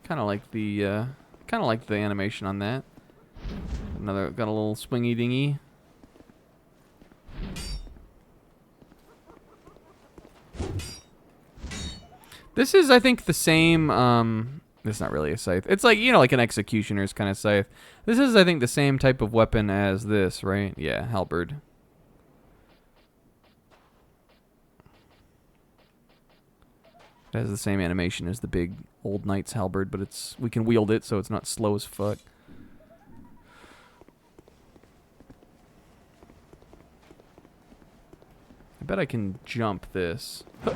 Kind of like the animation on that. Got a little swingy dingy. This is, I think, the same. It's not really a scythe. It's like, you know, like an executioner's kind of scythe. This is, I think, the same type of weapon as this, right? Yeah, halberd. It has the same animation as the big old knight's halberd, but we can wield it, so it's not slow as fuck. I bet I can jump this. Huh.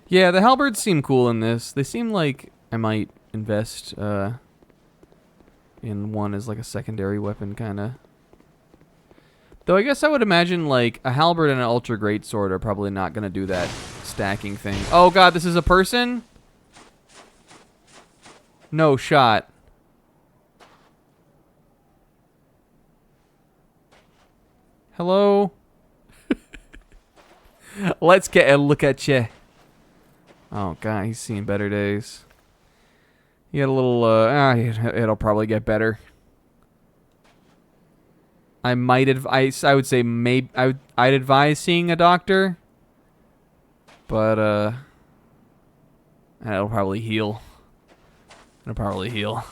Yeah, the halberds seem cool in this. They seem like I might invest in one as like a secondary weapon, kind of. Though I guess I would imagine like a halberd and an ultra greatsword are probably not going to do that stacking thing. Oh god, this is a person? No shot. Hello? Let's get a look at you. Oh god, he's seen better days. He had a little, it'll probably get better. I might advise, I would say maybe, I'd advise seeing a doctor. But, it'll probably heal. It'll probably heal.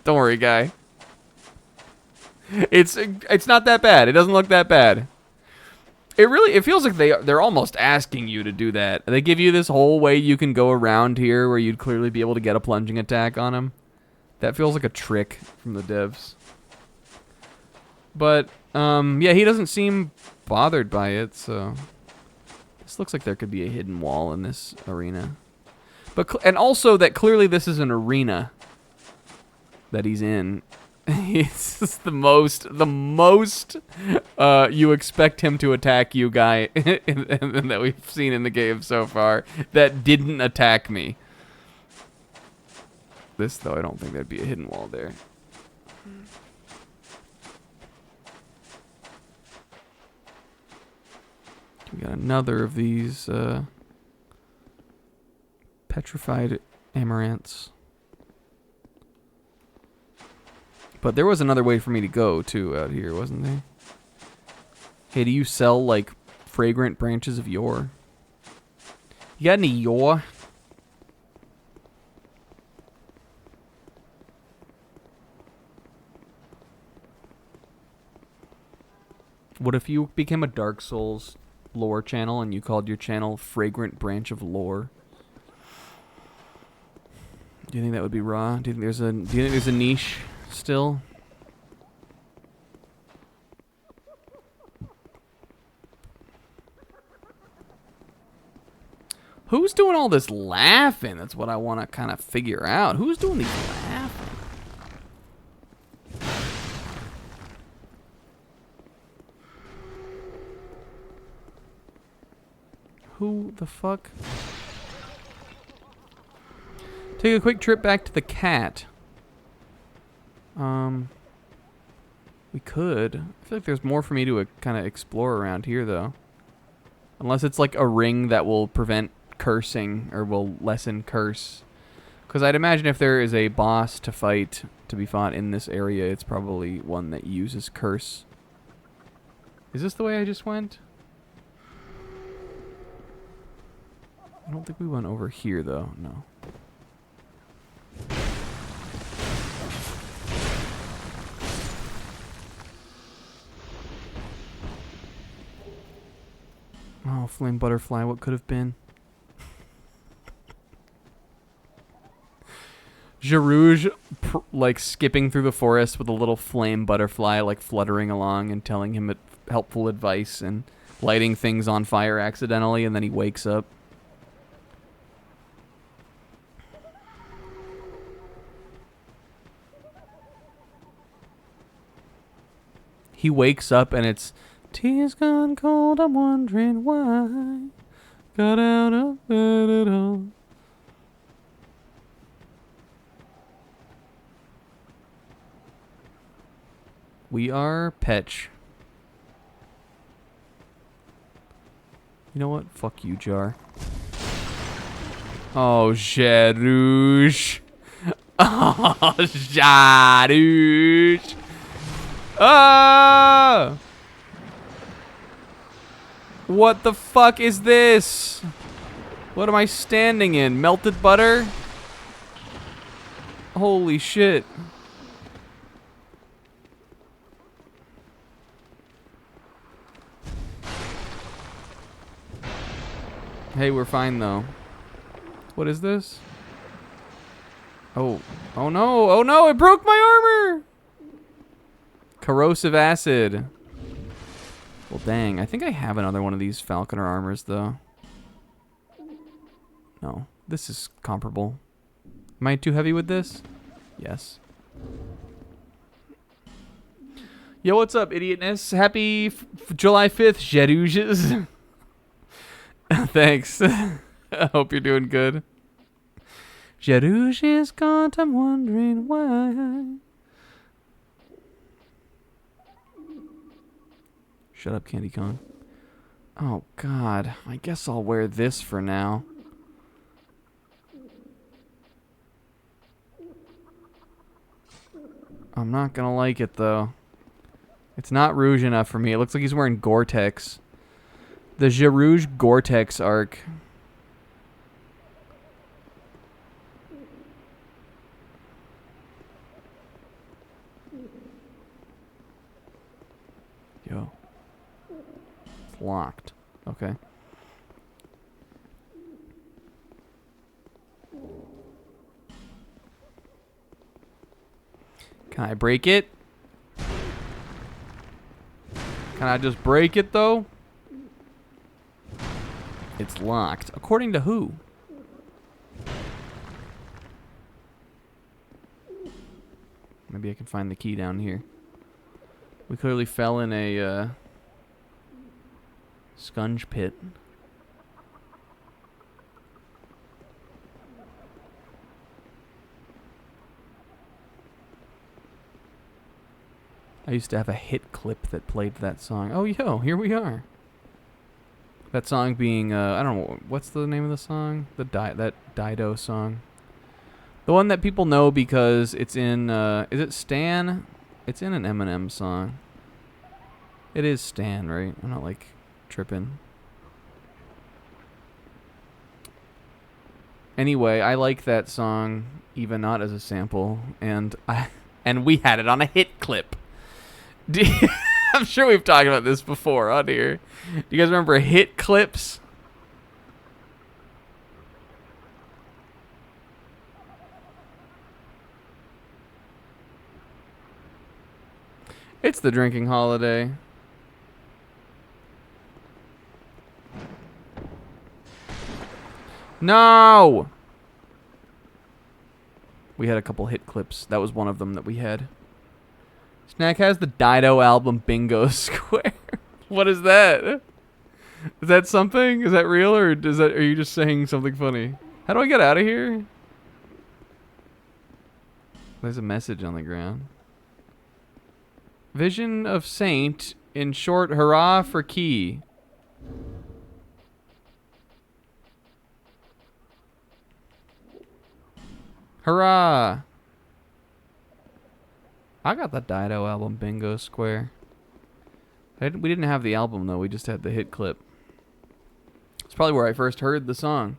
Don't worry, guy. It's not that bad. It doesn't look that bad. It feels like they're almost asking you to do that. They give you this whole way you can go around here where you'd clearly be able to get a plunging attack on him. That feels like a trick from the devs. But, yeah, he doesn't seem bothered by it, so... This looks like there could be a hidden wall in this arena. And also that clearly this is an arena that he's in. It's just the most you expect him to attack you guy that we've seen in the game so far that didn't attack me. This, though, I don't think there'd be a hidden wall there. We got another of these petrified amaranths. But there was another way for me to go, too, out here, wasn't there? Hey, do you sell, like, fragrant branches of yore? You got any yore? What if you became a Dark Souls lore channel and you called your channel Fragrant Branch of Lore? Do you think that would be raw? Do you think there's a niche still? Who's doing all this laughing? That's what I want to kind of figure out. Who's doing these laughing? Who the fuck? Take a quick trip back to the cat. We could. I feel like there's more for me to kind of explore around here, though. Unless it's like a ring that will prevent cursing or will lessen curse. Because I'd imagine if there is a boss to fight, to be fought in this area, it's probably one that uses curse. Is this the way I just went? I don't think we went over here, though. No. Oh, flame butterfly, what could have been? Jarouge, like, skipping through the forest with a little flame butterfly, like, fluttering along and telling him helpful advice and lighting things on fire accidentally, and then he wakes up. He wakes up and it's, tea's gone cold, I'm wondering why. Got out of bed at all. We are Petch. You know what? Fuck you, Jar. Oh, Jarouge. Oh, Jarouge. Ah! What the fuck is this? What am I standing in? Melted butter? Holy shit. Hey, we're fine though. What is this? Oh. Oh no. Oh no, it broke my armor! Corrosive acid. Well, dang. I think I have another one of these Falconer armors though. No. This is comparable. Am I too heavy with this? Yes. Yo, what's up, idiotness? Happy July 5th, Jerouges. Thanks. I hope you're doing good. Jerouge is gone, I'm wondering why. Shut up, Candy Kong. Oh, God. I guess I'll wear this for now. I'm not gonna like it, though. It's not rouge enough for me. It looks like he's wearing Gore-Tex. The Jerouge Gore-Tex arc. Yo. It's locked. Okay. Can I break it? Can I just break it, though? It's locked. According to who? Maybe I can find the key down here. We clearly fell in a scunge pit. I used to have a hit clip that played that song. Oh, yo, here we are. That song being, I don't know, what's the name of the song? That Dido song. The one that people know because it's in, is it Stan? It's in an Eminem song. It is Stan, right? I'm not, like, tripping. Anyway, I like that song, even not as a sample, and we had it on a hit clip. I'm sure we've talked about this before on here. Do you guys remember hit clips? It's the drinking holiday. No! We had a couple hit clips. That was one of them that we had. Snack has the Dido album Bingo Square. What is that? Is that something? Is that real, or are you just saying something funny? How do I get out of here? There's a message on the ground. Vision of Saint, in short, hurrah for key. Hurrah! I got the Dido album Bingo Square. We didn't have the album though, we just had the hit clip. It's probably where I first heard the song.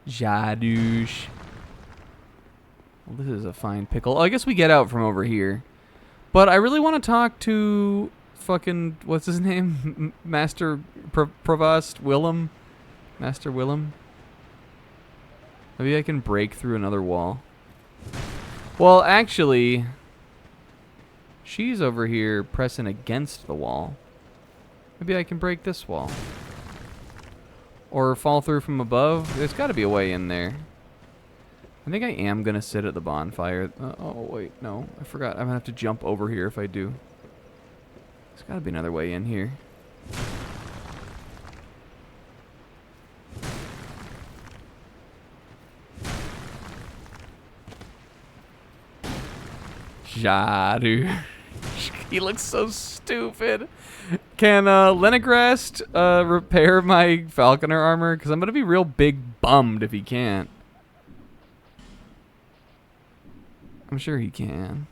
Jadouche. Well, this is a fine pickle. Oh, I guess we get out from over here. But I really want to talk to fucking, what's his name? Master Provost Willem? Master Willem? Maybe I can break through another wall. Well, actually, she's over here pressing against the wall. Maybe I can break this wall. Or fall through from above. There's got to be a way in there. I think I am going to sit at the bonfire. Oh, wait, no. I forgot. I'm going to have to jump over here if I do. There's got to be another way in here. Jaru. He looks so stupid. Can Lenegrast repair my falconer armor? Because I'm going to be real big bummed if he can't. I'm sure he can.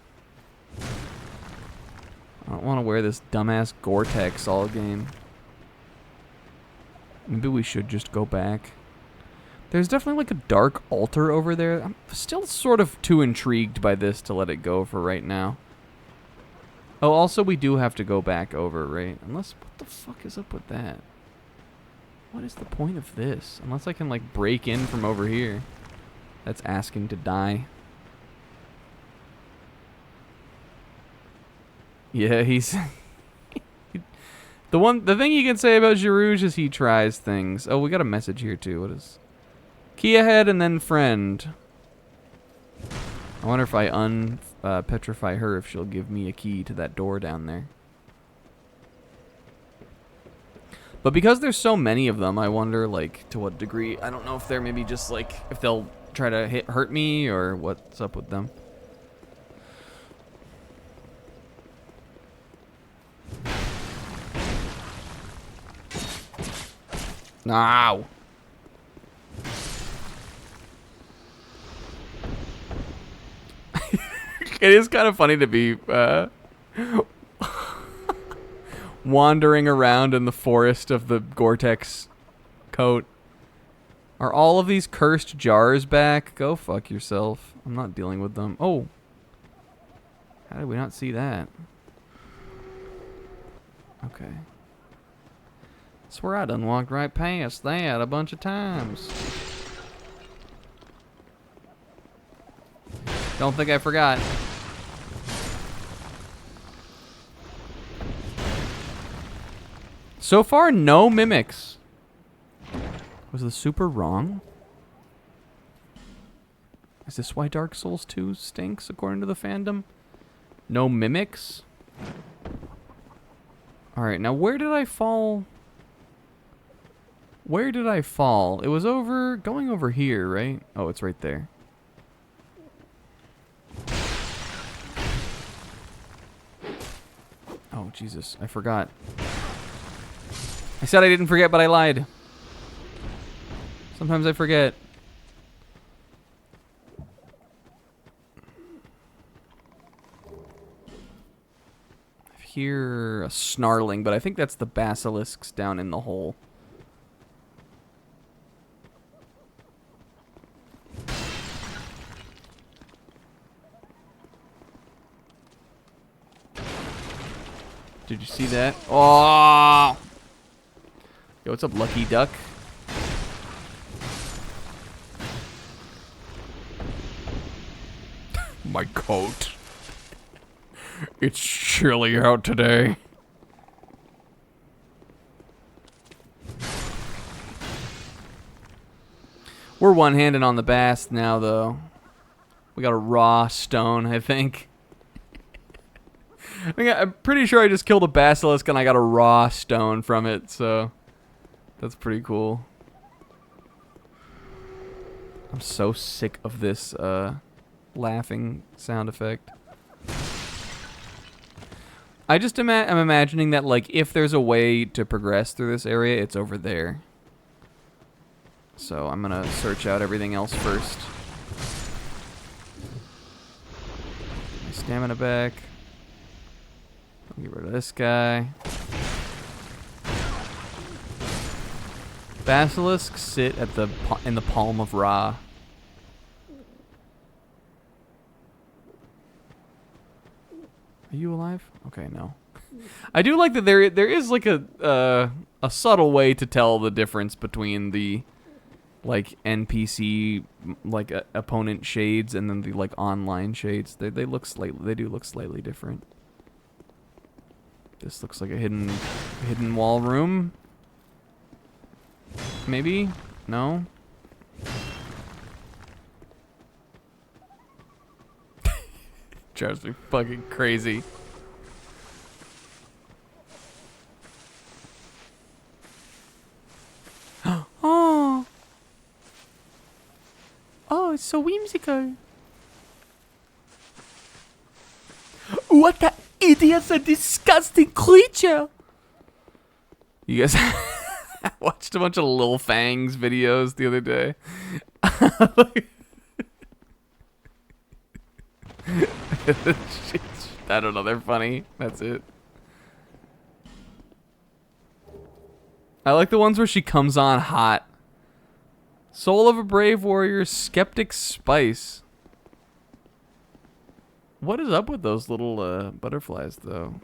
I don't want to wear this dumbass Gore-Tex all game. Maybe we should just go back. There's definitely like a dark altar over there. I'm still sort of too intrigued by this to let it go for right now. Oh, also we do have to go back over, right? Unless, what the fuck is up with that? What is the point of this? Unless I can like break in from over here. That's asking to die. Yeah, he's... The thing you can say about Girouge is he tries things. Oh, we got a message here too. What is... Key ahead and then friend. I wonder if I petrify her, if she'll give me a key to that door down there. But because there's so many of them, I wonder, like, to what degree. I don't know if they're maybe just, like, if they'll try to hurt me or what's up with them. Ow! It is kind of funny to be wandering around in the forest of the Gore-Tex coat. Are all of these cursed jars back? Go fuck yourself. I'm not dealing with them. Oh. How did we not see that? Okay. Swear I done walked right past that a bunch of times. Don't think I forgot. So far, no mimics. Was the super wrong? Is this why Dark Souls 2 stinks, according to the fandom? No mimics? Alright, now where did I fall? Where did I fall? It was going over here, right? Oh, it's right there. Oh, Jesus, I forgot. I said I didn't forget, but I lied. Sometimes I forget. I hear a snarling, but I think that's the basilisks down in the hole. Did you see that? Oh! Yo, what's up, Lucky Duck? My coat. It's chilly out today. We're one-handed on the bass now, though. We got a raw stone, I think. I'm pretty sure I just killed a basilisk and I got a raw stone from it, so that's pretty cool. I'm so sick of this laughing sound effect. I'm imagining that, like, if there's a way to progress through this area, it's over there. So I'm gonna search out everything else first. My stamina back. I'll get rid of this guy. Basilisks sit at in the palm of Ra. Are you alive? Okay, no. I do like that there is like a subtle way to tell the difference between the like NPC like opponent shades and then the like online shades. They do look slightly different. This looks like a hidden wall room. Maybe? No? Drives me fucking crazy. Oh! Oh, it's so whimsical. What the idiot's a disgusting creature. You guys I watched a bunch of Lil Fangs videos the other day. I don't know, they're funny. That's it. I like the ones where she comes on hot. Soul of a brave warrior, skeptic spice. What is up with those little butterflies, though?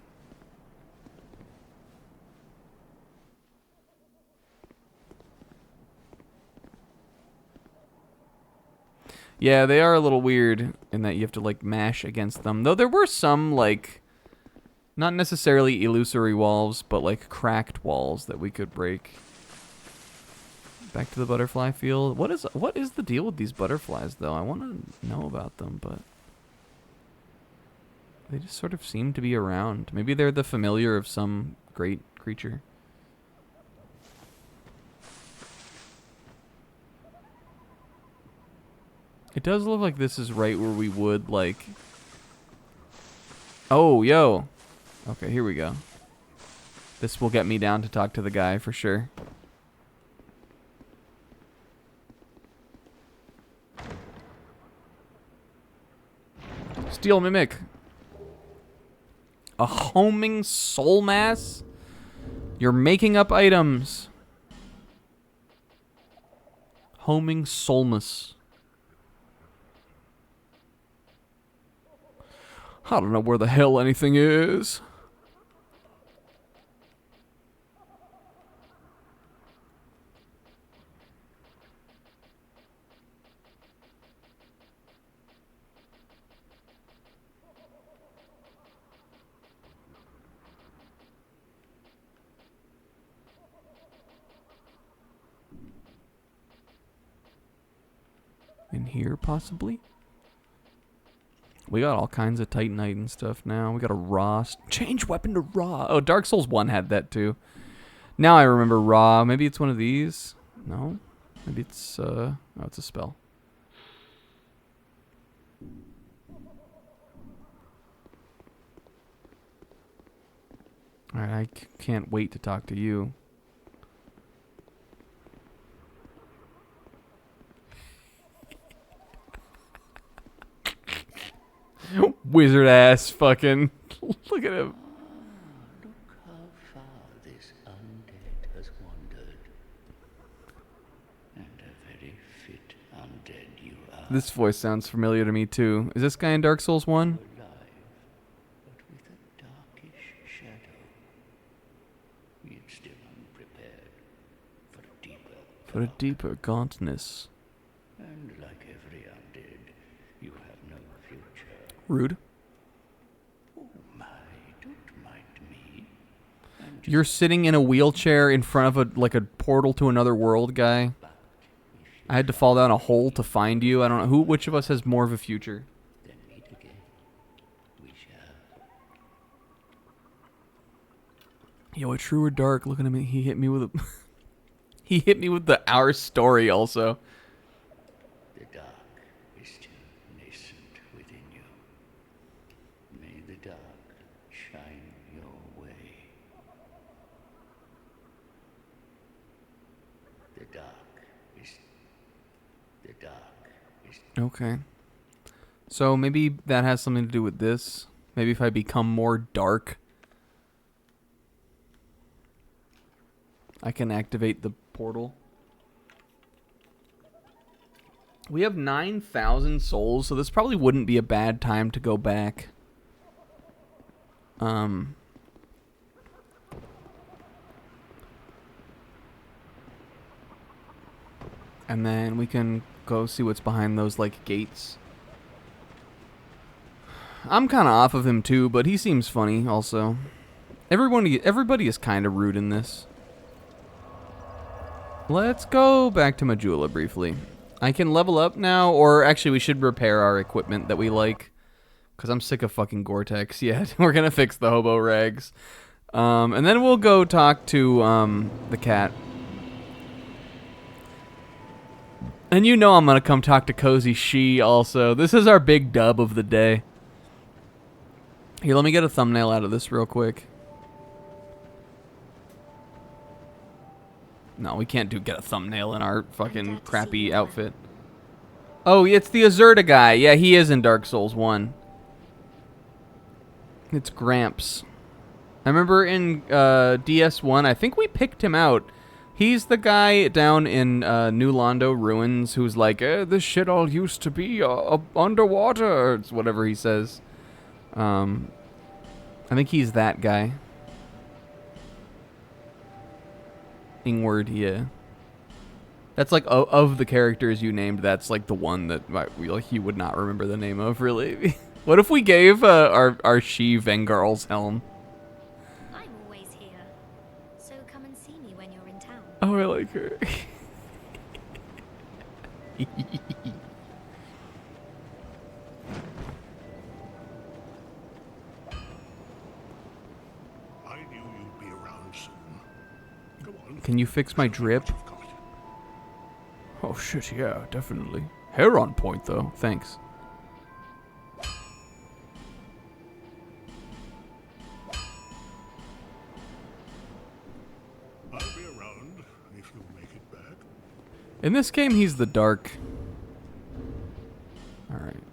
Yeah, they are a little weird in that you have to, like, mash against them. Though there were some, like, not necessarily illusory walls, but, like, cracked walls that we could break. Back to the butterfly field. What is the deal with these butterflies, though? I want to know about them, but they just sort of seem to be around. Maybe they're the familiar of some great creature. It does look like this is right where we would, like... Oh, yo. Okay, here we go. This will get me down to talk to the guy for sure. Steel Mimic. A homing soul mass? You're making up items. Homing soulmus. I don't know where the hell anything is. In here, possibly? We got all kinds of Titanite and stuff now. We got a raw. Change weapon to raw. Oh, Dark Souls 1 had that too. Now I remember raw. Maybe it's one of these. No. Maybe it's, oh, it's a spell. Alright, I can't wait to talk to you. Wizard ass fucking. Look at him. Look how far this undead has wandered. And a very fit undead you are. This voice sounds familiar to me too. Is this guy in Dark Souls 1? Alive, but with a darkish shadow. Yet still unprepared for a deeper. For a deeper gauntness. And like every undead, you have no future. Rude. Oh my, don't mind me. You're sitting in a wheelchair in front of a portal to another world, guy. I had to fall down a hole to find you. I don't know which of us has more of a future. Then meet again. We shall. Yo, a true or dark? Look at him. He hit me with a. He hit me with the Our Story also. The dark is still nascent within you. May the dark shine your way. The dark is... Okay. So maybe that has something to do with this. Maybe if I become more dark, I can activate the portal. We have 9,000 souls, so this probably wouldn't be a bad time to go back. And then we can go see what's behind those, like, gates. I'm kind of off of him, too, but he seems funny, also. Everybody is kind of rude in this. Let's go back to Majula briefly. I can level up now, or actually we should repair our equipment that we like. Because I'm sick of fucking Gore-Tex. Yeah, we're going to fix the hobo rags. And then we'll go talk to the cat. And you know I'm going to come talk to Cozy She also. This is our big dub of the day. Here, let me get a thumbnail out of this real quick. No, we can't get a thumbnail in our fucking crappy outfit. Oh, it's the Azurda guy. Yeah, he is in Dark Souls 1. It's Gramps. I remember in DS1, I think we picked him out. He's the guy down in New Londo Ruins who's like, this shit all used to be underwater, or whatever he says. I think he's that guy. Ingward, yeah. That's like, of the characters you named, that's like the one that he would not remember the name of, really. What if we gave our She Vengarl's helm? I'm always here, so come and see me when you're in town. Oh, I like her. I knew you'd be around soon. Come on. Can you fix my drip? Oh shit, yeah, definitely. Hair on point though, thanks. I'll be around if you make it back. In this game, he's the dark. Alright.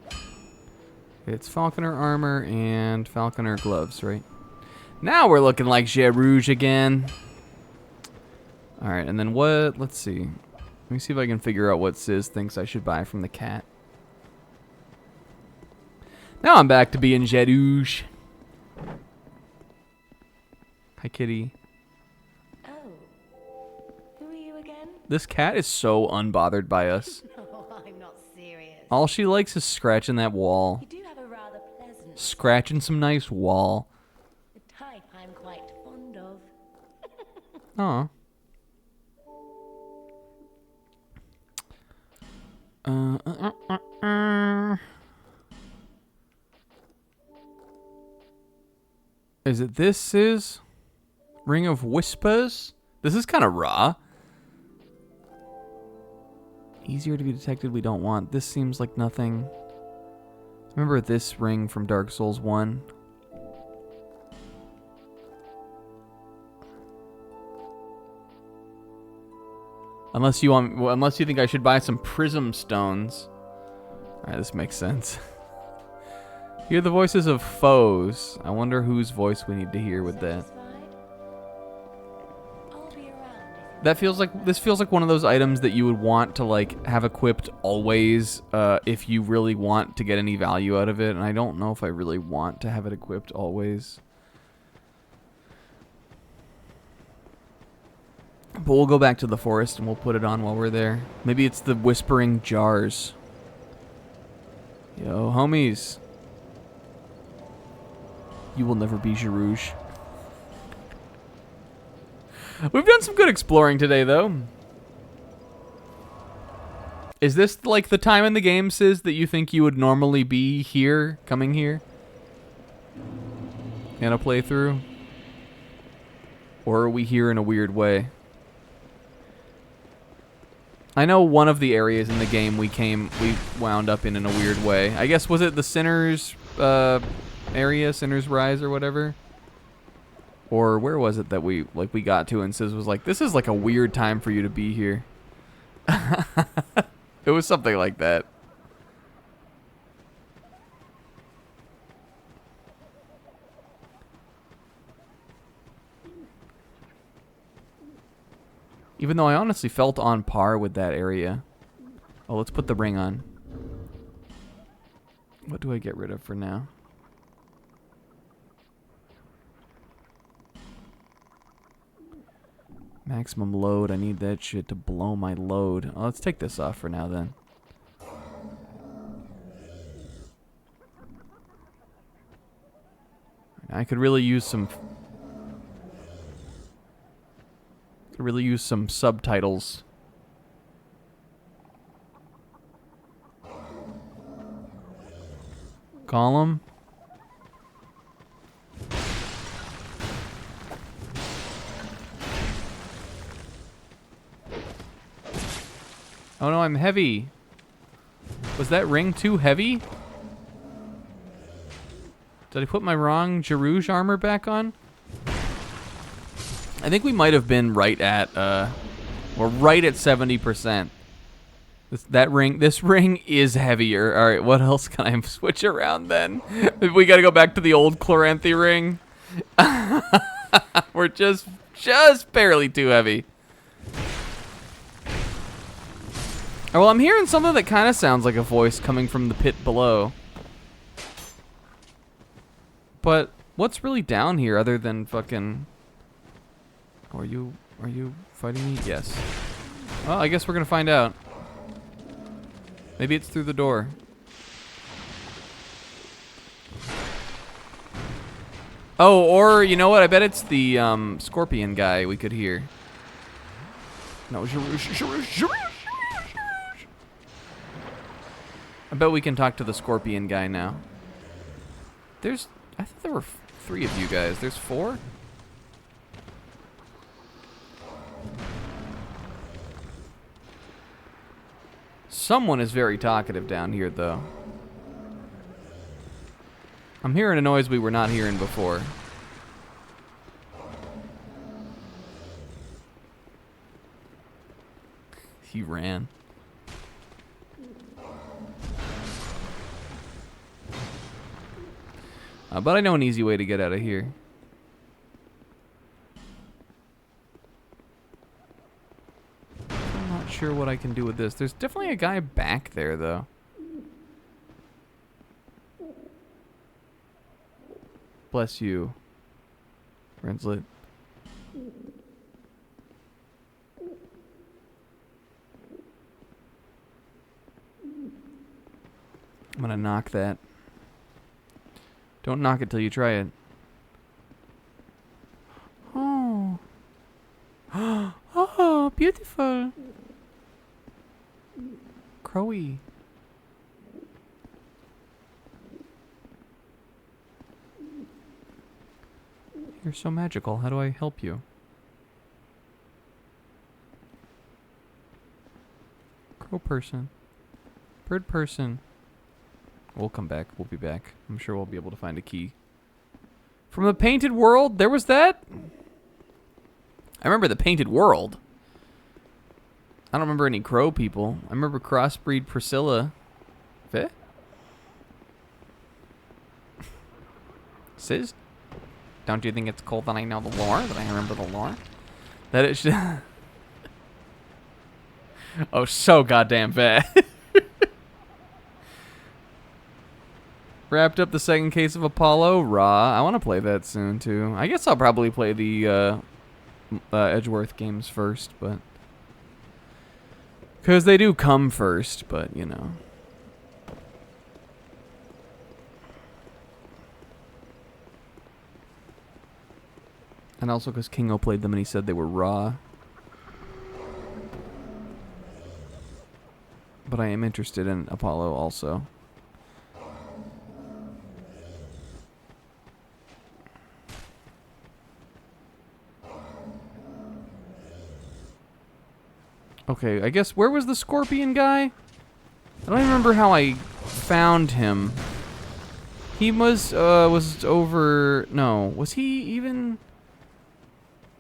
It's Falconer armor and Falconer gloves, right? Now we're looking like Rouge again. Alright, and then what? Let's see. Let me see if I can figure out what Sis thinks I should buy from the cat. Now I'm back to being Rouge. Hi, kitty. Oh, who are you again? This cat is so unbothered by us. No, I'm not serious. All she likes is scratching that wall. You do have a rather pleasant Scratching some nice wall. the type I'm quite fond of. Aw. Is it this is? Ring of Whispers? This is kind of raw. Easier to be detected, we don't want. This seems like nothing. Remember this ring from Dark Souls 1? Unless you think I should buy some prism stones. Alright, this makes sense. Hear the voices of foes. I wonder whose voice we need to hear with that. This feels like one of those items that you would want to like have equipped always if you really want to get any value out of it, and I don't know if I really want to have it equipped always. But we'll go back to the forest and we'll put it on while we're there. Maybe it's the whispering jars. Yo, homies. You will never be Rouge. We've done some good exploring today, though. Is this like the time in the game, Sis, that you think you would normally be here, coming here? In a playthrough? Or are we here in a weird way? I know one of the areas in the game we wound up in a weird way. I guess, was it the Sinner's area, Sinner's Rise or whatever? Or where was it that we got to and Sis was like, this is like a weird time for you to be here. It was something like that. Even though I honestly felt on par with that area. Oh, let's put the ring on. What do I get rid of for now? Maximum load. I need that shit to blow my load. Oh, let's take this off for now then. I could really use some... subtitles. Column. Oh no, I'm heavy. Was that ring too heavy? Did I put my wrong Jarouge armor back on? I think we might have been right at, we're right at 70%. This ring is heavier. All right, what else can I switch around then? We got to go back to the old Chloranthy ring. We're just barely too heavy. Oh, well, I'm hearing something that kind of sounds like a voice coming from the pit below. But what's really down here other than fucking... Are you fighting me? Yes. Well, I guess we're gonna find out. Maybe it's through the door. Oh, or you know what? I bet it's the scorpion guy we could hear. No, I bet we can talk to the scorpion guy now. I thought there were 3 of you guys. There's 4? Someone is very talkative down here, though. I'm hearing a noise we were not hearing before. He ran. But I know an easy way to get out of here. I'm not sure what I can do with this. There's definitely a guy back there, though. Bless you, Renslet. I'm gonna knock that. Don't knock it till you try it. Oh. Oh, beautiful. Crowy. You're so magical. How do I help you? Crow person. Bird person. We'll come back. We'll be back. I'm sure we'll be able to find a key. From the Painted World? There was that? I remember the Painted World. I don't remember any crow people. I remember crossbreed Priscilla. Feh? Sis? Don't you think it's cool that I know the lore? That I remember the lore? That it should... Oh, so goddamn bad. Wrapped up the second case of Apollo. Raw. I want to play that soon, too. I guess I'll probably play the Edgeworth games first, but... Because they do come first, but, you know. And also because Kingo played them and he said they were raw. But I am interested in Apollo also. Okay, I guess, where was the scorpion guy? I don't even remember how I found him. He was over, no, was he even,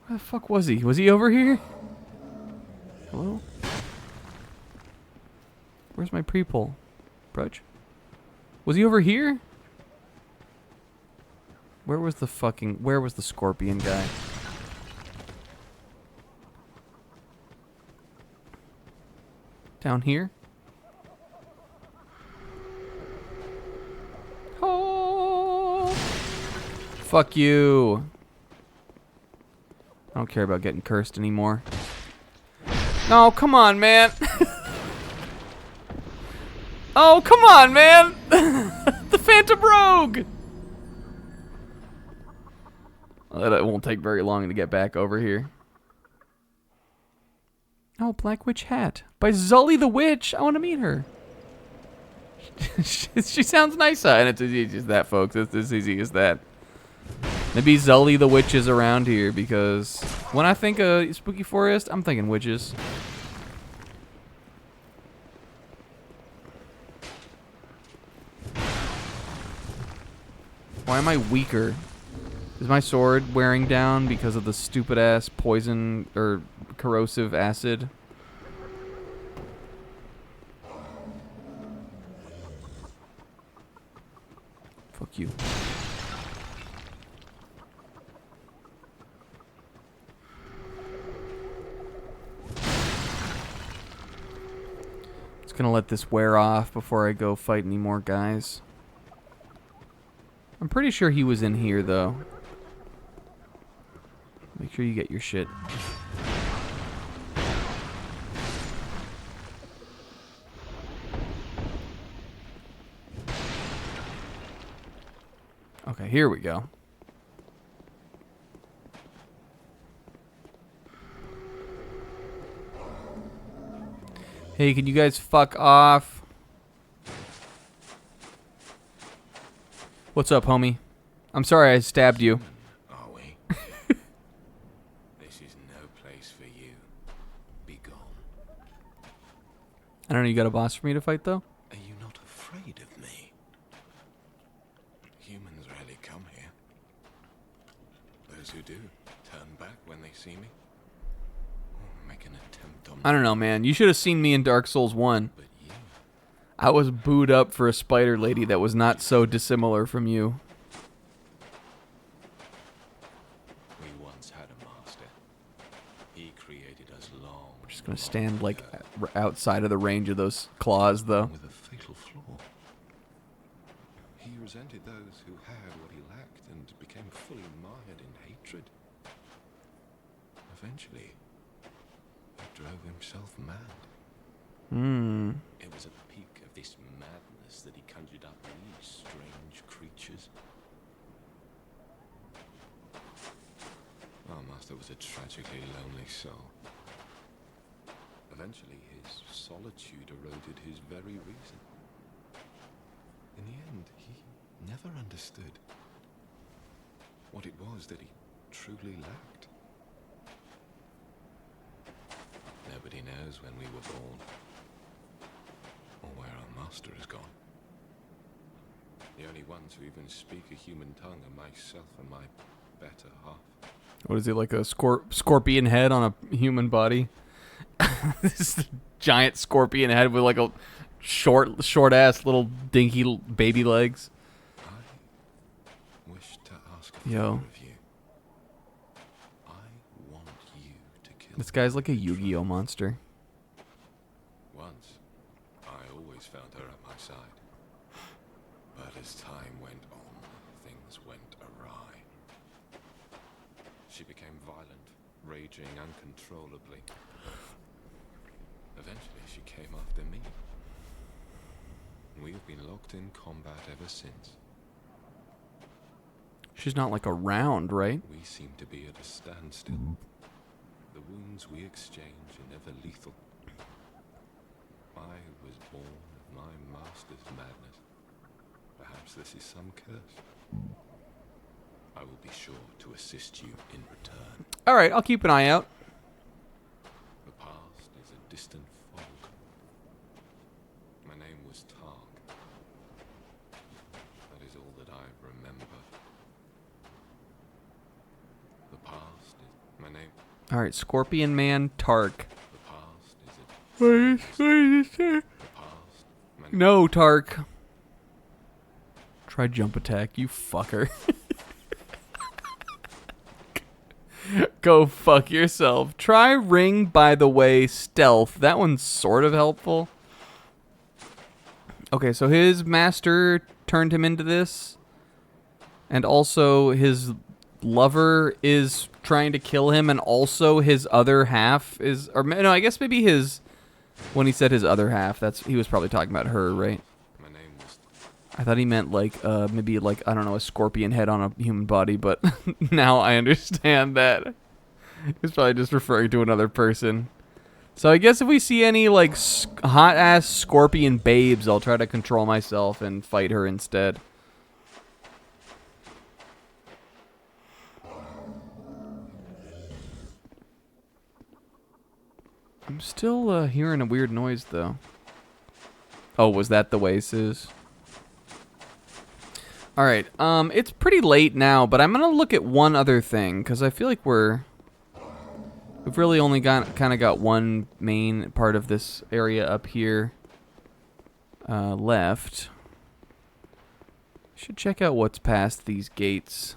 where the fuck was he? Was he over here? Hello? Where's my pre-pull? Brooch? Was he over here? Where was the scorpion guy? Down here? Oh! Fuck you. I don't care about getting cursed anymore. No, come on, man. Oh, come on, man. The Phantom Rogue. Well, it won't take very long to get back over here. Oh, Black Witch Hat. By Zully the Witch. I want to meet her. She sounds nice. And it's as easy as that, folks. It's as easy as that. Maybe Zully the Witch is around here because when I think of Spooky Forest, I'm thinking witches. Why am I weaker? Is my sword wearing down because of the stupid ass poison or corrosive acid? Fuck you. Just gonna let this wear off before I go fight any more guys. I'm pretty sure he was in here though. Make sure you get your shit. Okay, here we go. Hey, can you guys fuck off? What's up, homie? I'm sorry I stabbed you. Are we? This is no place for you. Be gone. I don't know, you got a boss for me to fight though? Are you not afraid of me? Humans rarely come here. Those who do turn back when they see me. Or make an attempt on me. I don't know, man. You should have seen me in Dark Souls 1. But you, I was booed up for a spider lady that was not so dissimilar from you. we once had a master. He created us long. Just gonna stand like outside of the range of those claws though. With a fatal flaw. He resented those who had what he lacked and became fully mired in hatred. Eventually, he drove himself mad. It was at the peak of this madness that he conjured up these strange creatures. Our master was a tragically lonely soul. Eventually, his solitude eroded his very reason. In the end, he never understood what it was that he truly lacked. Nobody knows when we were born, or where our master has gone. The only ones who even speak a human tongue are myself and my better half. What is it, like a scorpion head on a human body? This giant scorpion head with like a short ass little dinky baby legs. I wish to ask a Yo. favor of you. I want you to kill This guy's like a Yu-Gi-Oh monster. Once, I always found her at my side. But as time went on, things went awry. She became violent, raging uncontrollably. Eventually, she came after me. We have been locked in combat ever since. She's not like around, right? We seem to be at a standstill. The wounds we exchange are never lethal. I was born of my master's madness. Perhaps this is some curse. I will be sure to assist you in return. All right, I'll keep an eye out. The past is a distant fog. My name was Targ. That is all that I remember. The past is my name. All right, Scorpion Man Tark. The past is the past. My name. No, Tark. Try jump attack, you fucker. Go fuck yourself. Try ring, by the way, stealth. That one's sort of helpful. Okay, so his master turned him into this. And also his lover is trying to kill him, and also his other half is... Or no, I guess maybe his... When he said his other half, he was probably talking about her, right? My name was. I thought he meant like maybe like, I don't know, a scorpion head on a human body, but now I understand that he's probably just referring to another person. So I guess if we see any like hot ass scorpion babes, I'll try to control myself and fight her instead. I'm still hearing a weird noise though. Oh, was that the oasis? All right. It's pretty late now, but I'm gonna look at one other thing because I feel like we've really only got one main part of this area up here left. Should check out what's past these gates.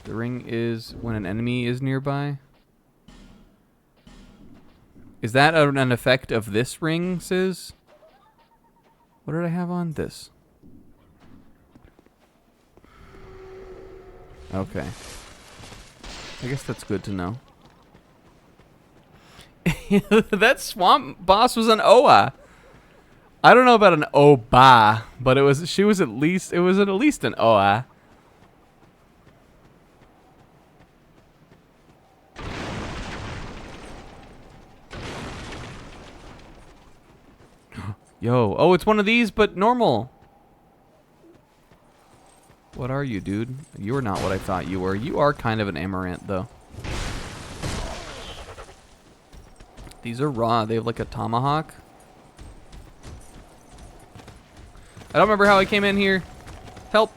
The ring is when an enemy is nearby. Is that an effect of this ring, Sis? What did I have on this? Okay. I guess that's good to know. That swamp boss was an Oa. I don't know about an Oba, but it was at least an Oa. Yo, oh, it's one of these, but normal. What are you, dude? You're not what I thought you were. You are kind of an amaranth, though. These are raw. They have like a tomahawk. I don't remember how I came in here. Help.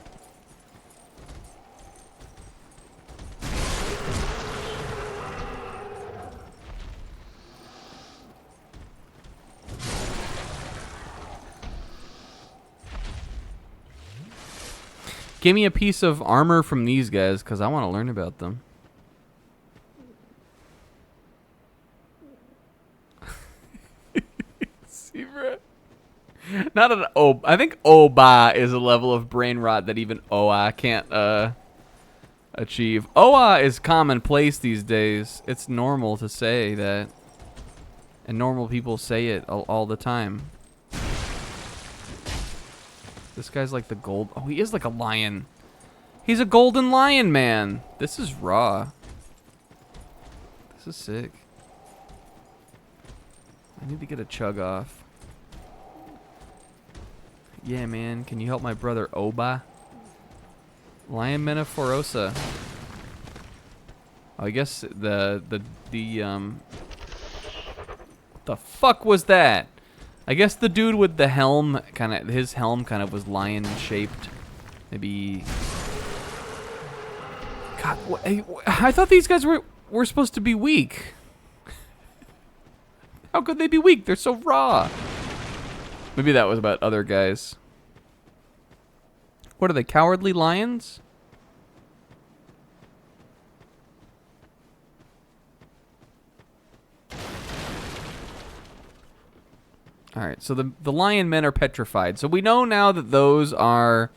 Give me a piece of armor from these guys, because I want to learn about them. See, bro? Not an O. I think Oba is a level of brain rot that even Oa can't achieve. Oa is commonplace these days. It's normal to say that. And normal people say it all the time. This guy's like the gold. Oh, he is like a lion. He's a golden lion, man. This is raw. This is sick. I need to get a chug off. Yeah, man. Can you help my brother Oba? Lion Menaforosa. Oh, I guess what the fuck was that? I guess the dude with the helm, his helm kind of was lion shaped. Maybe. God, I thought these guys were supposed to be weak. How could they be weak? They're so raw. Maybe that was about other guys. What are they, cowardly lions? Alright, so the lion men are petrified. So we know now that those are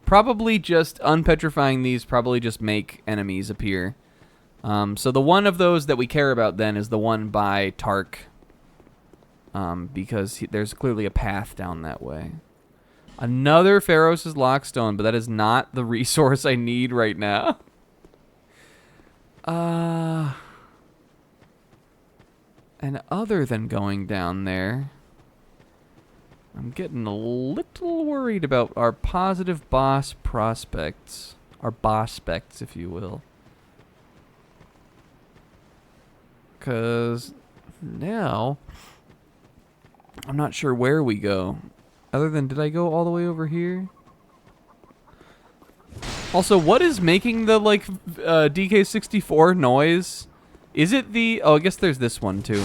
probably just unpetrifying these, probably just make enemies appear. So the one of those that we care about then is the one by Tark. Because there's clearly a path down that way. Another Pharos' Lockstone, but that is not the resource I need right now. And other than going down there, I'm getting a little worried about our positive boss prospects. Our boss-spects, if you will. Because now I'm not sure where we go. Other than, did I go all the way over here? Also, what is making the, like, DK64 noise? Is it the... Oh, I guess there's this one, too.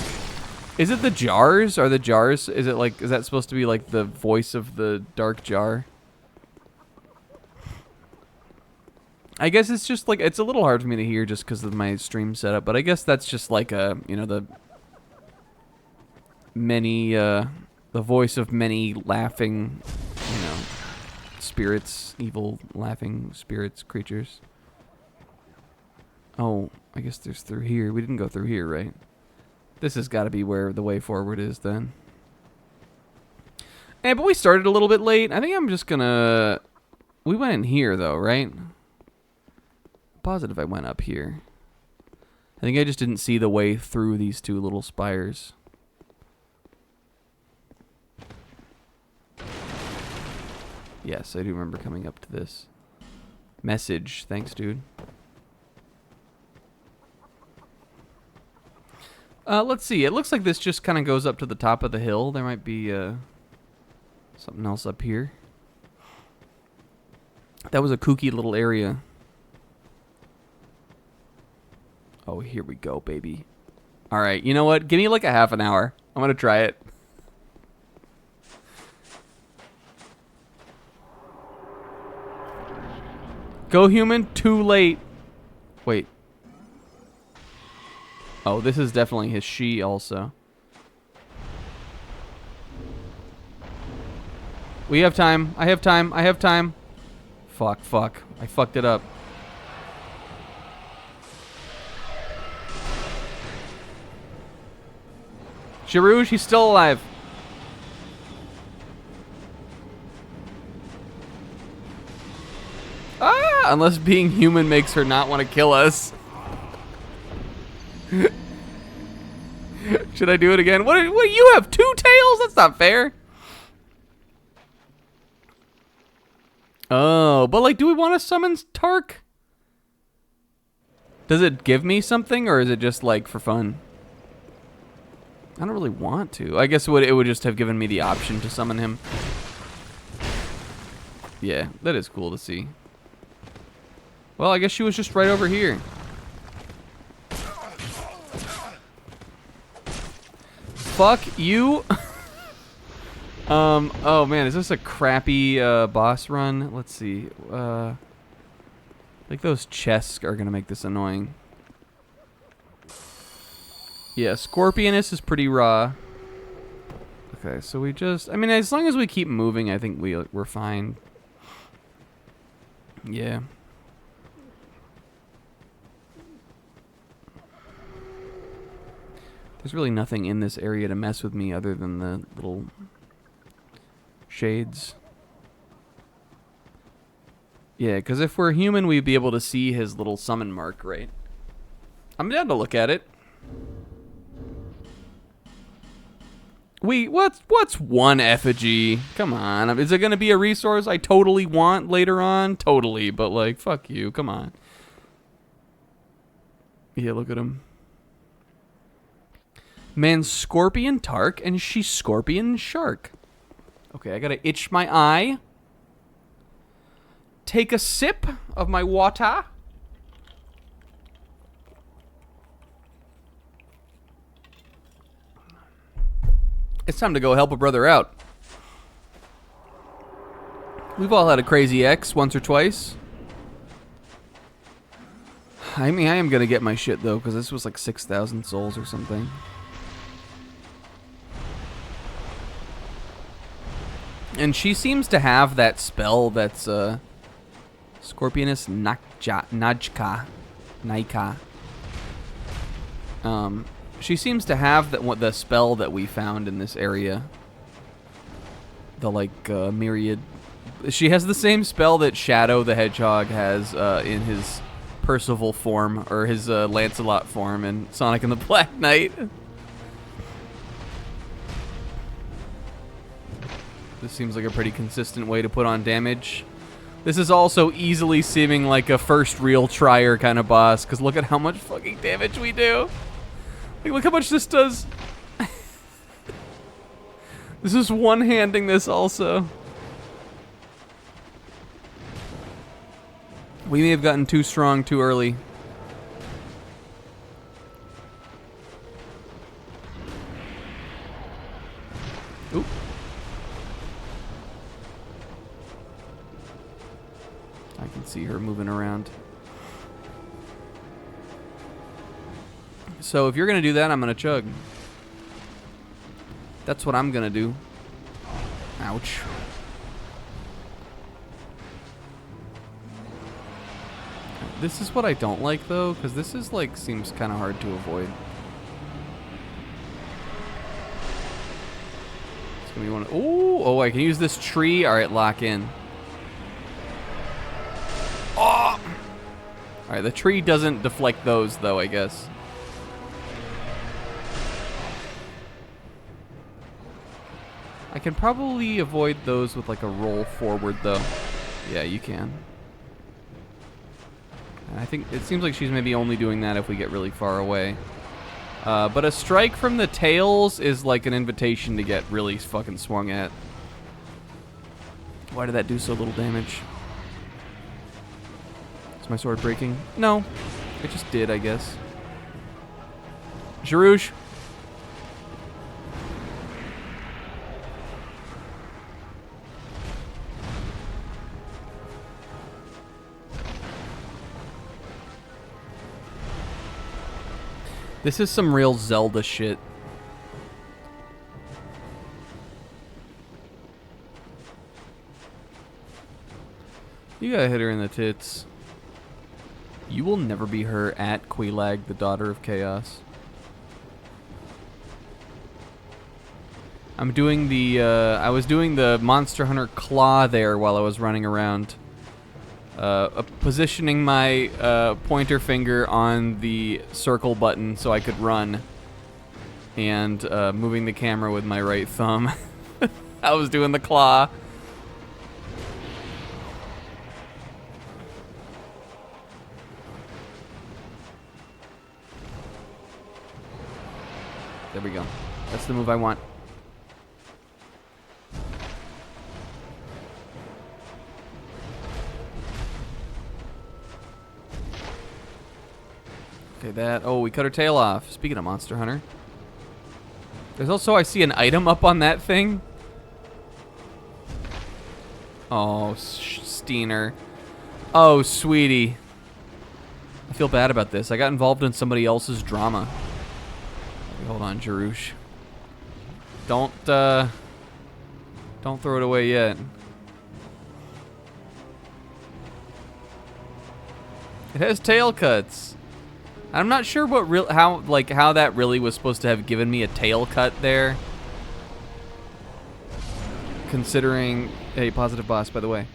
Is it the jars? Are the jars... Is it, like... Is that supposed to be, like, the voice of the dark jar? I guess it's just, like... It's a little hard for me to hear just because of my stream setup, but I guess that's just, like, you know, the... Many, the voice of many laughing, you know, spirits, evil laughing spirits, creatures. Oh, I guess there's through here. We didn't go through here, right? This has got to be where the way forward is then. But we started a little bit late. I think I'm just gonna... We went in here, though, right? Positive I went up here. I think I just didn't see the way through these two little spires. Yes, I do remember coming up to this. Message. Thanks, dude. Let's see. It looks like this just kind of goes up to the top of the hill. There might be, Something else up here. That was a kooky little area. Oh, here we go, baby. All right, you know what? Give me like a half an hour. I'm gonna try it. Go human, too late. Wait. Oh, this is definitely his she also. We have time. I have time. I have time. Fuck, fuck. I fucked it up. Shiru, she's still alive. Ah! Unless being human makes her not want to kill us. Should I do it again? What, you have 2 tails? That's not fair. Oh, but like, do we want to summon Tark? Does it give me something, or is it just like for fun? I don't really want to. I guess it would just have given me the option to summon him. Yeah, that is cool to see. Well, I guess she was just right over here. Fuck you. Oh man, is this a crappy boss run? Let's see. Like those chests are gonna make this annoying. Yeah, Scorpionus is pretty raw. Okay, so we just... I mean, as long as we keep moving, I think we're fine. Yeah. There's really nothing in this area to mess with me other than the little shades. Yeah, because if we're human, we'd be able to see his little summon mark, right? I'm down to look at it. What's one effigy? Come on. Is it going to be a resource I totally want later on? Totally, but like, fuck you. Come on. Yeah, look at him. Man, Scorpion Tark, and she's Scorpion Shark. Okay, I gotta itch my eye. Take a sip of my water. It's time to go help a brother out. We've all had a crazy ex once or twice. I mean, I am gonna get my shit though, because this was like 6,000 souls or something. And she seems to have that spell that's Scorpionus Najka. She seems to have the spell that we found in this area. The like myriad. She has the same spell that Shadow the Hedgehog has in his Percival form, or his Lancelot form in Sonic and the Black Knight. This seems like a pretty consistent way to put on damage. This is also easily seeming like a first real trier kind of boss, because look at how much fucking damage we do. Like, look how much this does. This is one-handing this also. We may have gotten too strong too early. Oop. I can see her moving around. So if you're gonna do that, I'm gonna chug. That's what I'm gonna do. Ouch. This is what I don't like though, because this is like seems kind of hard to avoid. It's gonna be one. Oh, I can use this tree. All right, lock in. Oh! All right, the tree doesn't deflect those though, I guess. I can probably avoid those with like a roll forward though. Yeah, you can. And I think it seems like she's maybe only doing that if we get really far away. But a strike from the tails is like an invitation to get really fucking swung at. Why did that do so little damage? Is my sword breaking? No. It just did, I guess. Jarouge. This is some real Zelda shit. You gotta hit her in the tits. You will never be her at Quelaag, the daughter of chaos. I'm doing the, I was doing the Monster Hunter claw there while I was running around. Positioning my pointer finger on the circle button so I could run. And moving the camera with my right thumb. I was doing the claw. There we go. That's the move I want. Okay, that... Oh, we cut her tail off. Speaking of Monster Hunter. There's also, I see an item up on that thing. Oh, Steiner. Oh, sweetie. I feel bad about this. I got involved in somebody else's drama. Hold on, Jarouge. Don't throw it away yet. It has tail cuts. I'm not sure what how that really was supposed to have given me a tail cut there. Considering a positive boss, by the way.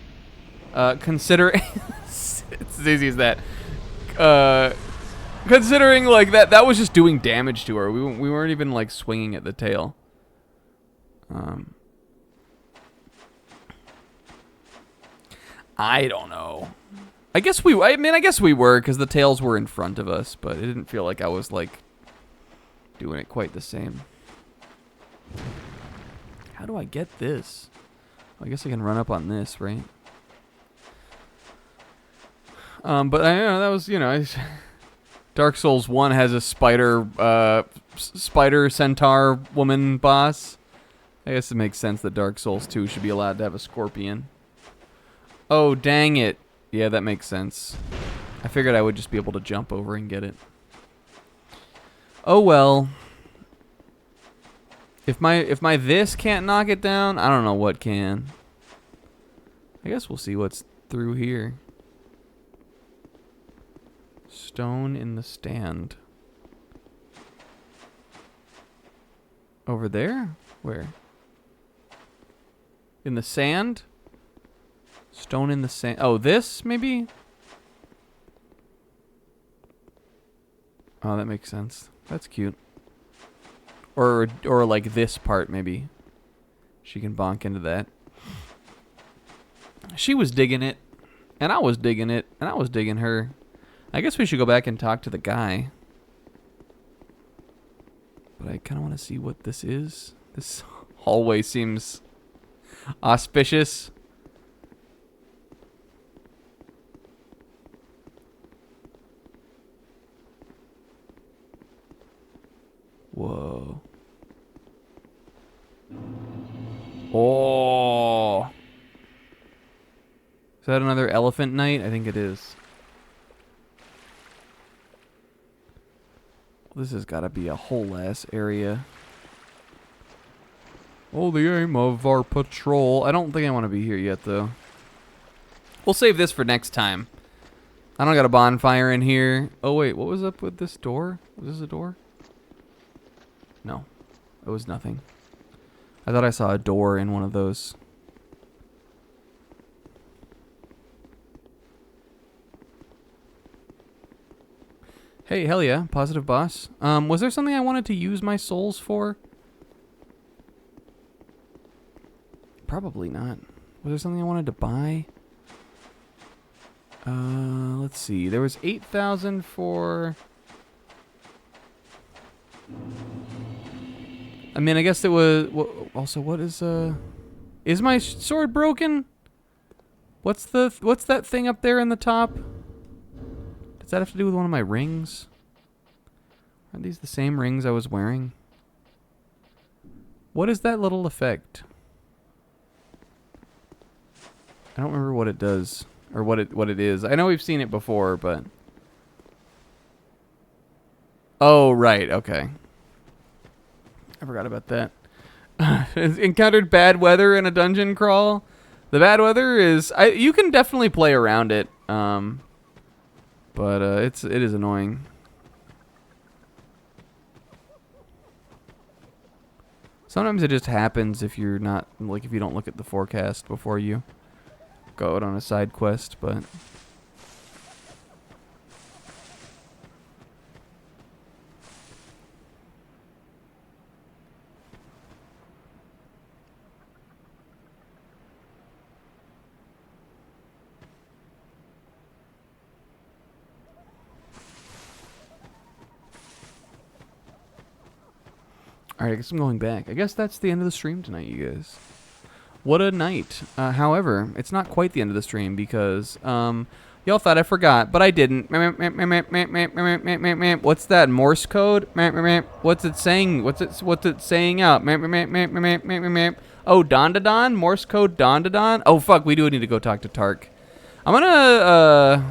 Considering it's as easy as that. Considering like that was just doing damage to her. We weren't even like swinging at the tail. I don't know. I guess we were because the tails were in front of us, but it didn't feel like I was like doing it quite the same. How do I get this? I guess I can run up on this, right? But I know that was, Dark Souls 1 has a spider centaur woman boss. I guess it makes sense that Dark Souls 2 should be allowed to have a scorpion. Oh, dang it. Yeah, that makes sense. I figured I would just be able to jump over and get it. Oh well. If my this can't knock it down, I don't know what can. I guess we'll see what's through here. Stone in the stand. Over there? Where? In the sand? Stone in the sand. Oh, this maybe? Oh, that makes sense. That's cute. Or like this part maybe. She can bonk into that. She was digging it, and I was digging it, and I was digging her. I guess we should go back and talk to the guy. But I kind of want to see what this is. This hallway seems auspicious. Whoa. Oh. Is that another elephant night? I think it is. This has got to be a whole ass area. Oh, the aim of our patrol. I don't think I want to be here yet, though. We'll save this for next time. I don't got a bonfire in here. Oh, wait. What was up with this door? Was this a door? No. It was nothing. I thought I saw a door in one of those. Hey, hell yeah. Positive boss. Was there something I wanted to use my souls for? Probably not. Was there something I wanted to buy? Let's see. There was 8,000 for... I mean, I guess it was... Also, what is my sword broken? What's that thing up there in the top? Does that have to do with one of my rings? Are these the same rings I was wearing? What is that little effect? I don't remember what it does or what it is. I know we've seen it before, but oh, right, okay. I forgot about that. Encountered bad weather in a dungeon crawl. The bad weather is you can definitely play around it, but it is annoying. Sometimes it just happens if you're not if you don't look at the forecast before you go out on a side quest, but. Alright, I guess I'm going back. I guess that's the end of the stream tonight, you guys. What a night. However, it's not quite the end of the stream because y'all thought I forgot, but I didn't. What's that? Morse code? What's it saying? What's it saying out? Oh, Don. Morse code Don. Oh fuck, we do need to go talk to Tark. I'm gonna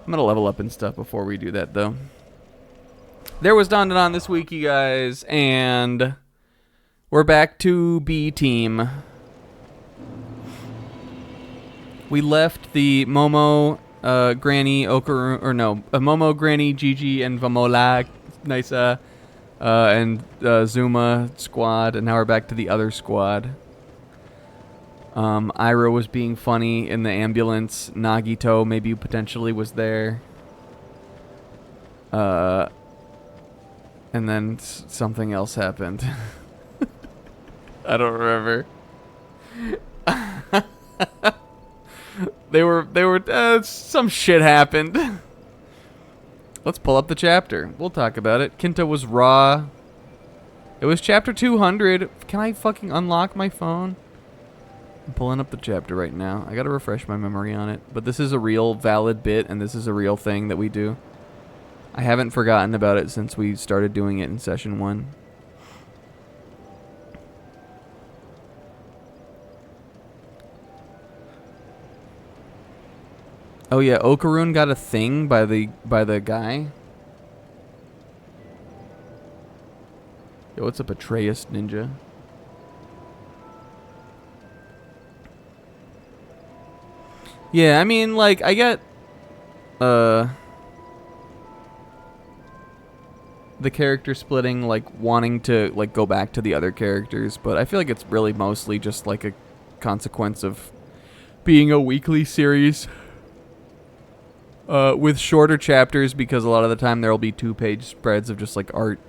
level up and stuff before we do that though. There was Don this week, you guys, and we're back to B team. We left the Momo, Granny, Momo, Granny, Gigi, and Vamola, Nisa, and Zuma squad, and now we're back to the other squad. Ira was being funny in the ambulance. Nagito maybe potentially was there. And then something else happened. I don't remember. They were some shit happened. Let's pull up the chapter. We'll talk about it. Kinta was raw. It was chapter 200. Can I fucking unlock my phone? I'm pulling up the chapter right now. I gotta refresh my memory on it. But this is a real valid bit, and this is a real thing that we do. I haven't forgotten about it since we started doing it in session 1. Oh yeah, Okarun got a thing by the guy. Yo, what's up, Atreus Ninja? Yeah, I mean, like, I get the character splitting, like wanting to like go back to the other characters, but I feel like it's really mostly just like a consequence of being a weekly series with shorter chapters, because a lot of the time there'll be 2-page spreads of just like art.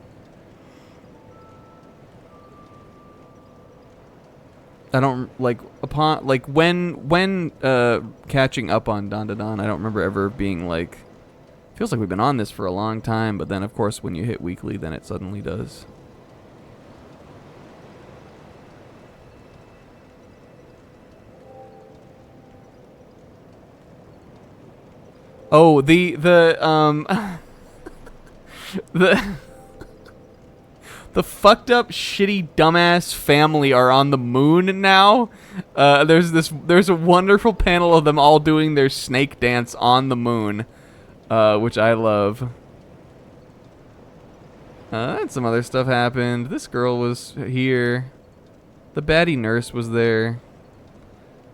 I don't like upon like when catching up on Don, I don't remember ever being like, feels like we've been on this for a long time, but then of course when you hit weekly, then it suddenly does. Oh, the the fucked up, shitty, dumbass family are on the moon now. There's a wonderful panel of them all doing their snake dance on the moon, which I love. And some other stuff happened. This girl was here. The baddie nurse was there.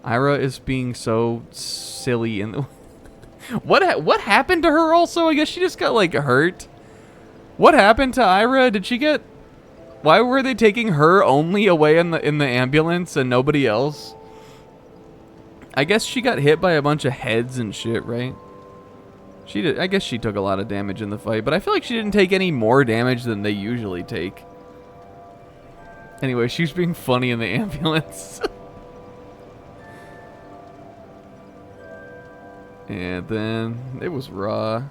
Ira is being so silly in the. What happened to her? Also, I guess she just got like hurt. What happened to Ira? Did she get? Why were they taking her only away in the ambulance and nobody else? I guess she got hit by a bunch of heads and shit, right? She did. I guess she took a lot of damage in the fight, but I feel like she didn't take any more damage than they usually take. Anyway, she's being funny in the ambulance. And then it was raw.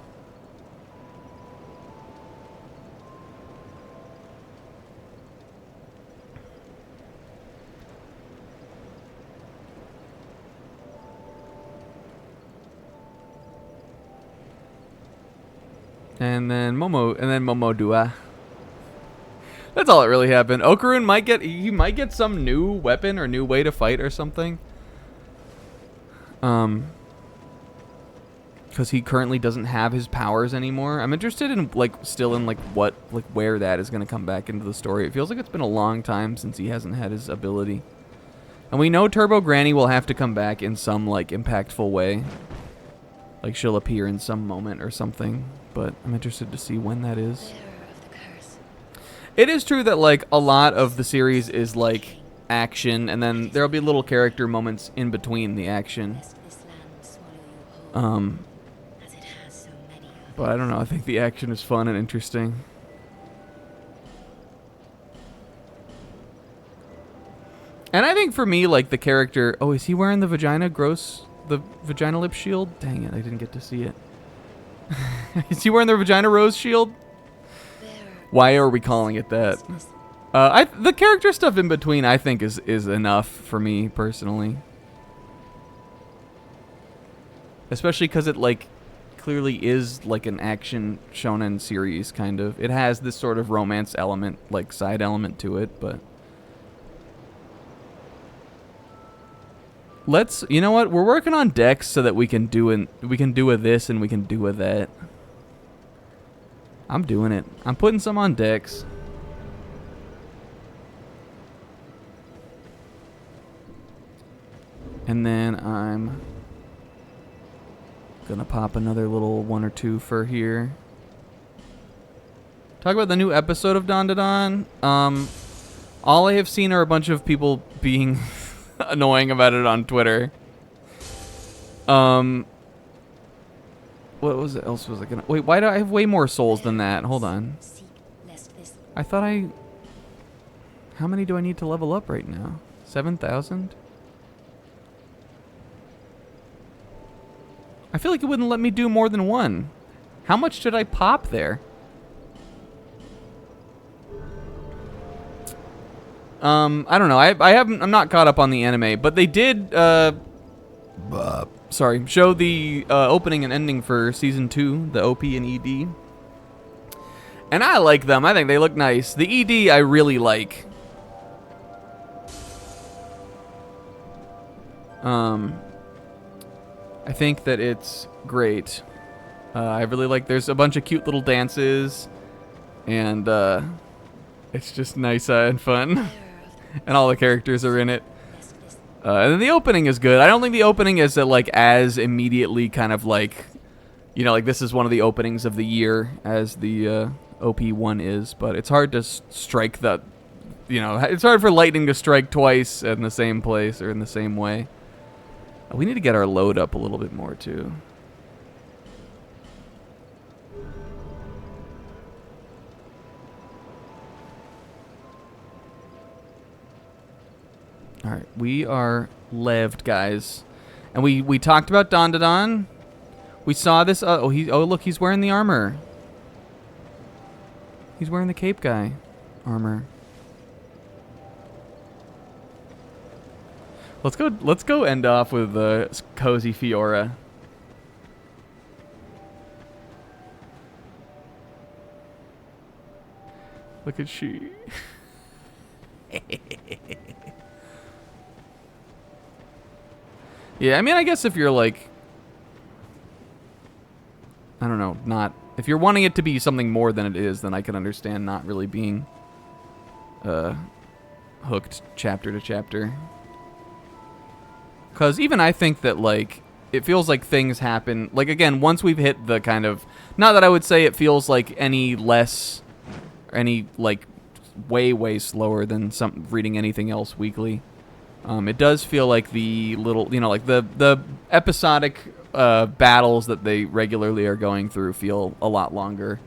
And then Momodua. That's all that really happened. Okarun might get some new weapon or new way to fight or something. Because he currently doesn't have his powers anymore. I'm interested in where that is going to come back into the story. It feels like it's been a long time since he hasn't had his ability. And we know Turbo Granny will have to come back in some like impactful way. Like she'll appear in some moment or something, but I'm interested to see when that is. It is true that like a lot of the series is like action, and then there'll be little character moments in between the action. But I don't know, I think the action is fun and interesting. And I think for me, like the character, oh, is he wearing the vagina lip shield? Dang it, I didn't get to see it. Is he wearing the vagina rose shield? Why are we calling it that? The character stuff in between, I think, is enough for me personally. Especially because it like clearly is like an action shonen series kind of. It has this sort of romance element, like side element to it, but you know what? We're working on decks so that we can do a this and we can do a that. I'm doing it. I'm putting some on decks. And then I'm gonna pop another little 1 or 2 for here. Talk about the new episode of Don Da Don. All I have seen are a bunch of people being annoying about it on Twitter. What was it else was I gonna... Wait, why do I have way more souls than that? Hold on. I thought how many do I need to level up right now? 7,000? I feel like it wouldn't let me do more than one. How much did I pop there? I don't know. I'm not caught up on the anime, but they did show the opening and ending for season 2, the OP and ED. And I like them. I think they look nice. The ED I really like. I think that it's great. I really like, there's a bunch of cute little dances, and it's just nice and fun. And all the characters are in it. And then the opening is good. I don't think the opening is like as immediately kind of like, you know, like this is one of the openings of the year as the OP1 is, but it's hard to strike the, you know, it's hard for lightning to strike twice in the same place or in the same way. We need to get our load up a little bit more too. All right, we are leved, guys, and we talked about Don Da Don. We saw this. Oh look, he's wearing the armor. He's wearing the cape guy armor. Let's go end off with Cozy Fiora. Look at she. Yeah, I mean, I guess if you're like, I don't know, if you're wanting it to be something more than it is, then I can understand not really being hooked chapter to chapter. Because even I think that, like, it feels like things happen, like, again, once we've hit the kind of, not that I would say it feels like any less, any, like, way slower than reading anything else weekly. It does feel like the little, you know, like the episodic battles that they regularly are going through feel a lot longer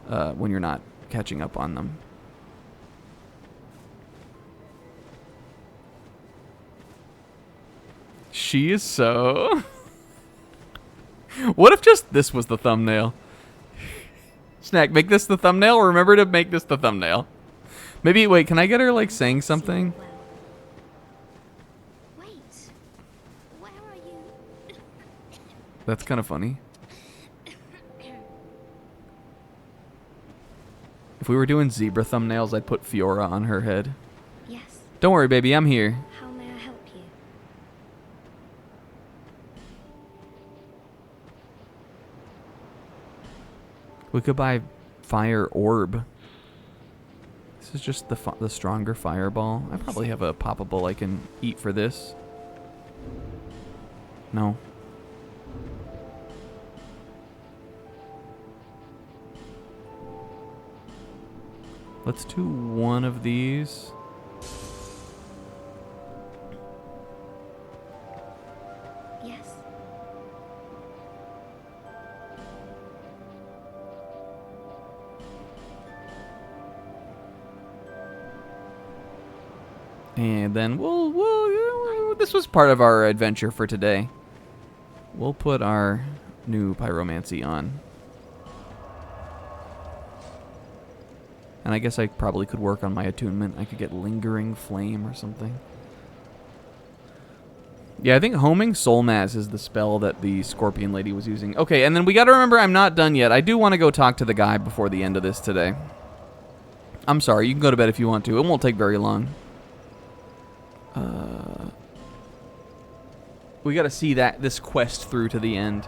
when you're not catching up on them. She is so... What if just this was the thumbnail? Snack, make this the thumbnail, or remember to make this the thumbnail. Maybe, wait, can I get her, like, saying something? Where are you? That's kind of funny. If we were doing zebra thumbnails, I'd put Fiora on her head. Yes. Don't worry, baby, I'm here. How may I help you? We could buy fire orb. This is just the stronger fireball. I probably have a poppable I can eat for this. No. Let's do one of these. Yes. And then we'll this was part of our adventure for today. We'll put our new pyromancy on. And I guess I probably could work on my attunement. I could get lingering flame or something. Yeah, I think homing soulmass is the spell that the scorpion lady was using. Okay, and then we got to remember I'm not done yet. I do want to go talk to the guy before the end of this today. I'm sorry, you can go to bed if you want to. It won't take very long. We got to see this quest through to the end.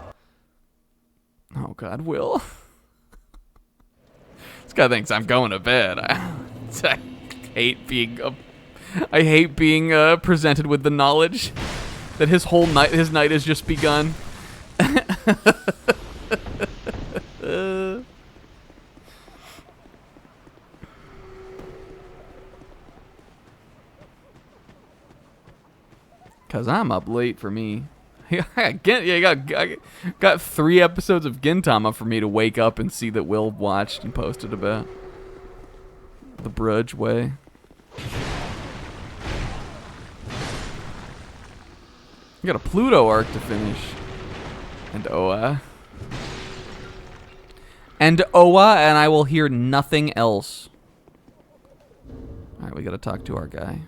Oh God, Will. This guy thinks I'm going to bed. I hate being presented with the knowledge that his night has just begun. Cause I'm up late for me. I got 3 episodes of Gintama for me to wake up and see that Will watched and posted about. The Brudge Way. You got a Pluto arc to finish. And Oa. And Oa, and I will hear nothing else. Alright, we gotta talk to our guy.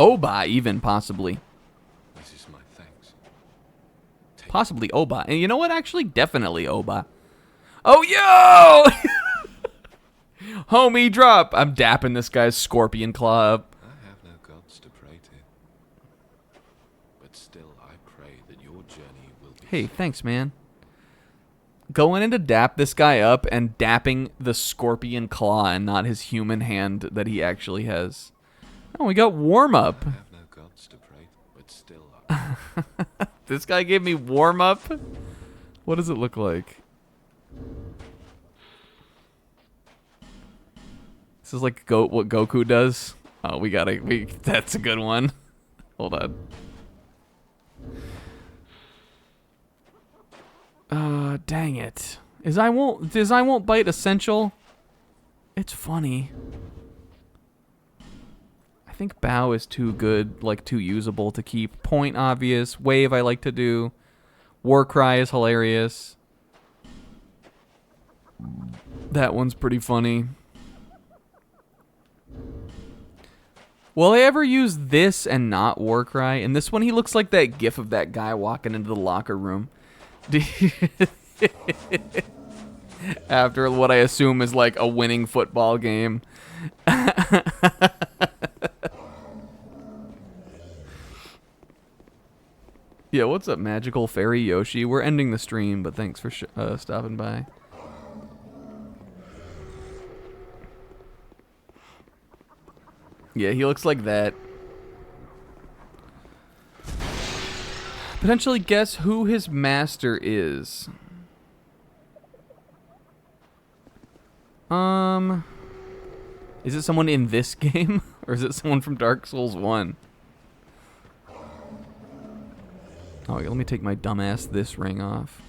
Oba, even, possibly. This is my thanks. Possibly Oba. And you know what? Actually, definitely Oba. Oh, yo! Homie, drop! I'm dapping this guy's scorpion claw up. I have no gods to pray to. But still, I pray that your journey will be... Hey, thanks, man. Going in to dap this guy up and dapping the scorpion claw and not his human hand that he actually has. Oh, we got warm up. I have no gods to pray, but still... This guy gave me warm up? What does it look like? This is like what Goku does. Oh, that's a good one. Hold on. Dang it. Is I won't bite essential? It's funny. I think Bow is too good, like too usable to keep. Point obvious. Wave I like to do. Warcry is hilarious. That one's pretty funny. Will I ever use this and not Warcry? And this one, he looks like that gif of that guy walking into the locker room. After what I assume is like a winning football game. Yeah, what's up, Magical Fairy Yoshi? We're ending the stream, but thanks for stopping by. Yeah, he looks like that. Potentially guess who his master is. Is it someone in this game? Or is it someone from Dark Souls 1? Oh, let me take my dumbass this ring off.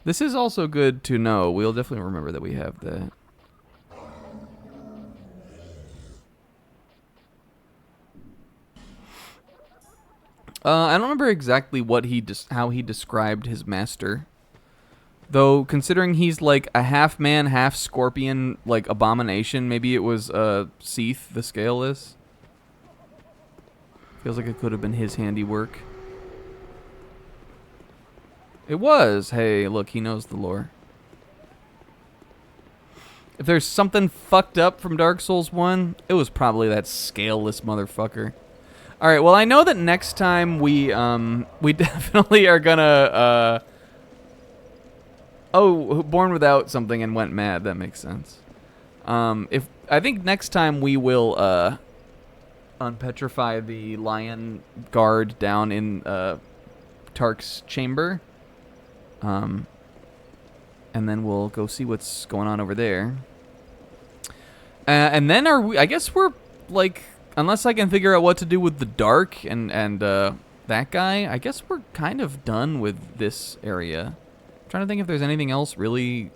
This is also good to know. We'll definitely remember that we have that. I don't remember exactly what how he described his master. Though, considering he's like a half man, half scorpion, like abomination, maybe it was Seath, the Scaleless. Feels like it could have been his handiwork. It was. Hey, look, he knows the lore. If there's something fucked up from Dark Souls 1, it was probably that scaleless motherfucker. All right, well, I know that next time we definitely are gonna oh, Born Without something and went mad. That makes sense. If I think next time we will unpetrify the lion guard down in Tark's chamber. And then we'll go see what's going on over there. And then I guess we're like, unless I can figure out what to do with the dark and that guy, I guess we're kind of done with this area. I'm trying to think if there's anything else really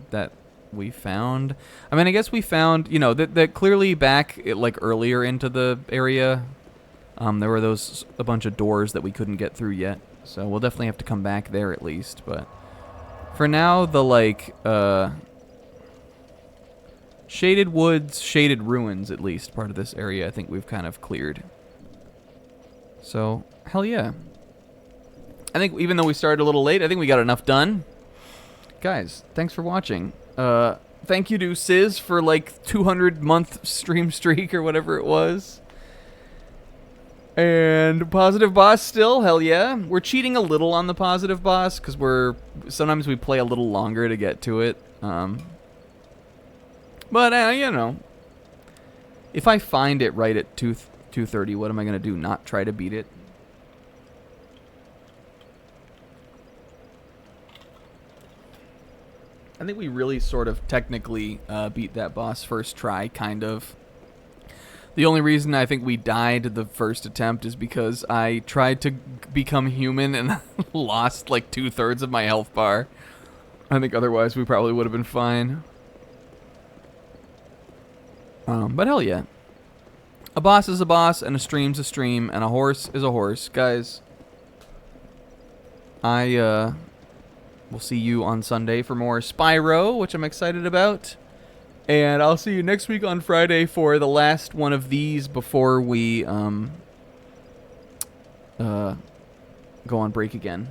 that we found. I mean, I guess we found, you know, that clearly back like earlier into the area, there were a bunch of doors that we couldn't get through yet. So we'll definitely have to come back there at least, but for now, the like shaded woods, shaded ruins, at least part of this area, I think we've kind of cleared. So hell yeah! I think even though we started a little late, I think we got enough done. Guys, thanks for watching. Thank you to Sizz for like 200-month stream streak or whatever it was. And positive boss still, hell yeah. We're cheating a little on the positive boss because sometimes we play a little longer to get to it. But you know, if I find it right at 2:30, what am I gonna do? Not try to beat it? I think we really sort of technically beat that boss first try, kind of. The only reason I think we died the first attempt is because I tried to become human and lost like 2/3 of my health bar. I think otherwise we probably would have been fine. But hell yeah. A boss is a boss, and a stream's a stream, and a horse is a horse. Guys, I will see you on Sunday for more Spyro, which I'm excited about. And I'll see you next week on Friday for the last one of these before we go on break again.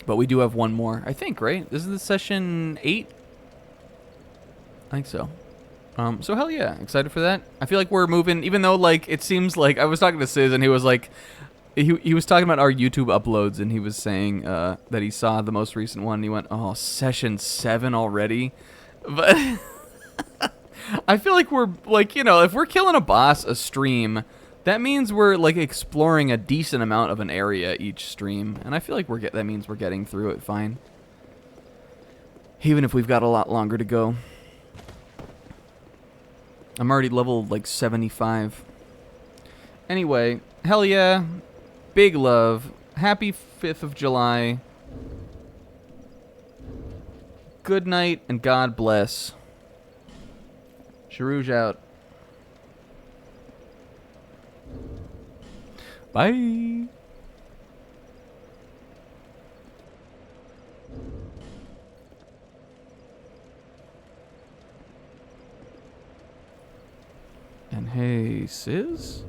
But we do have one more, I think, right? This is session 8? I think so. So hell yeah, excited for that. I feel like we're moving, even though like it seems like I was talking to Sizz and he was like, he was talking about our YouTube uploads and he was saying that he saw the most recent one and he went, oh, session 7 already? But I feel like we're like, you know, if we're killing a boss a stream, that means we're like exploring a decent amount of an area each stream, and I feel like that means we're getting through it fine, even if we've got a lot longer to go. I'm already level like 75. Anyway, hell yeah, big love, happy 5th of July. Good night and God bless. Sharouge out. Bye. And hey, Sizz?